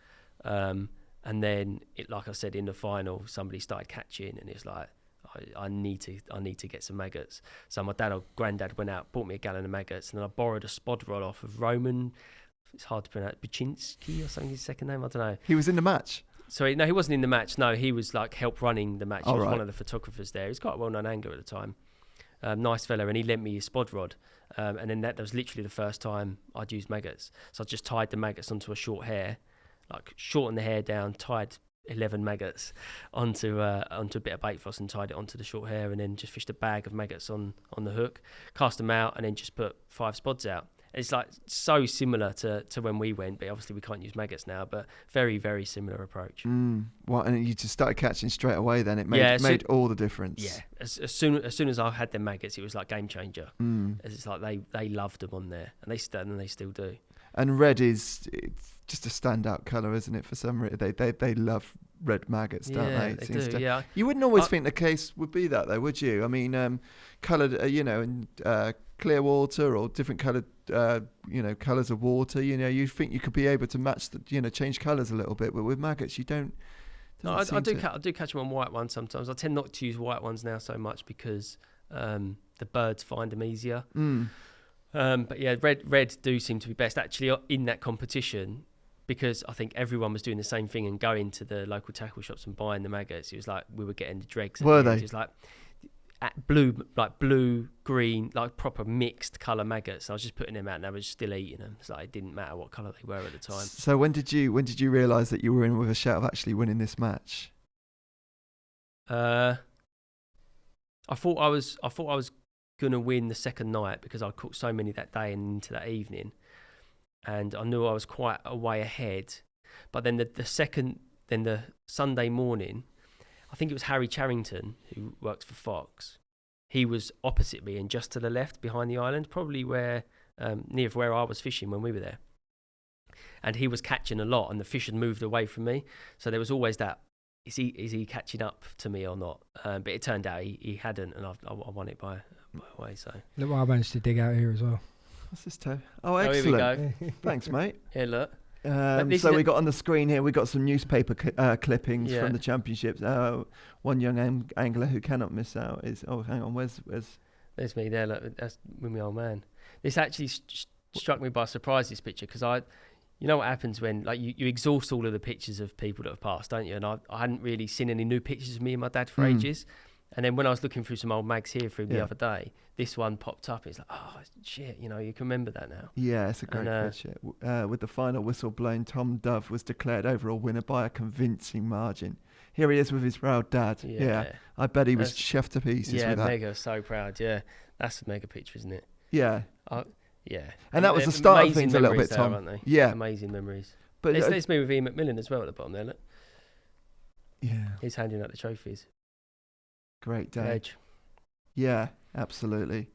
And then, like I said, in the final, somebody started catching, and it's like, I need to get some maggots. So my dad or granddad went out, bought me a gallon of maggots, and then I borrowed a spod rod off of Roman. It's hard to pronounce, Buczynski or something, his second name, I don't know. He was in the match? Sorry, no, he wasn't in the match. No, he was like help running the match. He was right. one of the photographers there. He was quite a well-known angler at the time. Nice fella, and he lent me his spod rod. And then that was literally the first time I'd used maggots. So I just tied the maggots onto a short hair, like shortened the hair down, tied 11 maggots onto a bit of bait floss and tied it onto the short hair, and then just fished a bag of maggots on the hook, cast them out, and then just put 5 spods out. It's like so similar to when we went, but obviously we can't use maggots now, but very, very similar approach. Well, and you just started catching straight away then. It made all the difference. Yeah, as soon as I had them maggots, it was like game changer. It's like they loved them on there, and they still do. And red it's just a standout colour, isn't it? For some reason, they love red maggots, don't they? They do, yeah. You wouldn't always think the case would be that, though, would you? I mean, coloured, in clear water or different coloured, colours of water. You think you could be able to match change colours a little bit, but with maggots, you don't. No, I do catch them on white ones sometimes. I tend not to use white ones now so much because the birds find them easier. But yeah, red do seem to be best actually in that competition, because I think everyone was doing the same thing and going to the local tackle shops and buying the maggots. It was like we were getting the dregs. Were they? It was like blue, green, like proper mixed colour maggots. I was just putting them out and I was still eating them. So it didn't matter what colour they were at the time. So when did you realise that you were in with a shout of actually winning this match? I thought I was gonna win the second night because I caught so many that day and into that evening, and I knew I was quite a way ahead. But then the Sunday morning, I think it was Harry Charrington, who works for Fox. He was opposite me and just to the left behind the island, probably where near where I was fishing when we were there. And he was catching a lot, and the fish had moved away from me. So there was always that: is he catching up to me or not? But it turned out he hadn't, and I won it by a way. So look what I managed to dig out here as well. What's this, Toe? Oh, excellent! Here we go. Thanks, mate. Yeah, look. So we got on the screen here, we got some newspaper clippings from the championships. One young angler who cannot miss out is, hang on, where's there's me there, look, that's with my old man. This actually struck me by surprise, this picture, because you know what happens when like you exhaust all of the pictures of people that have passed, don't you? And I hadn't really seen any new pictures of me and my dad for ages. And then when I was looking through some old mags here the other day, this one popped up. It's like, oh shit, you can remember that now. Yeah, it's a great picture. With the final whistle blown, Tom Dove was declared overall winner by a convincing margin. Here he is with his proud dad. Yeah. I bet he was chefed to pieces with that. Yeah, mega, so proud. Yeah, that's a mega picture, isn't it? Yeah. Yeah. And that was the start of things a little bit, Tom. Aren't they? Yeah. Amazing memories. But there's me with Ian McMillan as well at the bottom there, look. Yeah. He's handing out the trophies. Great day. Edge. Yeah, absolutely.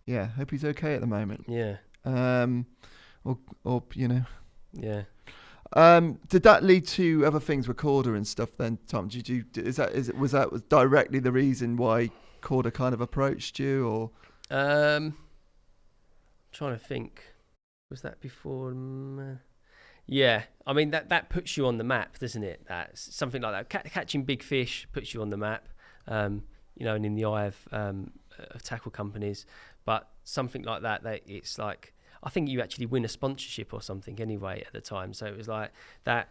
Yeah, hope he's okay at the moment. Yeah. Or Yeah. Did that lead to other things with Korda and stuff then, Tom? Was that directly the reason why Korda kind of approached you, or? I'm trying to think. Was that before? Yeah, I mean that puts you on the map, doesn't it? That's something like that. Catching big fish puts you on the map. And in the eye of tackle companies, but something like that it's like, I think you actually win a sponsorship or something anyway at the time. So it was like that.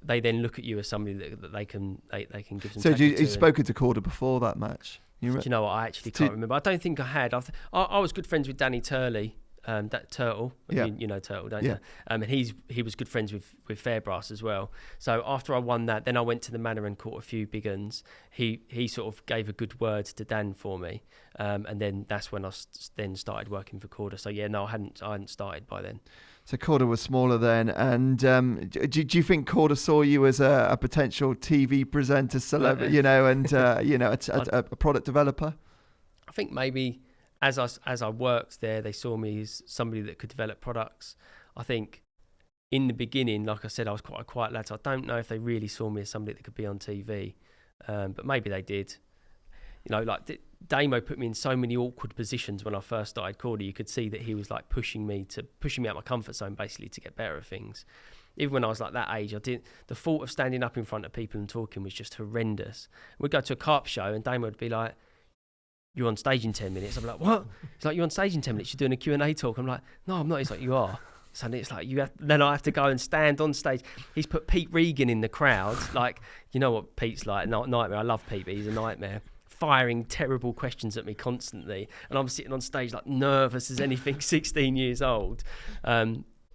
They then look at you as somebody that they can give some. So you spoken to Korda before that match? Do you know what? I actually can't remember. I don't think I had. I was good friends with Danny Turley that Turtle. Yeah. You know Turtle, don't Yeah. you? And he was good friends with Fairbrass as well. So after I won that, then I went to the Manor and caught a few big uns. He sort of gave a good word to Dan for me, and then that's when I then started working for Korda. So yeah, no, I hadn't started by then. So Korda was smaller then, and do you think Korda saw you as a potential TV presenter, celebrity, you know, and a product developer? I think maybe as I worked there, they saw me as somebody that could develop products. I think in the beginning, like I said, I was quite a quiet lad, so I don't know if they really saw me as somebody that could be on TV, but maybe they did. You know, like Damo put me in so many awkward positions when I first started Korda. You could see that he was like pushing me out my comfort zone, basically, to get better at things. Even when I was like that age, the thought of standing up in front of people and talking was just horrendous. We'd go to a carp show and Damo would be like, "You're on stage in 10 minutes." I'm like, "What?" He's like, "You're on stage in 10 minutes. You're doing a Q&A talk." I'm like, "No, I'm not." He's like, "You are." So it's like then I have to go and stand on stage. He's put Pete Regan in the crowd. Like, you know what Pete's like, nightmare. I love Pete, but he's a nightmare. Firing terrible questions at me constantly, and I'm sitting on stage like nervous as anything, 16 years old,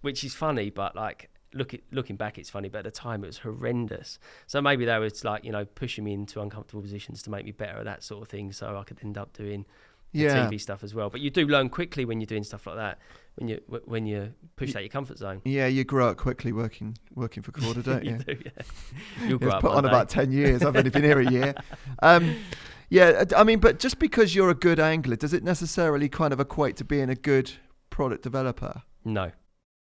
which is funny, but like looking back it's funny, but at the time it was horrendous. So maybe they was like, you know, pushing me into uncomfortable positions to make me better at that sort of thing, so I could end up doing the TV stuff as well. But you do learn quickly when you're doing stuff like that, when you push out your comfort zone. Yeah, you grow up quickly working for Korda, don't you? You do, yeah. You'll grow up put one on day. about 10 years. I've only been here a year. Yeah, I mean, but just because you're a good angler, does it necessarily kind of equate to being a good product developer? No,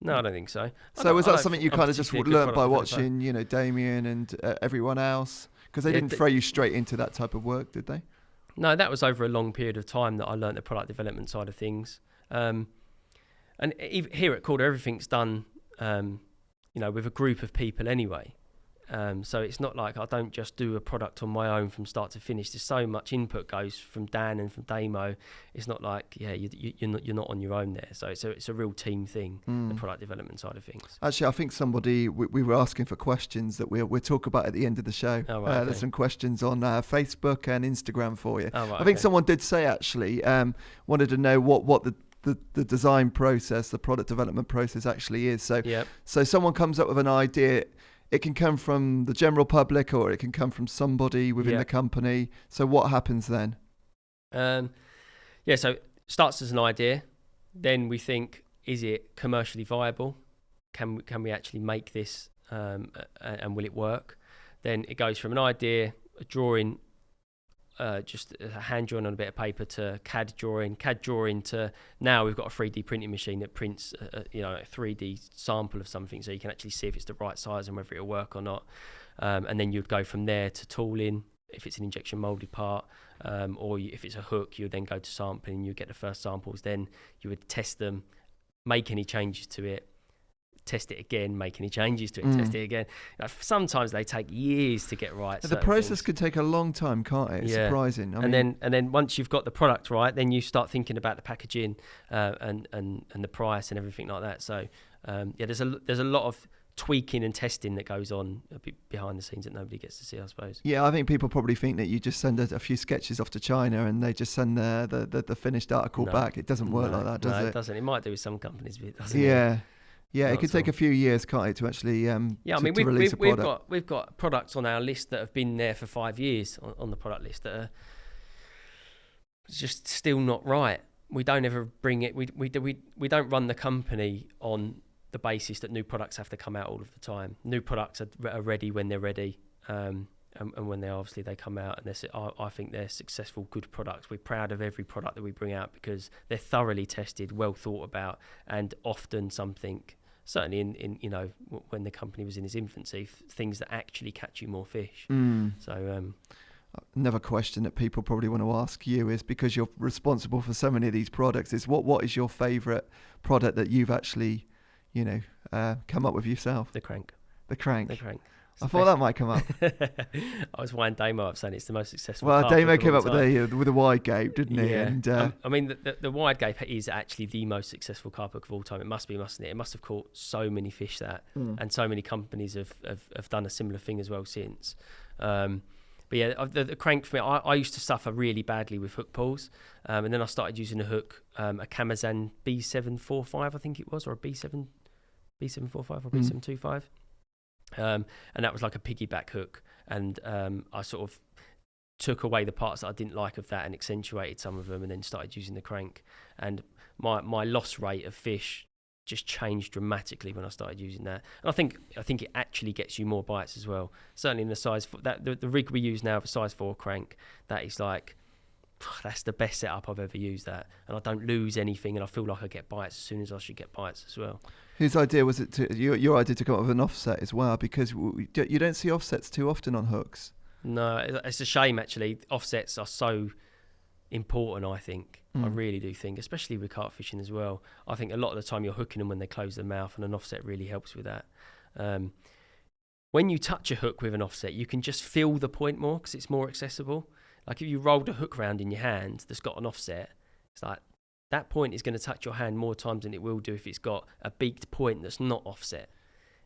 I don't think so. So was that something you kind of just particularly a good learned by product developer. watching, you know, Damien and everyone else? Because they didn't throw you straight into that type of work, did they? No, that was over a long period of time that I learnt the product development side of things. And even here at Korda, everything's done, you know, with a group of people anyway. So it's not like I don't just do a product on my own from start to finish. There's so much input goes from Dan and from Damo. It's not like, you're not on your own there. So it's a real team thing, the product development side of things. Actually, I think we were asking for questions that we'll talk about at the end of the show. Oh, right, okay. There's some questions on Facebook and Instagram for you. Oh, right, I think okay. someone did say, actually, wanted to know what the design process, the product development process actually is. So, Yep. So someone comes up with an idea. It can come from the general public or it can come from somebody within the company. So what happens then? So it starts as an idea. Then we think, is it commercially viable? Can we actually make this and will it work? Then it goes from an idea, a drawing, just a hand drawing on a bit of paper, to CAD drawing to now we've got a 3D printing machine that prints a 3D sample of something, so you can actually see if it's the right size and whether it'll work or not. And then you'd go from there to tooling, if it's an injection molded part, or if it's a hook, you would then go to sampling. You get the first samples, then you would test them, make any changes to it, test it again, make any changes to it, test it again. Sometimes they take years to get right. The process could take a long time, can't it? It's surprising. And then once you've got the product right, then you start thinking about the packaging and the price and everything like that. So there's a lot of tweaking and testing that goes on a bit behind the scenes that nobody gets to see, I suppose. Yeah, I think people probably think that you just send a few sketches off to China and they just send the finished article back. It doesn't work like that, does it? No, it doesn't. It might do with some companies, but it doesn't. Yeah, it could take a few years, can't it, to actually I mean, to release a product. we've got products on our list that have been there for 5 years on the product list that are just still not right. We don't ever bring it. We don't run the company on the basis that new products have to come out all of the time. New products are ready when they're ready, and when they come out, and I think they're successful, good products. We're proud of every product that we bring out because they're thoroughly tested, well thought about, and often something. Certainly in when the company was in its infancy, things that actually catch you more fish. So another question that people probably want to ask you is, because you're responsible for so many of these products, is what is your favourite product that you've actually come up with yourself? The crank. I thought that might come up. I was winding Damo up saying it's the most successful. Well, carp Damo of came all up time. with a wide gape, didn't he? Yeah. And I mean, the wide gape is actually the most successful carp hook of all time. It must be, mustn't it? It must have caught so many fish and so many companies have done a similar thing as well since. But But yeah, the crank for me, I used to suffer really badly with hook pulls, and then I started using a hook, a Camazan B745, I think it was, or a B745 or B725, and that was like a piggyback hook, and I sort of took away the parts that I didn't like of that and accentuated some of them, and then started using the crank, and my loss rate of fish just changed dramatically when I started using that. And I think it actually gets you more bites as well. Certainly in the size 4, the rig we use now, the size 4 crank, that is like, that's the best setup I've ever used, that, and I don't lose anything, and I feel like I get bites as soon as I should get bites as well. Whose idea was it your idea to come up with an offset as well? Because you don't see offsets too often on hooks. No, it's a shame actually. Offsets are so important, I think. I really do think, especially with carp fishing as well. I think a lot of the time you're hooking them when they close their mouth, and an offset really helps with that. When you touch a hook with an offset, you can just feel the point more because it's more accessible. Like if you rolled a hook round in your hand that's got an offset, it's like that point is going to touch your hand more times than it will do if it's got a beaked point that's not offset.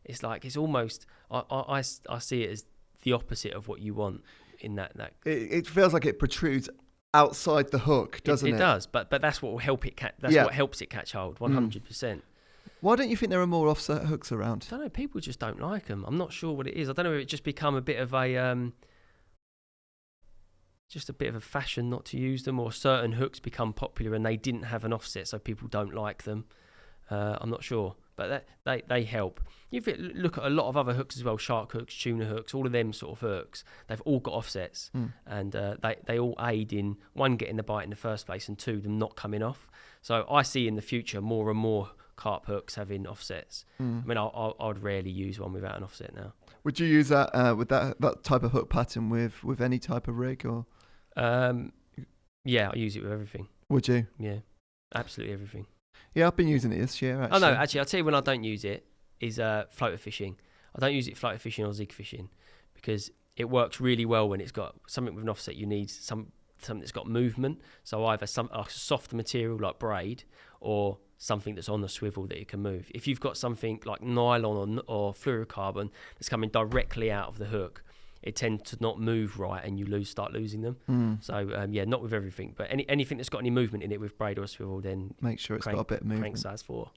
It's like, it's almost, I see it as the opposite of what you want in that. It feels like it protrudes outside the hook, doesn't it? It does, but that's what will help it. What helps it catch hold, 100%. Why don't you think there are more offset hooks around? I don't know. People just don't like them. I'm not sure what it is. I don't know if it's just become a bit of a just a bit of a fashion not to use them, or certain hooks become popular and they didn't have an offset, so people don't like them. I'm not sure, but they help. If you look at a lot of other hooks as well, shark hooks, tuna hooks, all of them sort of hooks, they've all got offsets, and they all aid in, one, getting the bite in the first place, and two, them not coming off. So I see in the future more and more carp hooks having offsets. I mean, I'd rarely use one without an offset now. Would you use that with that type of hook pattern with any type of rig, or? Yeah, I use it with everything. Would you? Yeah, absolutely everything. Yeah, I've been using it this year, actually. Oh, no, actually, I'll tell you when I don't use it is floater fishing. I don't use it floater fishing or zig fishing because it works really well when it's got something with an offset. You need something that's got movement. So either a soft material like braid or something that's on the swivel that you can move. If you've got something like nylon or fluorocarbon that's coming directly out of the hook, it tends to not move right, and you start losing them. So yeah, not with everything, but anything that's got any movement in it with braid or swivel, then make sure it's got a bit of movement. Crank size 4.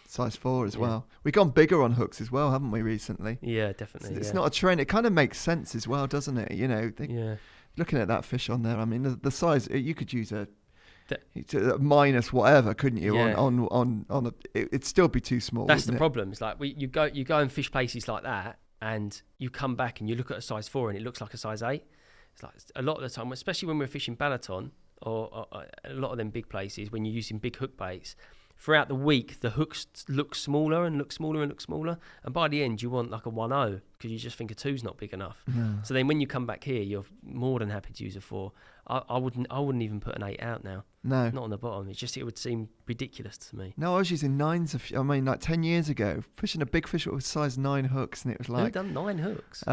Size 4 as well. We've gone bigger on hooks as well, haven't we, recently? Yeah, definitely. It's not a trend. It kind of makes sense as well, doesn't it? You know, looking at that fish on there, I mean, the size, you could use a minus whatever, couldn't you? Yeah. It'd still be too small. That's the problem. It's like you go and fish places like that, and you come back and you look at a size 4 and it looks like a size 8. It's like a lot of the time, especially when we're fishing Balaton or a lot of them big places, when you're using big hook baits, throughout the week the hooks look smaller and look smaller and look smaller, and by the end you want like a 1.0 because you just think a 2's not big enough. So then when you come back here, you're more than happy to use a 4. I wouldn't even put an 8 out now. No, not on the bottom. It would seem ridiculous to me. No, I was using 9s. I mean, like 10 years ago, fishing a big fish with size 9 hooks, and it was like. Who done 9 hooks?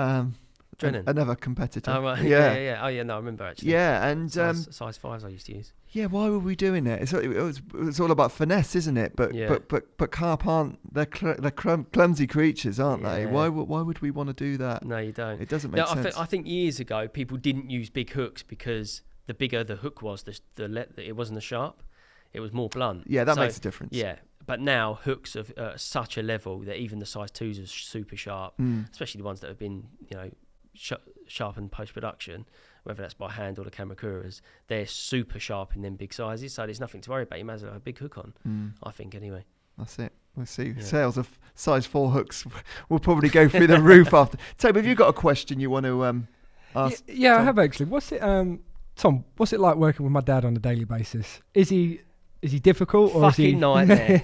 Another competitor. Oh right, yeah. Oh yeah, no, I remember actually. Yeah, and size 5s I used to use. Yeah, why were we doing it? It's all about finesse, isn't it? But carp aren't. They're clumsy creatures, aren't they? Why would we want to do that? No, you don't. It doesn't make sense. I think years ago people didn't use big hooks because the bigger the hook was, it wasn't as sharp. It was more blunt. Yeah, that makes a difference. Yeah, but now hooks are such a level that even the size 2s are super sharp, especially the ones that have been, sharpened post-production, whether that's by hand or the Kamakuras. They're super sharp in them big sizes, so there's nothing to worry about. You might as well have a big hook on, I think, anyway. That's it. We'll see. Yeah. Sales of size 4 hooks will probably go through the roof after. Tom, have you got a question you want to ask? Yeah, I have actually. Tom, what's it like working with my dad on a daily basis? Is he difficult, or fucking is he nightmare?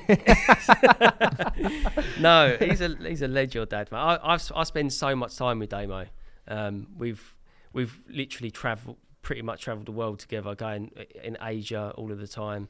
No, he's a ledge, your dad, man. I spend so much time with Damo. We've literally pretty much travelled the world together, going in Asia all of the time.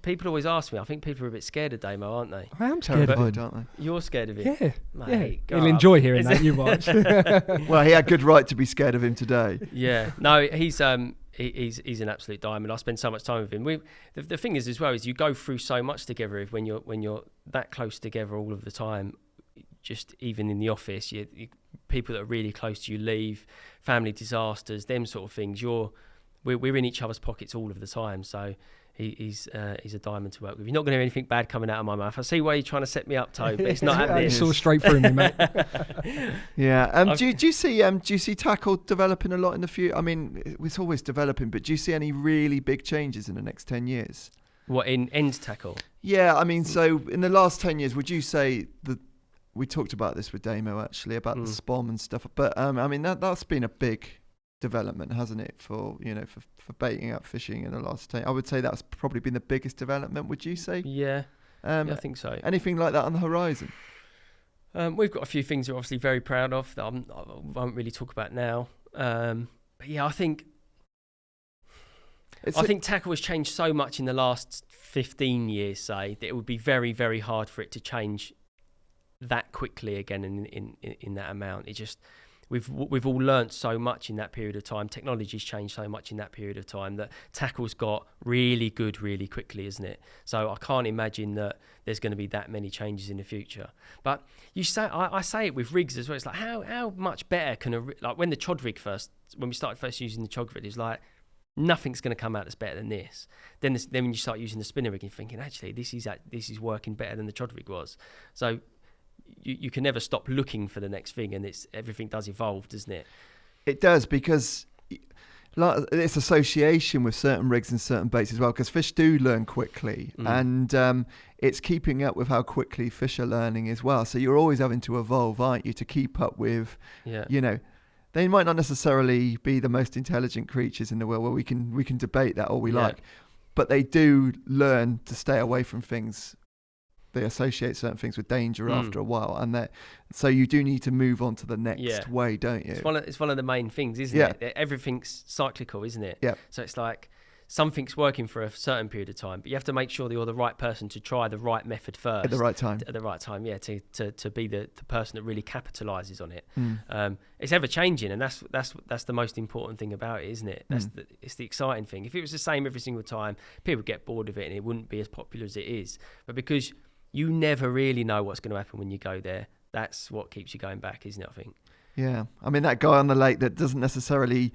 People always ask me. I think people are a bit scared of Damo, aren't they? I am scared of him, aren't they? You're scared of him? Yeah. Mate, He'll enjoy hearing that. You watch. Well, he had good right to be scared of him today. Yeah. No, he's an absolute diamond. I spend so much time with him. The thing is as well is you go through so much together when you're that close together all of the time. Just even in the office, people that are really close to you leave, family disasters, them sort of things. We're in each other's pockets all of the time. So he's a diamond to work with. You're not going to hear anything bad coming out of my mouth. I see why you're trying to set me up, Toby, but it's not happening. It's all straight through me, mate. Yeah. Do you see tackle developing a lot in the future? I mean, it's always developing, but do you see any really big changes in the next 10 years? What, in end tackle? Yeah, I mean, so in the last 10 years, would you say that we talked about this with Damo actually about the SPOM and stuff, but I mean that's been a big development, hasn't it, for baiting up fishing in the last 10? I would say that's probably been the biggest development. Would you say? Yeah, I think so. Anything like that on the horizon? We've got a few things we're obviously very proud of that I won't really talk about now. But yeah, I think tackle has changed so much in the last 15 years, say, that it would be very, very hard for it to change that quickly again in that amount. It just, we've all learnt so much in that period of time. Technology's changed so much in that period of time that tackle's got really good really quickly, isn't it? So I can't imagine that there's going to be that many changes in the future. But you say, I say it with rigs as well. It's like how much better can like when the chod rig when we started first using the chod rig, it was like, nothing's going to come out that's better than this. Then when you start using the spinner rig, you're thinking, actually, this is working better than the chod rig was. So you can never stop looking for the next thing, and everything does evolve, doesn't it? It does, because it's association with certain rigs and certain baits as well, because fish do learn quickly, and it's keeping up with how quickly fish are learning as well. So you're always having to evolve, aren't you, to keep up with, they might not necessarily be the most intelligent creatures in the world, where we can debate that all we like, but they do learn to stay away from things. They associate certain things with danger after a while, and so you do need to move on to the next way, don't you? It's one of the main things, isn't it? Everything's cyclical, isn't it? Yeah. So it's like something's working for a certain period of time, but you have to make sure that you're the right person to try the right method first. At the right time. At the right time, yeah, to be the person that really capitalises on it. It's ever changing, and that's the most important thing about it, isn't it? It's the exciting thing. If it was the same every single time, people would get bored of it and it wouldn't be as popular as it is. But because you never really know what's going to happen when you go there, that's what keeps you going back, isn't it, I think? Yeah. I mean, that guy on the lake that doesn't necessarily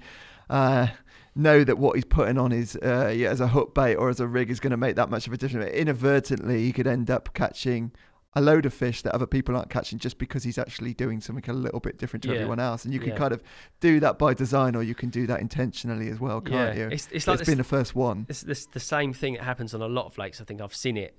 know that what he's putting on his as a hook bait or as a rig is going to make that much of a difference. Inadvertently, he could end up catching a load of fish that other people aren't catching just because he's actually doing something a little bit different to everyone else. And you can kind of do that by design, or you can do that intentionally as well, can't you? It's like been the first one. It's the same thing that happens on a lot of lakes. I think I've seen it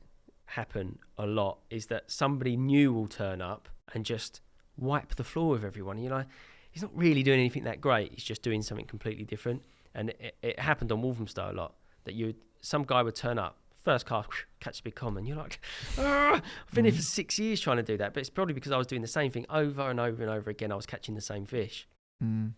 happen a lot, is that somebody new will turn up and just wipe the floor with everyone. You know, he's not really doing anything that great. He's just doing something completely different. And it happened on Walthamstow a lot, that some guy would turn up, first cast, catch a big common. You're like, I've been here for 6 years trying to do that, but it's probably because I was doing the same thing over and over and over again. I was catching the same fish.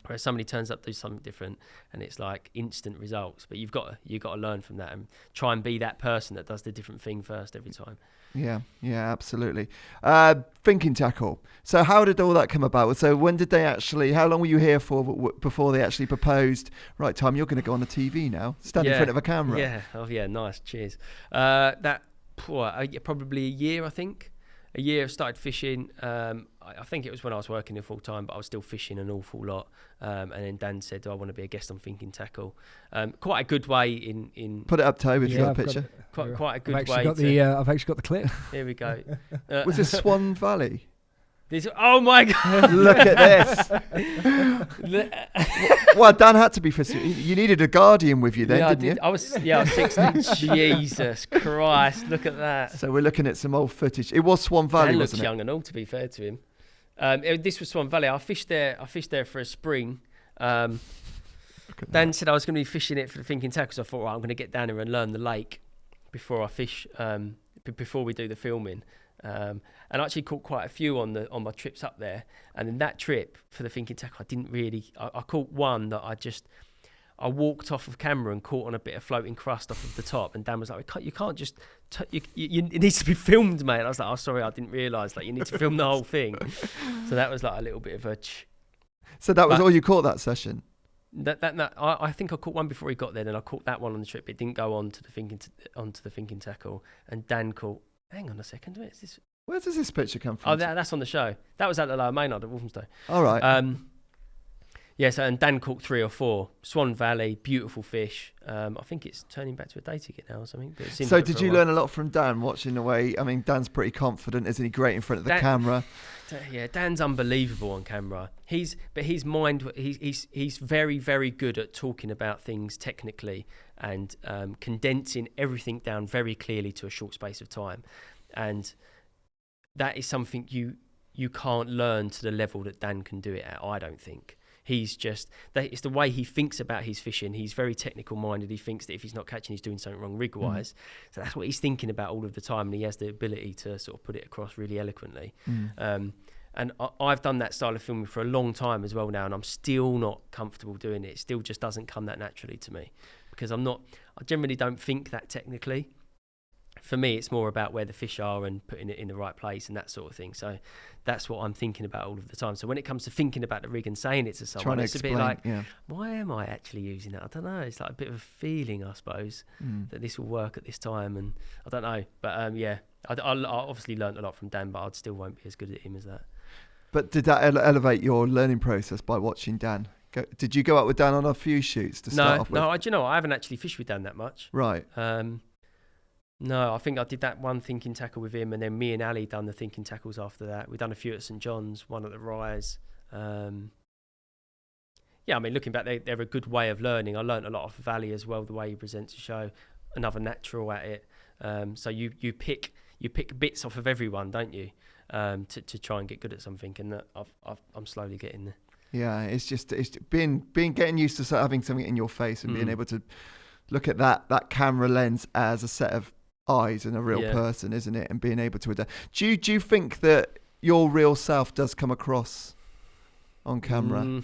Whereas somebody turns up, do something different, and it's like instant results. But you've got to learn from that and try and be that person that does the different thing first every time. Yeah, absolutely. Thinking tackle. So how did all that come about? So when did they actually? How long were you here for before they actually proposed? Right, Tom, you're going to go on the TV now, stand in front of a camera. Yeah. Oh yeah, nice. Cheers. Probably a year, I think. A year I started fishing. I think it was when I was working in full time, but I was still fishing an awful lot. And then Dan said, "Do I want to be a guest on Thinking Tackle?" Quite a good way in. Put it up, Toby, if you got a picture. Quite a good way. I've actually got the clip. Here we go. Was this Swan Valley? Oh my God! Look at this. Well, Dan had to be fishing. You needed a guardian with you then, didn't you? I was 16. Jesus Christ! Look at that. So we're looking at some old footage. It was Swan Valley, Dan wasn't it? looks young and all, to be fair to him. This was Swan Valley. I fished there for a spring. Dan said I was going to be fishing it for the Thinking Tackle, so I thought, I'm going to get down here and learn the lake before I fish, before we do the filming. And I actually caught quite a few on my trips up there. And in that trip for the Thinking Tackle, I didn't really. I caught one that I walked off of camera and caught on a bit of floating crust off of the top. And Dan was like, "You can't just. It needs to be filmed, mate." And I was like, "Oh, sorry, I didn't realise. Like, you need to film the whole thing." So that was like a little bit of a. So that was all you caught that session? I think I caught one before he got there. Then I caught that one on the trip. It didn't go on to the Thinking Tackle. And Dan caught. Hang on a second. Where's this? Where does this picture come from? Oh, that's on the show. That was at the Lower Maynard at Walthamstow. All right. Yes, and Dan caught 3 or 4. Swan Valley, beautiful fish. I think it's turning back to a day ticket now or something. But So did you learn a lot from Dan watching the way? I mean, Dan's pretty confident, isn't he? Great in front of the camera. Yeah, Dan's unbelievable on camera. He's very, very good at talking about things technically and condensing everything down very clearly to a short space of time. And that is something you can't learn to the level that Dan can do it at, I don't think. It's the way he thinks about his fishing. He's very technical minded. He thinks that if he's not catching, he's doing something wrong rig wise. So that's what he's thinking about all of the time, and he has the ability to sort of put it across really eloquently. And I've done that style of filming for a long time as well now, and I'm still not comfortable doing it. It still just doesn't come that naturally to me because I generally don't think that technically. For me, it's more about where the fish are and putting it in the right place and that sort of thing. So that's what I'm thinking about all of the time. So when it comes to thinking about the rig and saying it to someone, it's a bit like, why am I actually using that? I don't know. It's like a bit of a feeling, I suppose, that this will work at this time. And I don't know. But I obviously learned a lot from Dan, but I still won't be as good at him as that. But did that elevate your learning process by watching Dan? Did you go out with Dan on a few shoots to start off with? No, do you know, I haven't actually fished with Dan that much. Right. No, I think I did that one thinking tackle with him, and then me and Ali done the thinking tackles after that. We've done a few at St John's, one at the Rise. I mean, looking back, they're a good way of learning. I learnt a lot off of Ali as well, the way he presents a show. Another natural at it. So you pick bits off of everyone, don't you, to try and get good at something, and I'm slowly getting there. Yeah, it's getting used to having something in your face and being able to look at that camera lens as a set of eyes and a real person, isn't it? And being able to adapt. Do you think that your real self does come across on camera?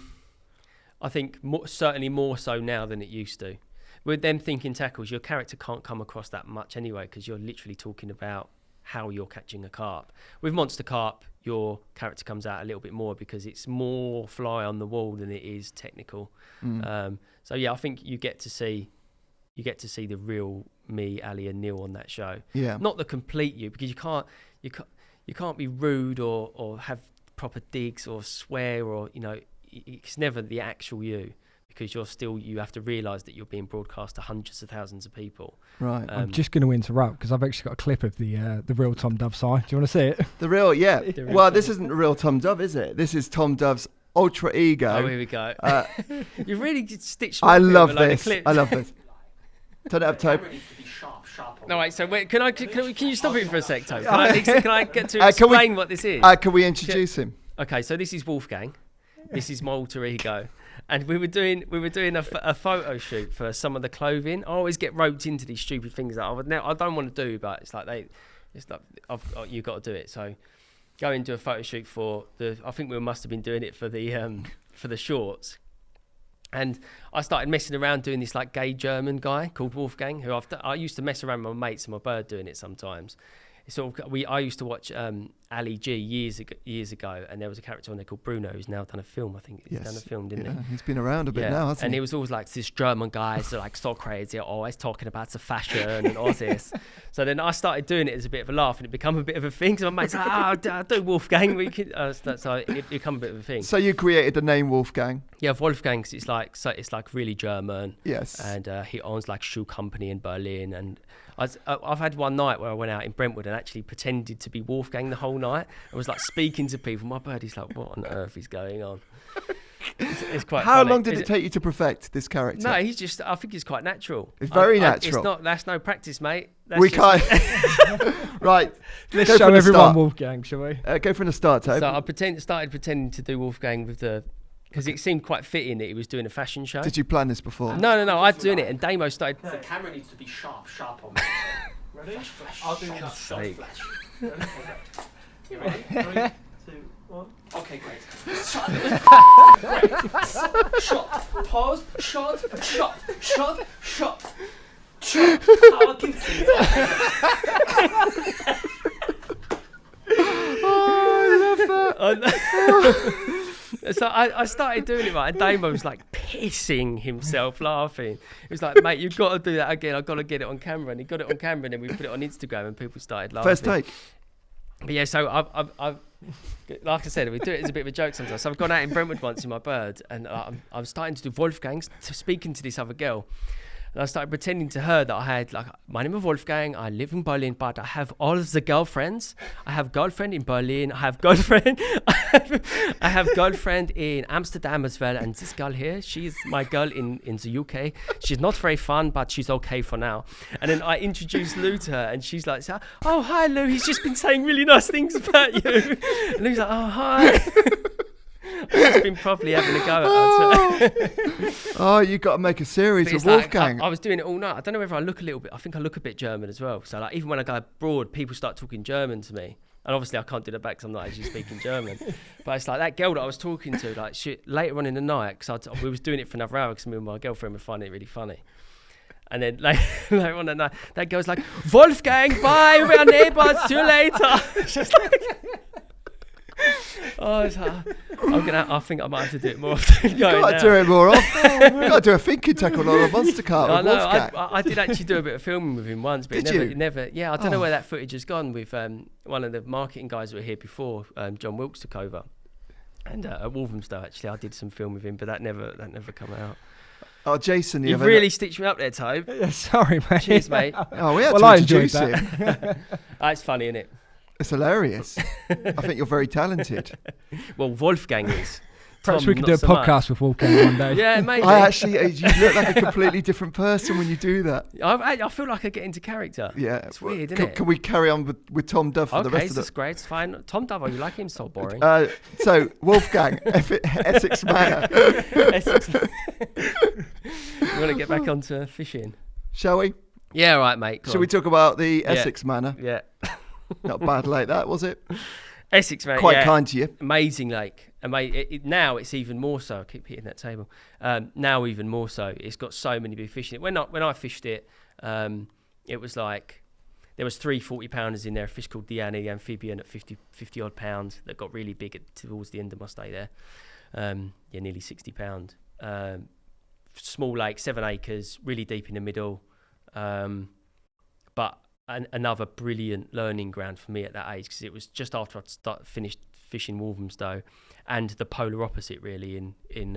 I think certainly more so now than it used to. With them thinking tackles, your character can't come across that much anyway because you're literally talking about how you're catching a carp. With Monster Carp, your character comes out a little bit more because it's more fly on the wall than it is technical. So yeah, I think you get to see the real me, Ali, and Neil on that show. Yeah. Not the complete you, because you can't be rude or have proper digs or swear or it's never the actual you, because you have to realise that you're being broadcast to hundreds of thousands of people. Right. I'm just going to interrupt because I've actually got a clip of the real Tom Dove side. Do you want to see it? The real, yeah. Well, this isn't the real Tom Dove, is it? This is Tom Dove's alter ego. Oh, here we go. You've really stitched. I love this. I love this. Turn it up, Tobe. No, wait. So wait, can you stop it for a sec, Tobe? Can I get to explain what this is? Can we introduce him? Okay, so this is Wolfgang. This is my alter ego, and we were doing a photo shoot for some of the clothing. I always get roped into these stupid things that I don't want to do, but it's like you've got to do it. So go and do a photo shoot for I think we must have been doing it for the shorts. And I started messing around doing this like gay German guy called Wolfgang, who I used to mess around with my mates and my bird doing it sometimes. I used to watch Ali G years ago, and there was a character on there called Bruno who's now done a film. I think he's done a film, didn't he? He's been around a bit now, hasn't he? And he was always like this German guy, so like so crazy, always talking about the fashion and all this. So then I started doing it as a bit of a laugh, and it became a bit of a thing. So my mates like, I'll do Wolfgang. So it became a bit of a thing. So you created the name Wolfgang? Yeah, Wolfgang. It's like really German. Yes. And he owns like shoe company in Berlin, and I've had one night where I went out in Brentwood and actually pretended to be Wolfgang the whole night. I was like speaking to people. My birdie's like, what on earth is going on? It's quite How funny. long did it take you to perfect this character? No, I think it's quite natural. It's very natural. That's no practice, mate. Can't. Right. Let's show everyone Wolfgang, shall we? Go from the start, Tobe. So I started pretending to do Wolfgang because it seemed quite fitting that he was doing a fashion show. Did you plan this before? No. I was doing it, and Damo started. The camera needs to be sharp on me. Ready? Flash. I'll do flash. You ready? 3, 2, 1. Okay, great. Shot. Great. Shot. Pause. Shot. Shot. Shot. Shot. Shot. I can see it. Oh, I love that. So I started doing it right, and Damo was like pissing himself laughing. He was like, mate, you've got to do that again. I've got to get it on camera. And he got it on camera, and then we put it on Instagram, and people started laughing. First take. But yeah, so I've like I said, we do it as a bit of a joke sometimes. So I've gone out in Brentwood once in my bird, and I'm starting to do Wolfgang, speaking to this other girl. And I started pretending to her that I had, like, my name is Wolfgang, I live in Berlin, but I have all the girlfriends. I have girlfriend in Berlin, I have girlfriend in Amsterdam as well. And this girl here, she's my girl in the UK. She's not very fun, but she's okay for now. And then I introduced Lou to her, and she's like, oh, hi, Lou, he's just been saying really nice things about you. And Lou's like, oh, hi. I've just been properly having a go at her. Oh, you got to make a series of like, Wolfgang. I was doing it all night. I don't know whether I look a little bit. I think I look a bit German as well. So like, even when I go abroad, people start talking German to me, and obviously I can't do that back because I'm not actually speaking German. But it's like that girl that I was talking to, like, later on in the night, because we was doing it for another hour because me and my girlfriend were finding it really funny. And then later on that night, that girl's like, Wolfgang, bye, we are neighbours. See you later. She's like. Oh, it's hard. I think I might have to do it more often. You got to do it more often. You got to do a thinking tackle on a monster carp with Wolfgang. I did actually do a bit of filming with him once, but never. Yeah, I don't know where that footage has gone with one of the marketing guys that were here before. John Wilkes took over, and at Walthamstow actually, I did some film with him, but that never come out. Oh, Jason, you've really stitched me up there, Tobe. Yeah, sorry, mate. Cheers, mate. Oh, we had to introduce him. It's funny, isn't it? It's hilarious. I think you're very talented. Well, Wolfgang is. Perhaps Tom, we could do a podcast with Wolfgang one day. Yeah, maybe. You look like a completely different person when you do that. I feel like I get into character. Yeah. It's weird, isn't it? Can we carry on with Tom Dove for the rest of the... Okay, that's great. It's fine. Tom Dove, you like him? So boring. So, Wolfgang, Essex Manor. Essex. We want to get back onto fishing. Shall we? Yeah, right, mate. Shall we talk about the Essex Manor? Yeah. Not bad lake that, was it? Essex Manor. Quite kind to you. Amazing lake. Now it's even more so. I keep hitting that table. Now even more so. It's got so many big fish in it. When I fished it, it was like there was 3 40-pounders in there. A fish called the Amphibian at 50 odd pounds that got really big towards the end of my stay there. Nearly 60 pound. Small lake, 7 acres, really deep in the middle. But another brilliant learning ground for me at that age, because it was just after I'd finished fishing Walthamstow, and the polar opposite really in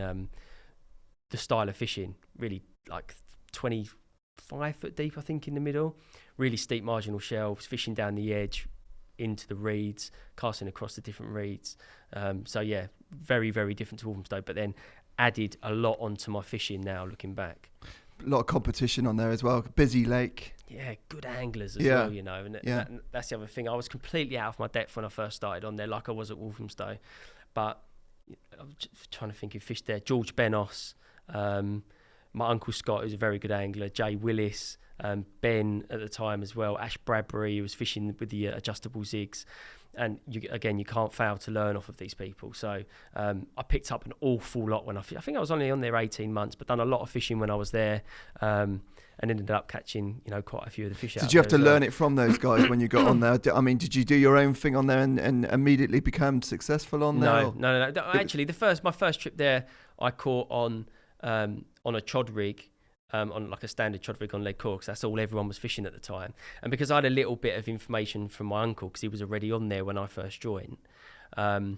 the style of fishing, really like 25 foot deep I think in the middle, really steep marginal shelves, fishing down the edge into the reeds, casting across the different reeds. So yeah, very, very different to Walthamstow, but then added a lot onto my fishing now looking back. A lot of competition on there as well. Busy lake. Yeah, good anglers as well, you know. And yeah. That's the other thing. I was completely out of my depth when I first started on there, like I was at Walthamstow. But I'm trying to think who fished there. George Benos, my uncle Scott, who's a very good angler, Jay Willis, Ben at the time as well, Ash Bradbury, who was fishing with the adjustable zigs. And you can't fail to learn off of these people. So I picked up an awful lot when I think I was only on there 18 months, but done a lot of fishing when I was there, and ended up catching quite a few of the fish. Did you have to learn it from those guys when you got on there? I mean, did you do your own thing on there and immediately become successful on there? No. Actually, my first trip there, I caught on a chod rig. On like a standard chod rig on Lake Cork, because that's all everyone was fishing at the time. And because I had a little bit of information from my uncle, because he was already on there when I first joined, I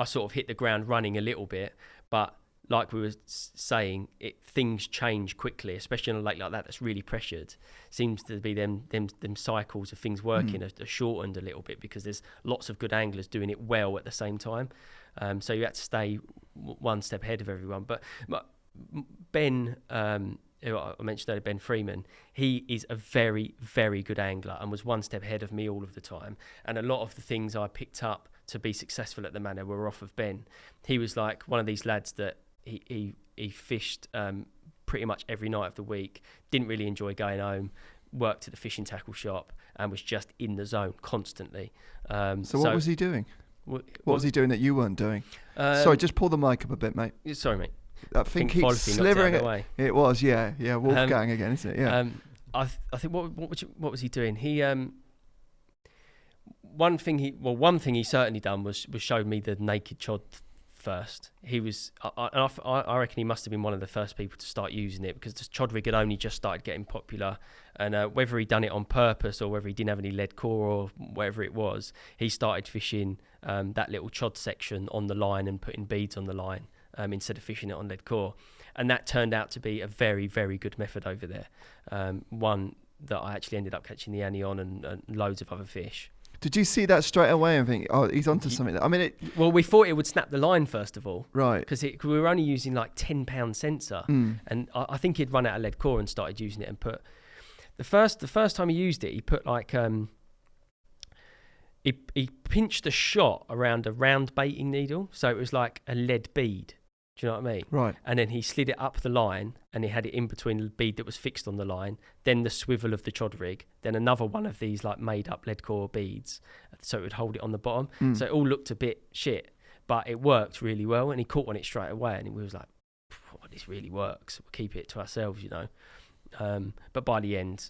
sort of hit the ground running a little bit. But like we were saying, things change quickly, especially on a lake like that that's really pressured. Seems to be them cycles of things working are shortened a little bit, because there's lots of good anglers doing it well at the same time. So you had to stay one step ahead of everyone. But Ben, who I mentioned earlier, Ben Freeman, he is a very, very good angler and was one step ahead of me all of the time. And a lot of the things I picked up to be successful at the Manor were off of Ben. He was like one of these lads that he fished pretty much every night of the week, didn't really enjoy going home, worked at the fishing tackle shop, and was just in the zone constantly. So what was he doing? What was he doing that you weren't doing? Sorry, just pull the mic up a bit, mate. Sorry, mate. I think he's slivering it. It was, yeah, Wolfgang again, isn't it? Yeah. I think what was he doing? He one thing he certainly done was showed me the naked chod first. He was, I reckon he must have been one of the first people to start using it, because the chod rig had only just started getting popular And whether he done it on purpose or whether he didn't have any lead core or whatever it was, he started fishing that little chod section on the line and putting beads on the line instead of fishing it on lead core. And that turned out to be a very, very good method over there. One that I actually ended up catching the Annie on and loads of other fish. Did you see that straight away and think, oh, he's onto something? I mean, well, we thought it would snap the line first of all, right? Because we were only using like £10 sensor, and I think he'd run out of lead core and started using it and put the first time he used it, he put like he pinched the shot around a round baiting needle, so it was like a lead bead. Do you know what I mean? Right. And then he slid it up the line and he had it in between the bead that was fixed on the line, then the swivel of the chod rig, then another one of these like made up lead core beads so it would hold it on the bottom. So it all looked a bit shit, but it worked really well and he caught on it straight away and we was like, oh, this really works. We'll keep it to ourselves, you know. But by the end,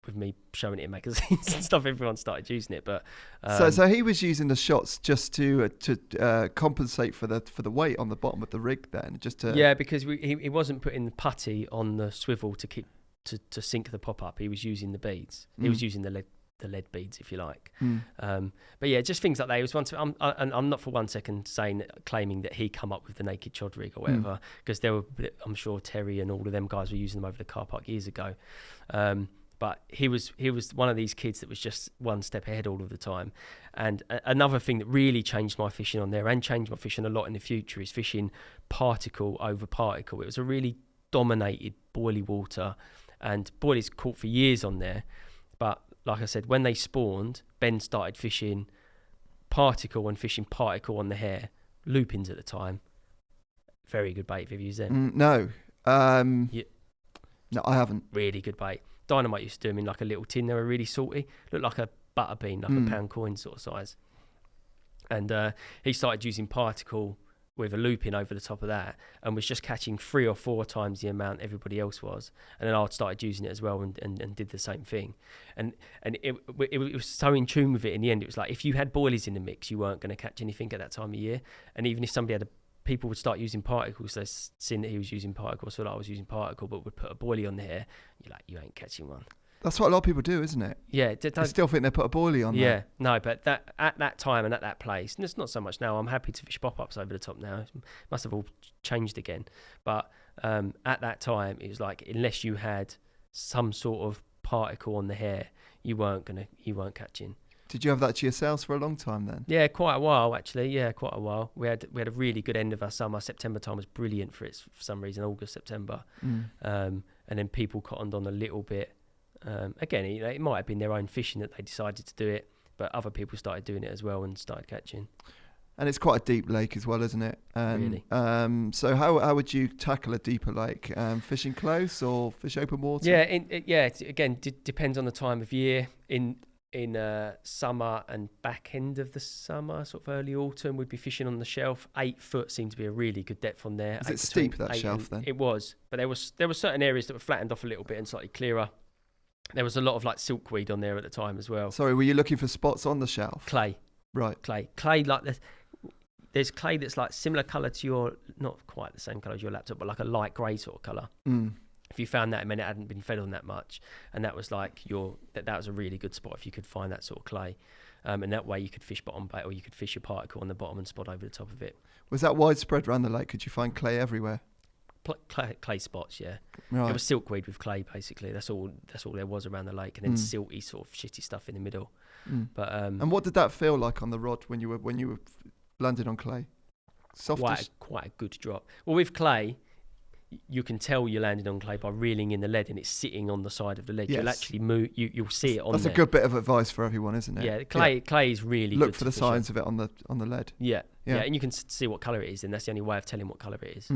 with me showing it in magazines and stuff, everyone started using it. But so he was using the shots just to compensate for the weight on the bottom of the rig, then yeah, because he wasn't putting the putty on the swivel to keep to sink the pop up. He was using the beads. He was using the lead beads, if you like. But yeah, just things like that. It was once. I'm not for one second claiming that he come up with the naked chod rig or whatever, because there were, I'm sure Terry and all of them guys were using them over the car park years ago. But he was one of these kids that was just one step ahead all of the time. And another thing that really changed my fishing on there and changed my fishing a lot in the future is fishing particle over particle. It was a really dominated boilie water, and boilies caught for years on there. But like I said, when they spawned, Ben started fishing particle and fishing particle on the hair. Lupins at the time. Very good bait. Have you used them? No. No, I haven't. Really good bait. Dynamite used to do them in like a little tin. They were really salty. Looked like a butter bean, like a pound coin sort of size. And he started using particle with a looping over the top of that and was just catching 3 or 4 times the amount everybody else was. And then I started using it as well and did the same thing. And it was so in tune with it in the end. It was like if you had boilies in the mix, you weren't going to catch anything at that time of year. And even if somebody had people would start using particles. They'd seen that he was using particles, so that I was using particle, but would put a boilie on the hair. You're like, you ain't catching one. That's what a lot of people do, isn't it? Yeah. They still think they put a boilie on there. Yeah, no, but that at that time and at that place, and it's not so much now. I'm happy to fish pop-ups over the top now. It must have all changed again. But at that time, it was like, unless you had some sort of particle on the hair, you weren't catching. Did you have that to yourselves for a long time then? Yeah, quite a while actually. Yeah, quite a while. We had a really good end of our summer. September time was brilliant for it for some reason. August, September, and then people cottoned on a little bit. Again, it might have been their own fishing that they decided to do it, but other people started doing it as well and started catching. And it's quite a deep lake as well, isn't it? Really. So how would you tackle a deeper lake? Fishing close or fish open water? Yeah, again, depends on the time of year. In summer and back end of the summer, sort of early autumn, we'd be fishing on the shelf. 8 foot seemed to be a really good depth on there. Is it steep, that shelf then? It was, but there were certain areas that were flattened off a little bit and slightly clearer. There was a lot of like silkweed on there at the time as well. Sorry, were you looking for spots on the shelf? Clay. Right. Clay like there's clay that's like similar colour to your, not quite the same colour as your laptop, but like a light grey sort of colour. If you found that, it meant it hadn't been fed on that much, and that was like that was a really good spot if you could find that sort of clay, and that way you could fish bottom bait or you could fish your particle on the bottom and spot over the top of it. Was that widespread around the lake? Could you find clay everywhere? Clay spots, yeah. Right. It was silkweed with clay basically. That's all there was around the lake, and then silty sort of shitty stuff in the middle. But and what did that feel like on the rod when you were landing on clay? Softish? Quite a good drop. Well, with clay, you can tell you're landing on clay by reeling in the lead and it's sitting on the side of the lead. Yes. You'll actually move. You'll see it on there. That's a good bit of advice for everyone, isn't it? Yeah, clay is really look good for the signs of it on the lead. Yeah, and you can see what colour it is, and that's the only way of telling what colour it is.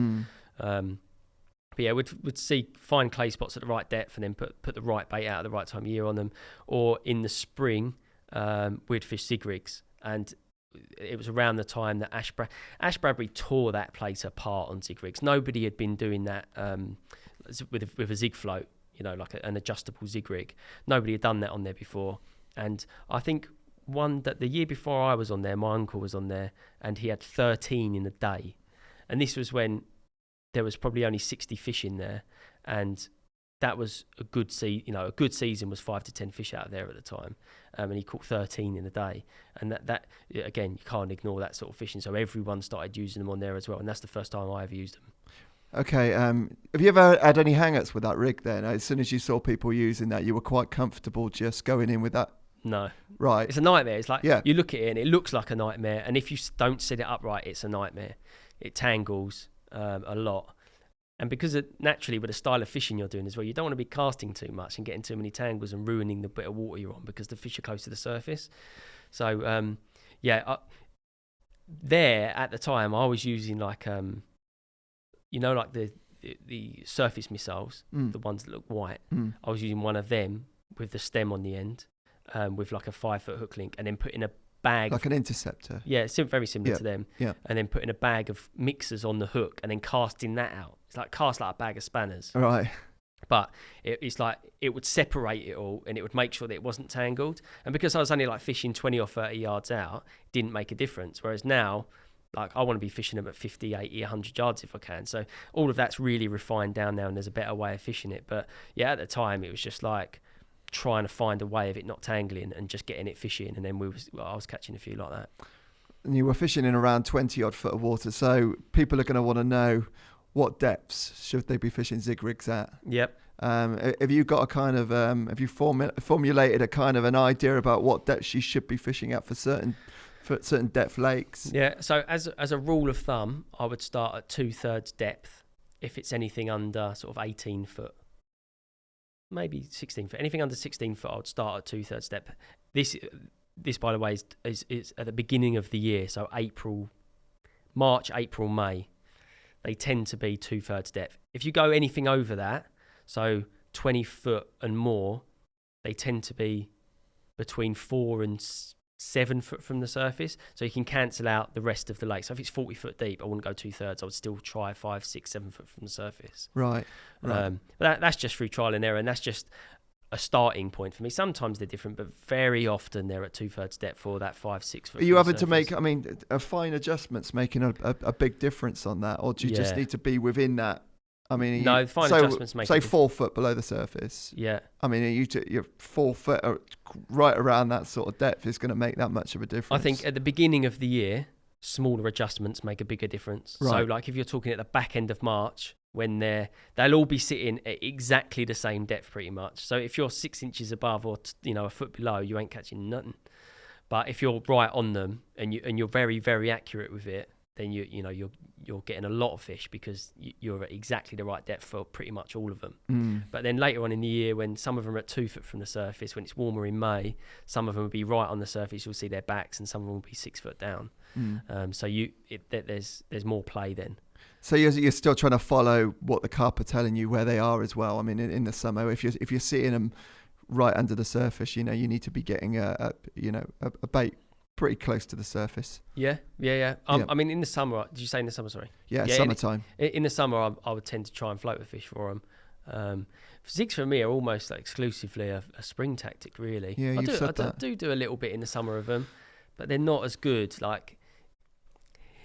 But yeah, we'd find clay spots at the right depth and then put the right bait out at the right time of year on them. Or in the spring, we'd fish zig rigs, and it was around the time that Ash Bradbury tore that place apart on zig rigs. Nobody had been doing that with a zig float, like an adjustable zig rig. Nobody had done that on there before. And I think the year before I was on there, my uncle was on there, and he had 13 in a day. And this was when there was probably only 60 fish in there, and that was a good a good season was 5 to 10 fish out of there at the time, and he caught 13 in a day. And that again, you can't ignore that sort of fishing. So everyone started using them on there as well, and that's the first time I ever used them. Okay, have you ever had any hang-ups with that rig then? As soon as you saw people using that, you were quite comfortable just going in with that? No. Right. It's a nightmare. It's like, you look at it and it looks like a nightmare, and if you don't set it up right, it's a nightmare. It tangles a lot. And because naturally with the style of fishing you're doing as well, you don't want to be casting too much and getting too many tangles and ruining the bit of water you're on, because the fish are close to the surface. So, there at the time I was using like, like the surface missiles, the ones that look white. I was using one of them with the stem on the end, with like a 5-foot hook link, and then put in a bag. Like an interceptor? Yeah, very similar to them. Yeah. And then putting a bag of mixers on the hook and then casting that out. It's like cast like a bag of spanners. Right. But it's like it would separate it all, and it would make sure that it wasn't tangled. And because I was only like fishing 20 or 30 yards out, it didn't make a difference. Whereas now, like I want to be fishing them at 50, 80, 100 yards if I can. So all of that's really refined down now, and there's a better way of fishing it. But yeah, at the time it was just like trying to find a way of it not tangling and just getting it fishing. And then I was catching a few like that. And you were fishing in around 20 odd foot of water. So people are going to want to know, what depths should they be fishing zig rigs at? Yep. Have you got a kind of, have you formulated a kind of an idea about what depths you should be fishing at for certain depth lakes? Yeah, so as a rule of thumb, I would start at 2/3 depth if it's anything under sort of 18 foot, maybe 16 foot. Anything under 16 foot, I would start at 2/3 depth. This by the way is at the beginning of the year, so March, April, May. They tend to be 2/3 depth. If you go anything over that, so 20 foot and more, they tend to be between 4 and 7 foot from the surface, so you can cancel out the rest of the lake. So if it's 40 foot deep, I wouldn't go 2/3. I would still try 5, 6, 7 foot from the surface. Right. But that's just through trial and error, and that's just a starting point for me. Sometimes they're different, but very often they're at 2/3 depth for that 5, 6 foot. Are you having to make, a fine adjustments making a big difference on that, or do you just need to be within that? No, fine adjustments make. Say 4 foot below the surface. Yeah. You're 4 foot right around that sort of depth is going to make that much of a difference. I think at the beginning of the year, smaller adjustments make a bigger difference. Right. So, like if you're talking at the back end of March, when they'll all be sitting at exactly the same depth pretty much. So if you're 6 inches above or a foot below, you ain't catching nothing. But if you're right on them and you're very, very accurate with it, then you're getting a lot of fish because you're at exactly the right depth for pretty much all of them. But then later on in the year, when some of them are at 2 foot from the surface, when it's warmer in May, some of them will be right on the surface. You'll see their backs, and some of them will be 6 foot down. So there's more play then. So you're still trying to follow what the carp are telling you where they are as well. I mean, in the summer, if you're seeing them right under the surface, you need to be getting a bait pretty close to the surface. Yeah. I mean, in the summer, did you say in the summer? Sorry. Yeah, summertime. In the summer, I would tend to try and float the fish for them. Zigs for me are almost like exclusively a spring tactic, really. Yeah, I do a little bit in the summer of them, but they're not as good. Like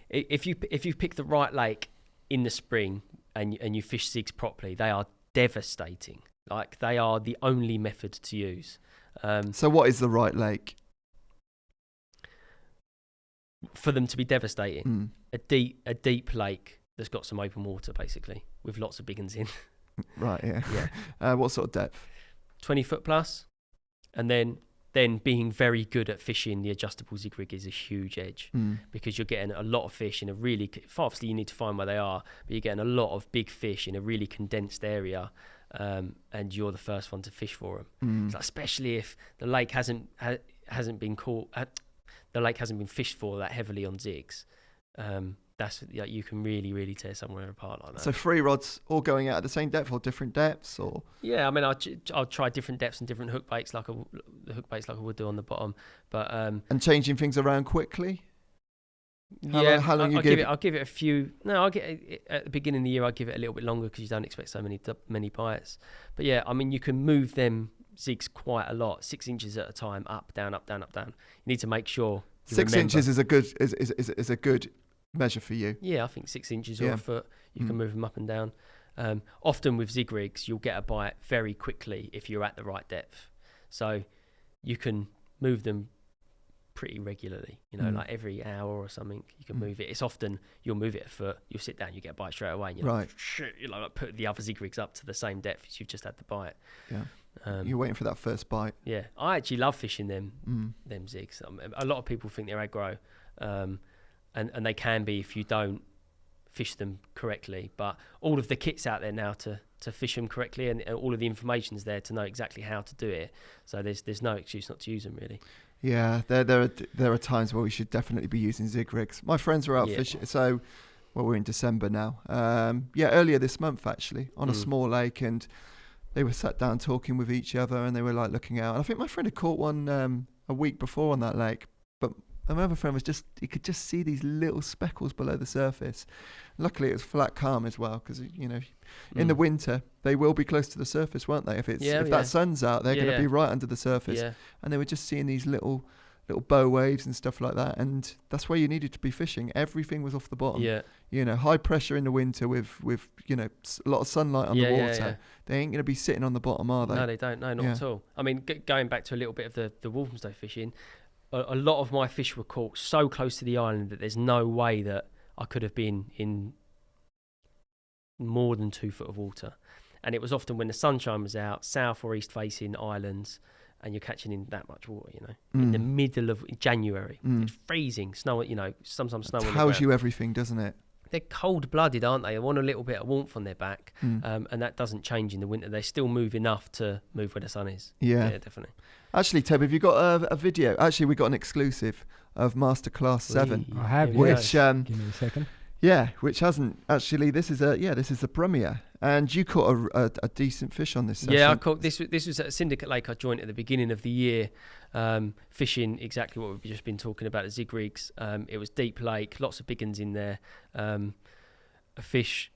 if you pick the right lake in the spring and you fish zigs properly, they are devastating. Like they are the only method to use. So what is the right lake for them to be devastating? A deep lake that's got some open water, basically, with lots of big uns in. Right. Yeah. What sort of depth? 20 foot plus, and then being very good at fishing the adjustable zig rig is a huge edge because you're getting a lot of fish in a really, obviously you need to find where they are, but you're getting a lot of big fish in a really condensed area, and you're the first one to fish for them. So especially if the lake hasn't been caught, the lake hasn't been fished for that heavily on zigs. You can really, really tear somewhere apart like that. So free rods all going out at the same depth or different depths, or? Yeah, I mean, I'll try different depths and different hook baits like I would do on the bottom, but and changing things around quickly. How long you give it? I'll give it a few. No, I'll get at the beginning of the year. I'll give it a little bit longer because you don't expect so many bites. But yeah, I mean, you can move them zigs quite a lot, 6 inches at a time, up, down, up, down, up, down. You need to make sure. 6 inches is a good measure for you. Yeah, I think 6 inches or a foot, you can move them up and down. Often with zig rigs, you'll get a bite very quickly if you're at the right depth. So you can move them pretty regularly, like every hour or something. You can move it. It's often you'll move it a foot, you'll sit down, you get a bite straight away, and you're like, shit, like put the other zig rigs up to the same depth as you've just had the bite. Yeah. You're waiting for that first bite. Yeah, I actually love fishing them zigs. A lot of people think they're aggro, and they can be if you don't fish them correctly. But all of the kits out there now to fish them correctly, and all of the information's there to know exactly how to do it. So there's no excuse not to use them, really. Yeah, there are times where we should definitely be using zig rigs. My friends were out fishing, so we're in December now. Earlier this month actually, on a small lake, and they were sat down talking with each other, and they were like looking out. And I think my friend had caught one a week before on that lake, but my other friend he could just see these little speckles below the surface. Luckily, it was flat calm as well, because in the winter they will be close to the surface, won't they? If that sun's out, they're going to be right under the surface. Yeah. And they were just seeing these little bow waves and stuff like that, and that's where you needed to be fishing. Everything was off the bottom. Yeah. High pressure in the winter with a lot of sunlight on the water. Yeah. They ain't going to be sitting on the bottom, are they? No, they don't. No, not at all. I mean, going back to a little bit of the Walthamstow fishing. A lot of my fish were caught so close to the island that there's no way that I could have been in more than 2 foot of water. And it was often when the sunshine was out, south or east facing islands, and you're catching in that much water, in the middle of January. It's freezing, snow, sometimes snow on the ground. Tells you everything, doesn't it? They're cold-blooded, aren't they? They want a little bit of warmth on their back, and that doesn't change in the winter. They still move enough to move where the sun is. Yeah, definitely. Actually, Toby, have you got a video? Actually, we got an exclusive of Masterclass 7. I have, which give me a second. Yeah, which hasn't actually. This is a premiere, and you caught a decent fish on this session. Yeah, I caught this. This was at Syndicate Lake I joined at the beginning of the year, fishing exactly what we've just been talking about, the zig rigs. It was deep lake, lots of big uns in there. A fish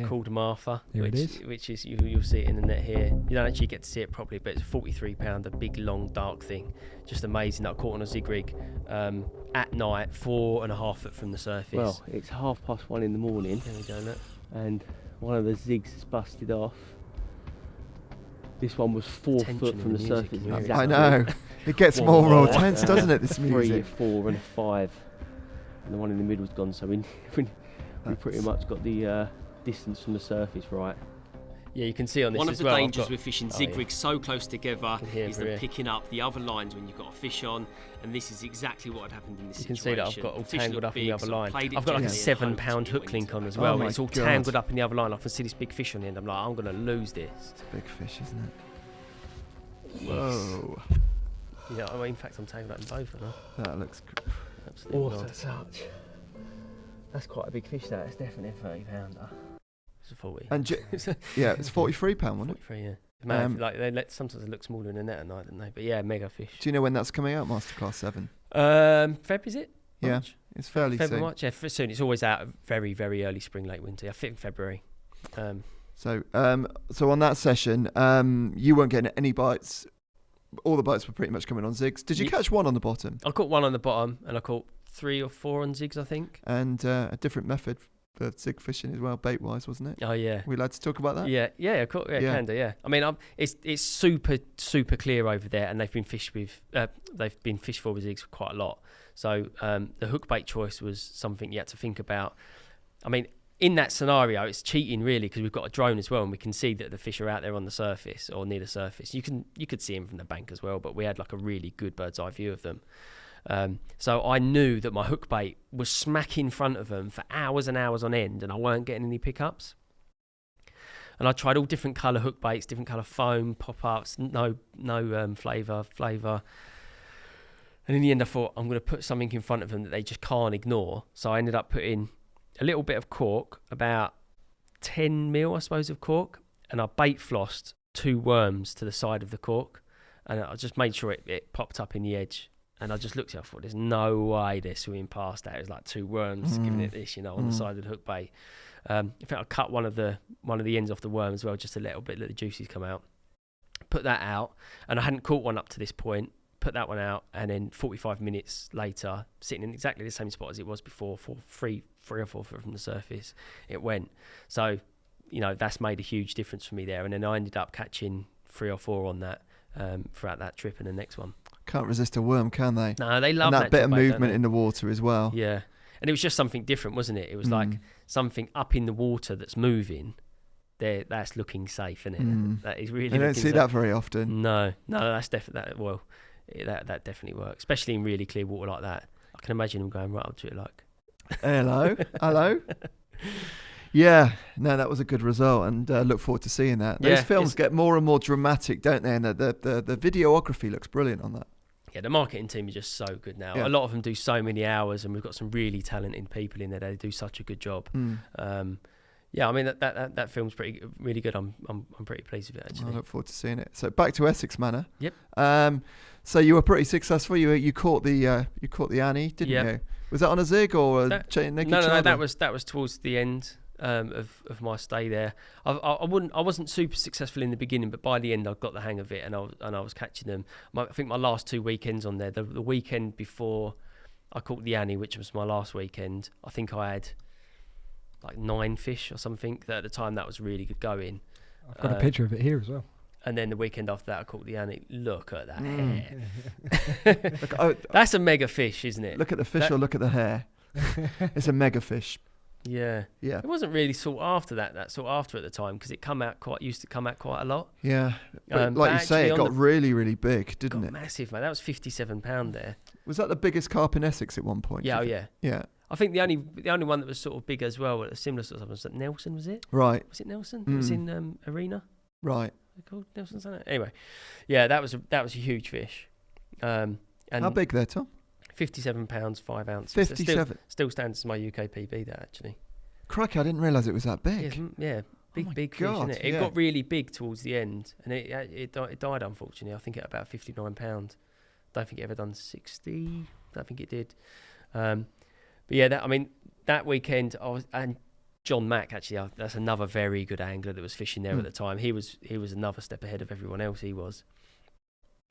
called Martha, which is you'll see it in the net here. You don't actually get to see it properly, but it's a 43 pounder, big, long, dark thing. Just amazing that I caught on a zig rig at night, 4.5 foot from the surface. Well, it's 1:30 in the morning. There we go, look. And one of the zigs is busted off. This one was 4 foot from the surface. Exactly. I know. It gets more tense, doesn't it? This music. 3, 4, and a 5, and the one in the middle's gone. So we pretty much got the distance from the surface right. Yeah, you can see on this one as of the well. dangers with fishing zig rigs so close together is them here. picking up the other lines when you've got a fish on, and this is exactly what had happened in this situation. You can see that I've got all tangled up in the other line. I've got like a 7-pound hook link on as well. It's all tangled up in the other line. I can see this big fish on the end. I'm like, I'm going to lose this. It's a big fish, isn't it? Yes. Whoa. Yeah, well, in fact, I'm tangled up in both of them. That looks absolutely awesome. Such. That's quite a big fish. It's definitely a 30-pounder. It's a 40. And it's 43 pound, wasn't it? 43, yeah. Man, sometimes they look smaller in the net at night, don't they? But yeah, mega fish. Do you know when that's coming out, Masterclass 7? Feb, is it? March? Yeah, it's fairly soon. March, yeah, soon. It's always out very, very early spring, late winter. I think February. So on that session, you weren't getting any bites. All the bites were pretty much coming on zigs. Did you catch one on the bottom? I caught one on the bottom, and I caught 3 or 4 on zigs, I think. And a different method for zig fishing as well, bait wise, wasn't it? Oh yeah. We allowed to talk about that? Yeah, can do. Yeah. I mean, it's super clear over there, and they've been fished for with zigs quite a lot. So the hook bait choice was something you had to think about. I mean, in that scenario, it's cheating really, because we've got a drone as well, and we can see that the fish are out there on the surface or near the surface. You could see them from the bank as well, but we had like a really good bird's eye view of them. So I knew that my hook bait was smack in front of them for hours and hours on end, and I weren't getting any pickups. And I tried all different colour hook baits, different colour foam, pop-ups, no flavour. And in the end, I thought, I'm going to put something in front of them that they just can't ignore. So I ended up putting a little bit of cork, about 10 mil, I suppose, of cork, and I bait flossed 2 worms to the side of the cork, and I just made sure it popped up in the edge. And I just looked at it, I thought, there's no way they're swimming past that. It was like 2 worms giving it this, on the side of the hook bait. In fact, I cut one of the ends off the worm as well, just a little bit, let the juices come out. Put that out, and I hadn't caught one up to this point. Put that one out, and then 45 minutes later, sitting in exactly the same spot as it was before, for 3 or 4 foot from the surface, it went. So, that's made a huge difference for me there. And then I ended up catching 3 or 4 on that throughout that trip and the next one. Can't resist a worm, can they? No, they love and that bit of bait, movement in the water as well. Yeah, and it was just something different, wasn't it? It was like something up in the water that's moving. That's looking safe, isn't it? That is really. I don't see that very often. No, that's definitely that definitely works, especially in really clear water like that. I can imagine them going right up to it like, hello. Yeah, no, that was a good result, and look forward to seeing that. Those films get more and more dramatic, don't they? And the videography looks brilliant on that. Yeah, the marketing team are just so good now. Yeah. A lot of them do so many hours, and we've got some really talented people in there. They do such a good job. Yeah, I mean that film's really good. I'm pretty pleased with it actually. I look forward to seeing it. So back to Essex Manor. Yep. So you were pretty successful. You caught the Annie, didn't you? Was that on a zig or a naked chod? No. That was towards the end of my stay there. I wasn't super successful in the beginning, but by the end I got the hang of it, and I was catching them. I think my last 2 weekends on there, the weekend before I caught the Annie, which was my last weekend, I think I had like 9 fish or something. That at the time that was really good going. I've got a picture of it here as well. And then the weekend after that I caught the Annie. Look at that hair. That's a mega fish, isn't it? Look at the fish or look at the hair. It's a mega fish. Yeah. It wasn't really sought after that sought after at the time, because it used to come out quite a lot. Yeah, but like you say, it got really, really big, didn't it? Massive, man. That was 57 pound there. Was that the biggest carp in Essex at one point? Yeah, yeah. I think the only one that was sort of big as well, a similar sort of, was that Nelson, was it? Right. Was it Nelson? It was in Arena. Right. They called Nelson, isn't it? Anyway, yeah, that was a huge fish. And how big there, Tom? 57 pounds 5 ounces. 57. Still stands as my UK PB. That actually. Crikey, I didn't realise it was that big. Yeah, big fish, isn't it? It got really big towards the end, and it died, unfortunately. I think at about 59 pounds. Don't think it ever done 60. Don't think it did. But yeah, that weekend and John Mack, actually, that's another very good angler that was fishing there at the time. He was another step ahead of everyone else. He was.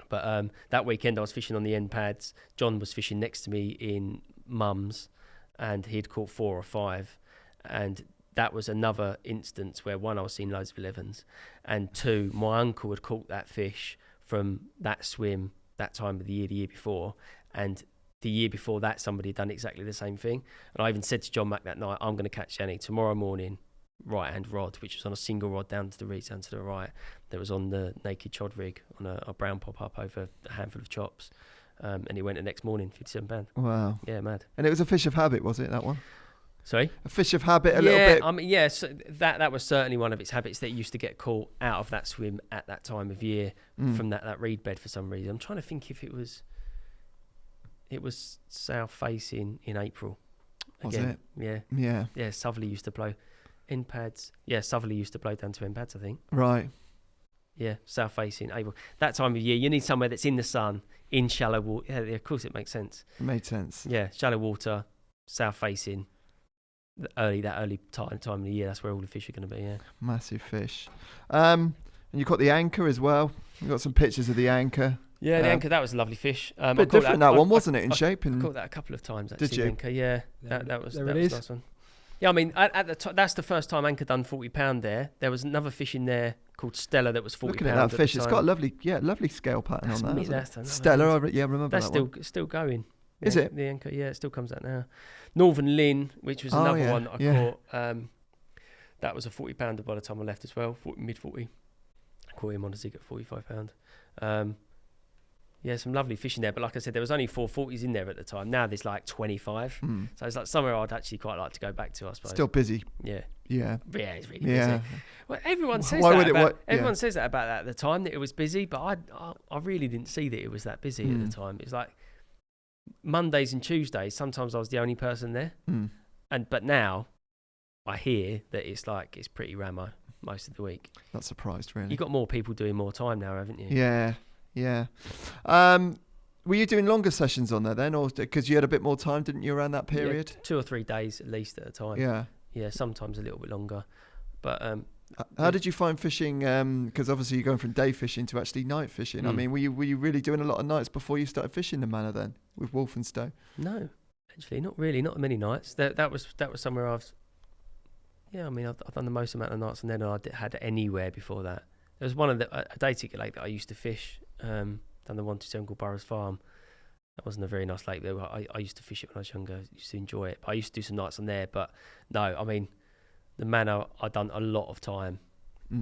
But that weekend I was fishing on the end pads. John was fishing next to me in Mum's, and he'd caught 4 or 5. And that was another instance where, 1, I was seeing loads of 11s, and 2, my uncle had caught that fish from that swim that time of the year before, and the year before that somebody had done exactly the same thing. And I even said to John Mack that night, I'm going to catch Jenny tomorrow morning, right hand rod, which was on a single rod down to the reeds, down to the right, that was on the naked chod rig on a brown pop-up over a handful of chops. And he went the next morning, 57 pounds. Wow. Yeah, mad. And it was a fish of habit, was it, that one? Sorry? A fish of habit, a little bit. I mean, yeah, so that was certainly one of its habits, that used to get caught out of that swim at that time of year from that reed bed for some reason. I'm trying to think if it was south facing in April. Again, was it? Yeah. Yeah, Southerly used to blow end pads. Yeah, Southerly used to blow down to end pads, I think. Right. Yeah, south facing April. That time of year, you need somewhere that's in the sun, in shallow water. Yeah, of course it makes sense. It made sense. Yeah, shallow water, south facing. That early time of the year, that's where all the fish are going to be. Yeah, massive fish. And you got the anchor as well. You got some pictures of the anchor. Yeah, the anchor, that was a lovely fish. A bit different that one, wasn't it, in shape? I caught that a couple of times actually. Did you? Anchor, yeah, that was nice one. Yeah, I mean, at the that's the first time anchor done 40 pound there. There was another fish in there called Stella that was 40 pound. Looking at that fish, it's got a lovely scale pattern on that. Stella, remember that's that still going. Is it? The anchor, yeah, it still comes out now. Northern Lynn, which was another one that I caught. That was a 40 pounder by the time I left as well, mid 40. I caught him on a zig at 45 pound. Yeah, some lovely fish in there, but like I said, there was only 440s in there at the time. Now there's like 25. So it's like somewhere I'd actually quite like to go back to, I suppose. Still busy. Yeah. Yeah. Yeah, it's really busy. Well, everyone says everyone says that about that at the time, that it was busy, but I really didn't see that it was that busy at the time. It's like Mondays and Tuesdays, sometimes I was the only person there. But now I hear that it's pretty ramo most of the week. Not surprised, really. You've got more people doing more time now, haven't you? Yeah. Were you doing longer sessions on there then, or because you had a bit more time, didn't you, around that period? Yeah, 2 or 3 days at least at a time. Yeah, sometimes a little bit longer. But how did you find fishing? Because obviously you're going from day fishing to actually night fishing. I mean, were you really doing a lot of nights before you started fishing the Manor then with Walthamstow? No, actually, not really. Not many nights. That was somewhere I was. Yeah, I mean, I've done the most amount of nights on there than I had anywhere before that. There was one of a day ticket lake that I used to fish down the 127 called Burrows Farm. That wasn't a very nice lake there. I used to fish it when I was younger. I used to enjoy it. But I used to do some nights on there. But no, I mean, the Manor, I'd done a lot of time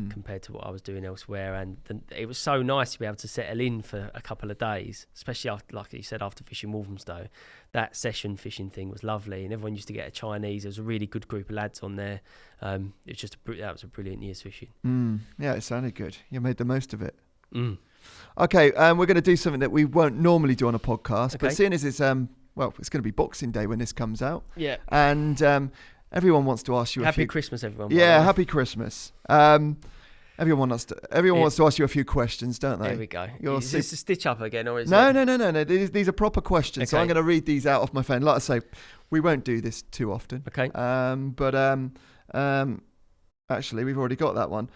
compared to what I was doing elsewhere. And it was so nice to be able to settle in for a couple of days, especially after, like you said, after fishing Walthamstow. That session fishing thing was lovely. And everyone used to get a Chinese. There was a really good group of lads on there. It was just that was a brilliant year's fishing. Yeah, it sounded good. You made the most of it. Okay, we're going to do something that we won't normally do on a podcast, but seeing as it's it's going to be Boxing Day when this comes out. Yeah. And everyone wants to ask you Happy Christmas, everyone. Yeah, happy Christmas. Everyone wants to ask you a few questions, don't they? There we go. Is this a stitch up again, or is No. it? These are proper questions. So I'm going to read these out off my phone. Like I say, we won't do this too often. Okay. Actually, we've already got that one.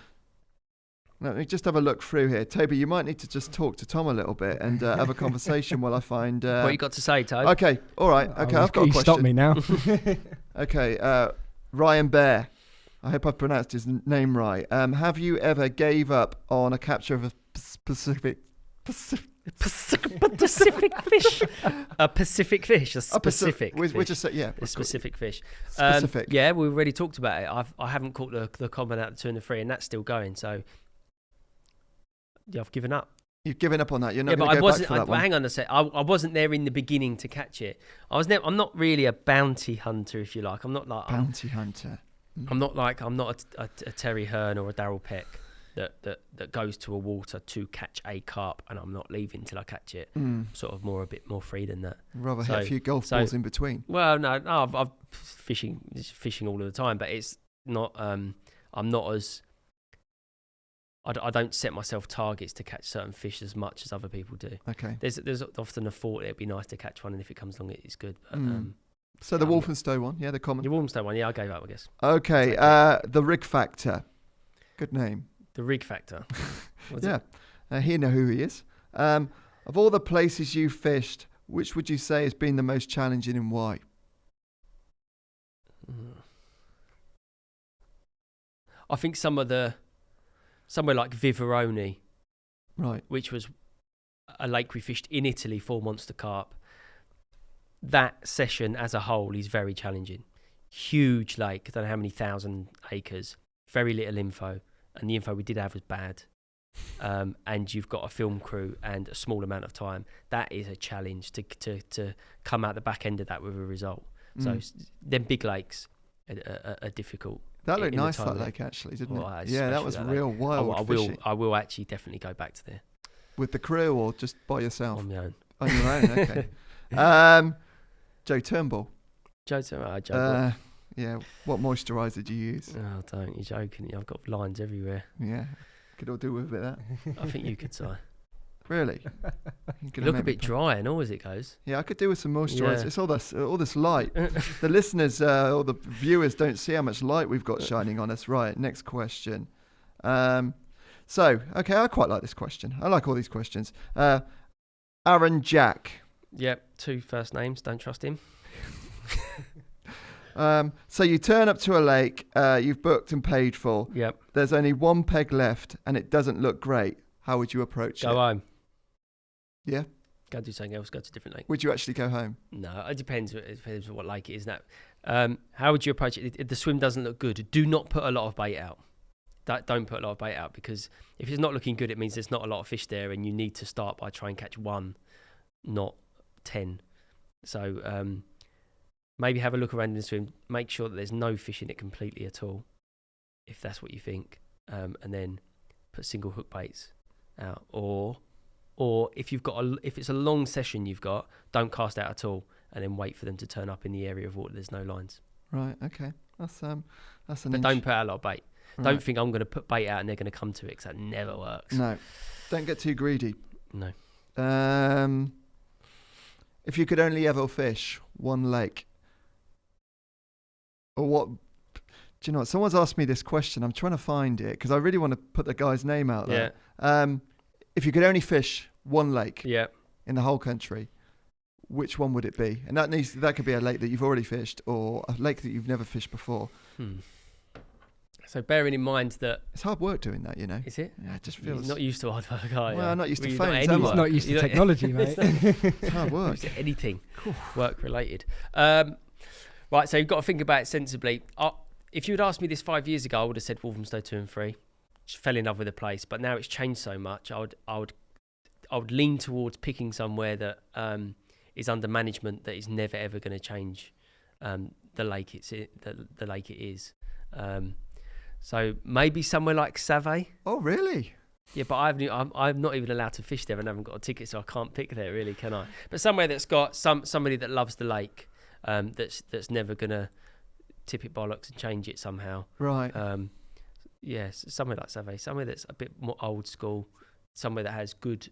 Let me just have a look through here. Toby, you might need to just talk to Tom a little bit and have a conversation while I find... what you got to say, Toby? Okay, all right. Okay, I've got a question. Stop me now. Okay, Ryan Bear. I hope I've pronounced his name right. Have you ever gave up on a capture of a Pacific fish? A Pacific fish. A specific fish. We're just a specific fish. Specific. Yeah, we already talked about it. I haven't caught the common out of the 2 and the 3, and that's still going. So yeah, I've given up. You've given up on that. You're not but going to go back for that one. Hang on a sec. I wasn't there in the beginning to catch it. I'm not really a bounty hunter, if you like. I'm not like bounty hunter. I'm not a Terry Hearn or a Darryl Peck that goes to a water to catch a carp, and I'm not leaving till I catch it. Sort of a bit more free than that. Rather hit a few golf balls in between. Well, no, I've fishing all of the time, but it's not. I'm not as. I don't set myself targets to catch certain fish as much as other people do. Okay. There's often a thought it'd be nice to catch one, and if it comes along, it's good. But, so the Walthamstow one, the common. The Walthamstow one, I gave up, I guess. Okay, the Rig Factor. Good name. The Rig Factor. He know who he is. Of all the places you fished, which would you say has been the most challenging and why? I think somewhere like Viverone, right, which was a lake we fished in Italy for monster carp. That session as a whole is very challenging. Huge lake, I don't know how many thousand acres, very little info, and the info we did have was bad. And you've got a film crew and a small amount of time. That is a challenge to come out the back end of that with a result. So them big lakes are difficult. That looked nice, that lake, actually, didn't it? Yeah, that was real wild fishing. I will actually definitely go back to there. With the crew or just by yourself? On my own. On your own, okay. Joe Turnbull. Joe. Yeah, what moisturiser do you use? Oh, don't. You're joking. I've got lines everywhere. Yeah, could all do with a bit of that. I think you could, Si. Really? You look a bit dry and all as it goes. Yeah, I could do with some moisturiser. Yeah. It's all this light. The listeners or the viewers don't see how much light we've got shining on us. Right, next question. I quite like this question. I like all these questions. Aaron Jack. Yep, 2 first names. Don't trust him. So you turn up to a lake you've booked and paid for. Yep. There's only one peg left and it doesn't look great. How would you approach it? Go home. Yeah? Go do something else. Go to a different lake. Would you actually go home? No, it depends. It depends what lake it is. How would you approach it? If the swim doesn't look good, do not put a lot of bait out. Don't put a lot of bait out, because if it's not looking good, it means there's not a lot of fish there, and you need to start by trying to catch 1, not 10. So maybe have a look around in the swim. Make sure that there's no fish in it completely at all, if that's what you think, and then put single hook baits out. Or if it's a long session you've got, don't cast out at all, and then wait for them to turn up in the area of water there's no lines. Right. Okay. That's an. But don't put out a lot of bait. Right. Don't think I'm going to put bait out and they're going to come to it, because that never works. No. Don't get too greedy. No. If you could only ever fish one lake, or what? Do you know what? Someone's asked me this question. I'm trying to find it because I really want to put the guy's name out there. Yeah. If you could only fish one lake in the whole country, which one would it be? And that could be a lake that you've already fished or a lake that you've never fished before. So bearing in mind that... It's hard work doing that, you know. Is it? Yeah, it just You're feels... not used to hard work, are you? Well, I'm not used to You're phones, not am any I? He's not used to You're technology, mate. It's hard work. Used to anything work related. Right, so you've got to think about it sensibly. If you had asked me this 5 years ago, I would have said Walthamstow 2 and 3. Just fell in love with the place, but now it's changed so much. I would lean towards picking somewhere that is under management that is never ever going to change the lake the lake it is. So maybe somewhere like Save. Oh, really? Yeah, but I'm not even allowed to fish there and haven't got a ticket, so I can't pick there, really, can I? But somewhere that's got somebody that loves the lake, that's never gonna tip it bollocks and change it somehow. Right. Yes, somewhere like Save, somewhere that's a bit more old school, somewhere that has good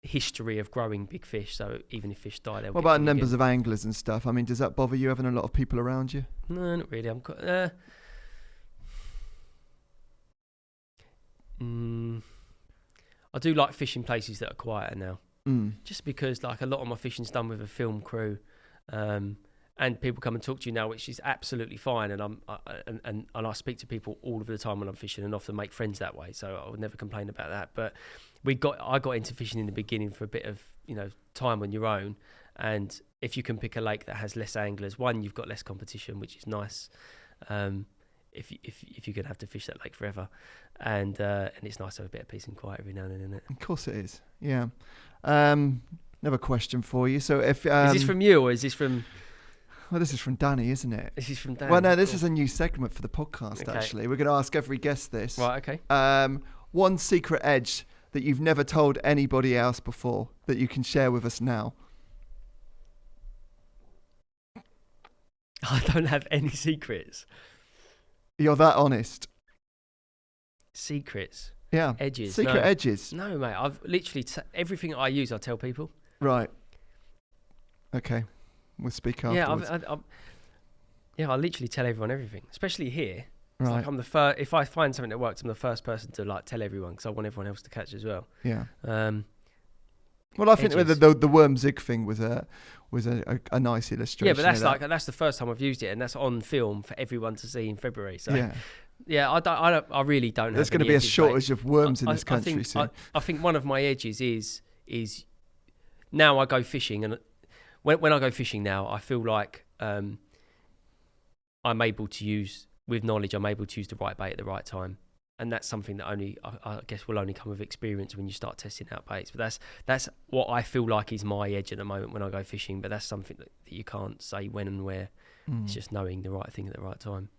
history of growing big fish. So even if fish die, they'll. What about numbers of anglers and stuff? I mean, does that bother you having a lot of people around you? No, not really. I do like fishing places that are quieter now, just because like a lot of my fishing's done with a film crew, and people come and talk to you now, which is absolutely fine. And I speak to people all of the time when I'm fishing, and often make friends that way. So I would never complain about that. But I got into fishing in the beginning for a bit of time on your own, and if you can pick a lake that has less anglers, one, you've got less competition, which is nice. If you're gonna have to fish that lake forever, and it's nice to have a bit of peace and quiet every now and then, isn't it? Of course it is. Yeah. Another question for you. So if is this from you or is this from? Well, this is from Danny, isn't it? This is from Danny. Well, no, this is a new segment for the podcast. Okay. Actually, we're going to ask every guest this. Right. Okay. One secret edge that you've never told anybody else before that you can share with us now. I don't have any secrets. You're that honest. Secrets. Yeah. Edges. Secret edges. No, mate. I've literally everything I use, I tell people. Right. Okay. We'll speak afterwards. I literally tell everyone everything, especially here. It's Right. like I'm the first. If I find something that works, I'm the first person to like tell everyone because I want everyone else to catch as well. Yeah. Well, I think the worm zig thing was a nice illustration. Yeah, but that's the first time I've used it, and that's on film for everyone to see in February. So yeah, I really don't. There's going to be a shortage of worms in this country soon. I think one of my edges is now I go fishing, and when I go fishing now, I feel like I'm able to use with knowledge. I'm able to use the right bait at the right time. And that's something that I guess will only come with experience when you start testing out baits. But that's what I feel like is my edge at the moment when I go fishing. But that's something that you can't say when and where. It's just knowing the right thing at the right time.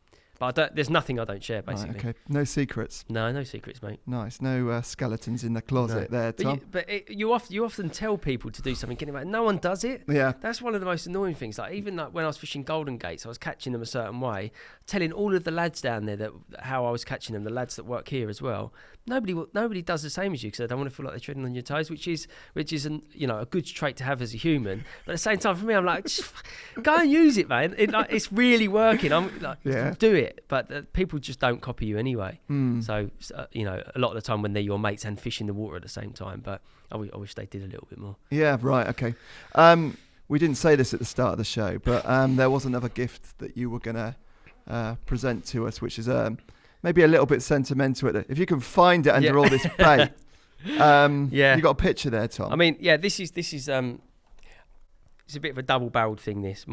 But there's nothing I don't share, basically. Right, okay, no secrets. No secrets, mate. Nice, no skeletons in the closet there, Tom. You often tell people to do something, getting about. No one does it. Yeah, that's one of the most annoying things. Like even like when I was fishing Golden Gates, I was catching them a certain way, telling all of the lads down there that how I was catching them, the lads that work here as well. Nobody does the same as you because they don't want to feel like they're treading on your toes, which is a good trait to have as a human. But at the same time, for me, I'm like, just go and use it, man. It's really working. I'm like, do it. But people just don't copy you anyway. So a lot of the time when they're your mates and fish in the water at the same time. But I wish they did a little bit more. Yeah, right. Okay. We didn't say this at the start of the show, but there was another gift that you were going to present to us, which is maybe a little bit sentimental. If you can find it under all this bait. You got a picture there, Tom. I mean, yeah, this is it's a bit of a double-barreled thing. This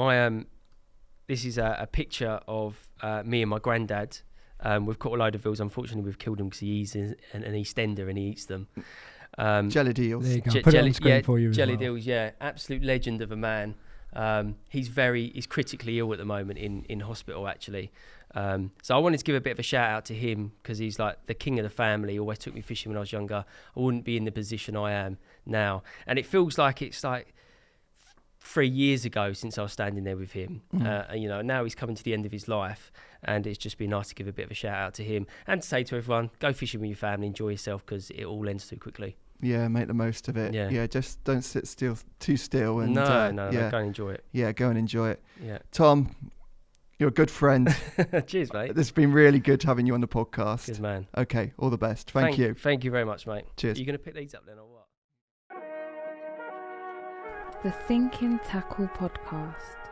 is a picture of me and my granddad. We've caught a load of eels. Unfortunately, we've killed him because he eats an EastEnder and he eats them. Jellied eels. There you go. Put it on screen for you. Jellied eels, yeah. Absolute legend of a man. He's critically ill at the moment in hospital, actually. So I wanted to give a bit of a shout out to him because he's like the king of the family. He always took me fishing when I was younger. I wouldn't be in the position I am now. And it feels like it's like 3 years ago since I was standing there with him. Now he's coming to the end of his life, and it's just been nice to give a bit of a shout out to him and to say to everyone, go fishing with your family, enjoy yourself because it all ends too quickly. Yeah, make the most of it. Yeah, just don't sit too still. And, no, go and enjoy it. Yeah, go and enjoy it. Yeah, Tom, you're a good friend. Cheers, mate. It's been really good having you on the podcast. Cheers, man. Okay, all the best. Thank you. Thank you very much, mate. Cheers. Are you going to pick these up then or what? The Thinking Tackle Podcast.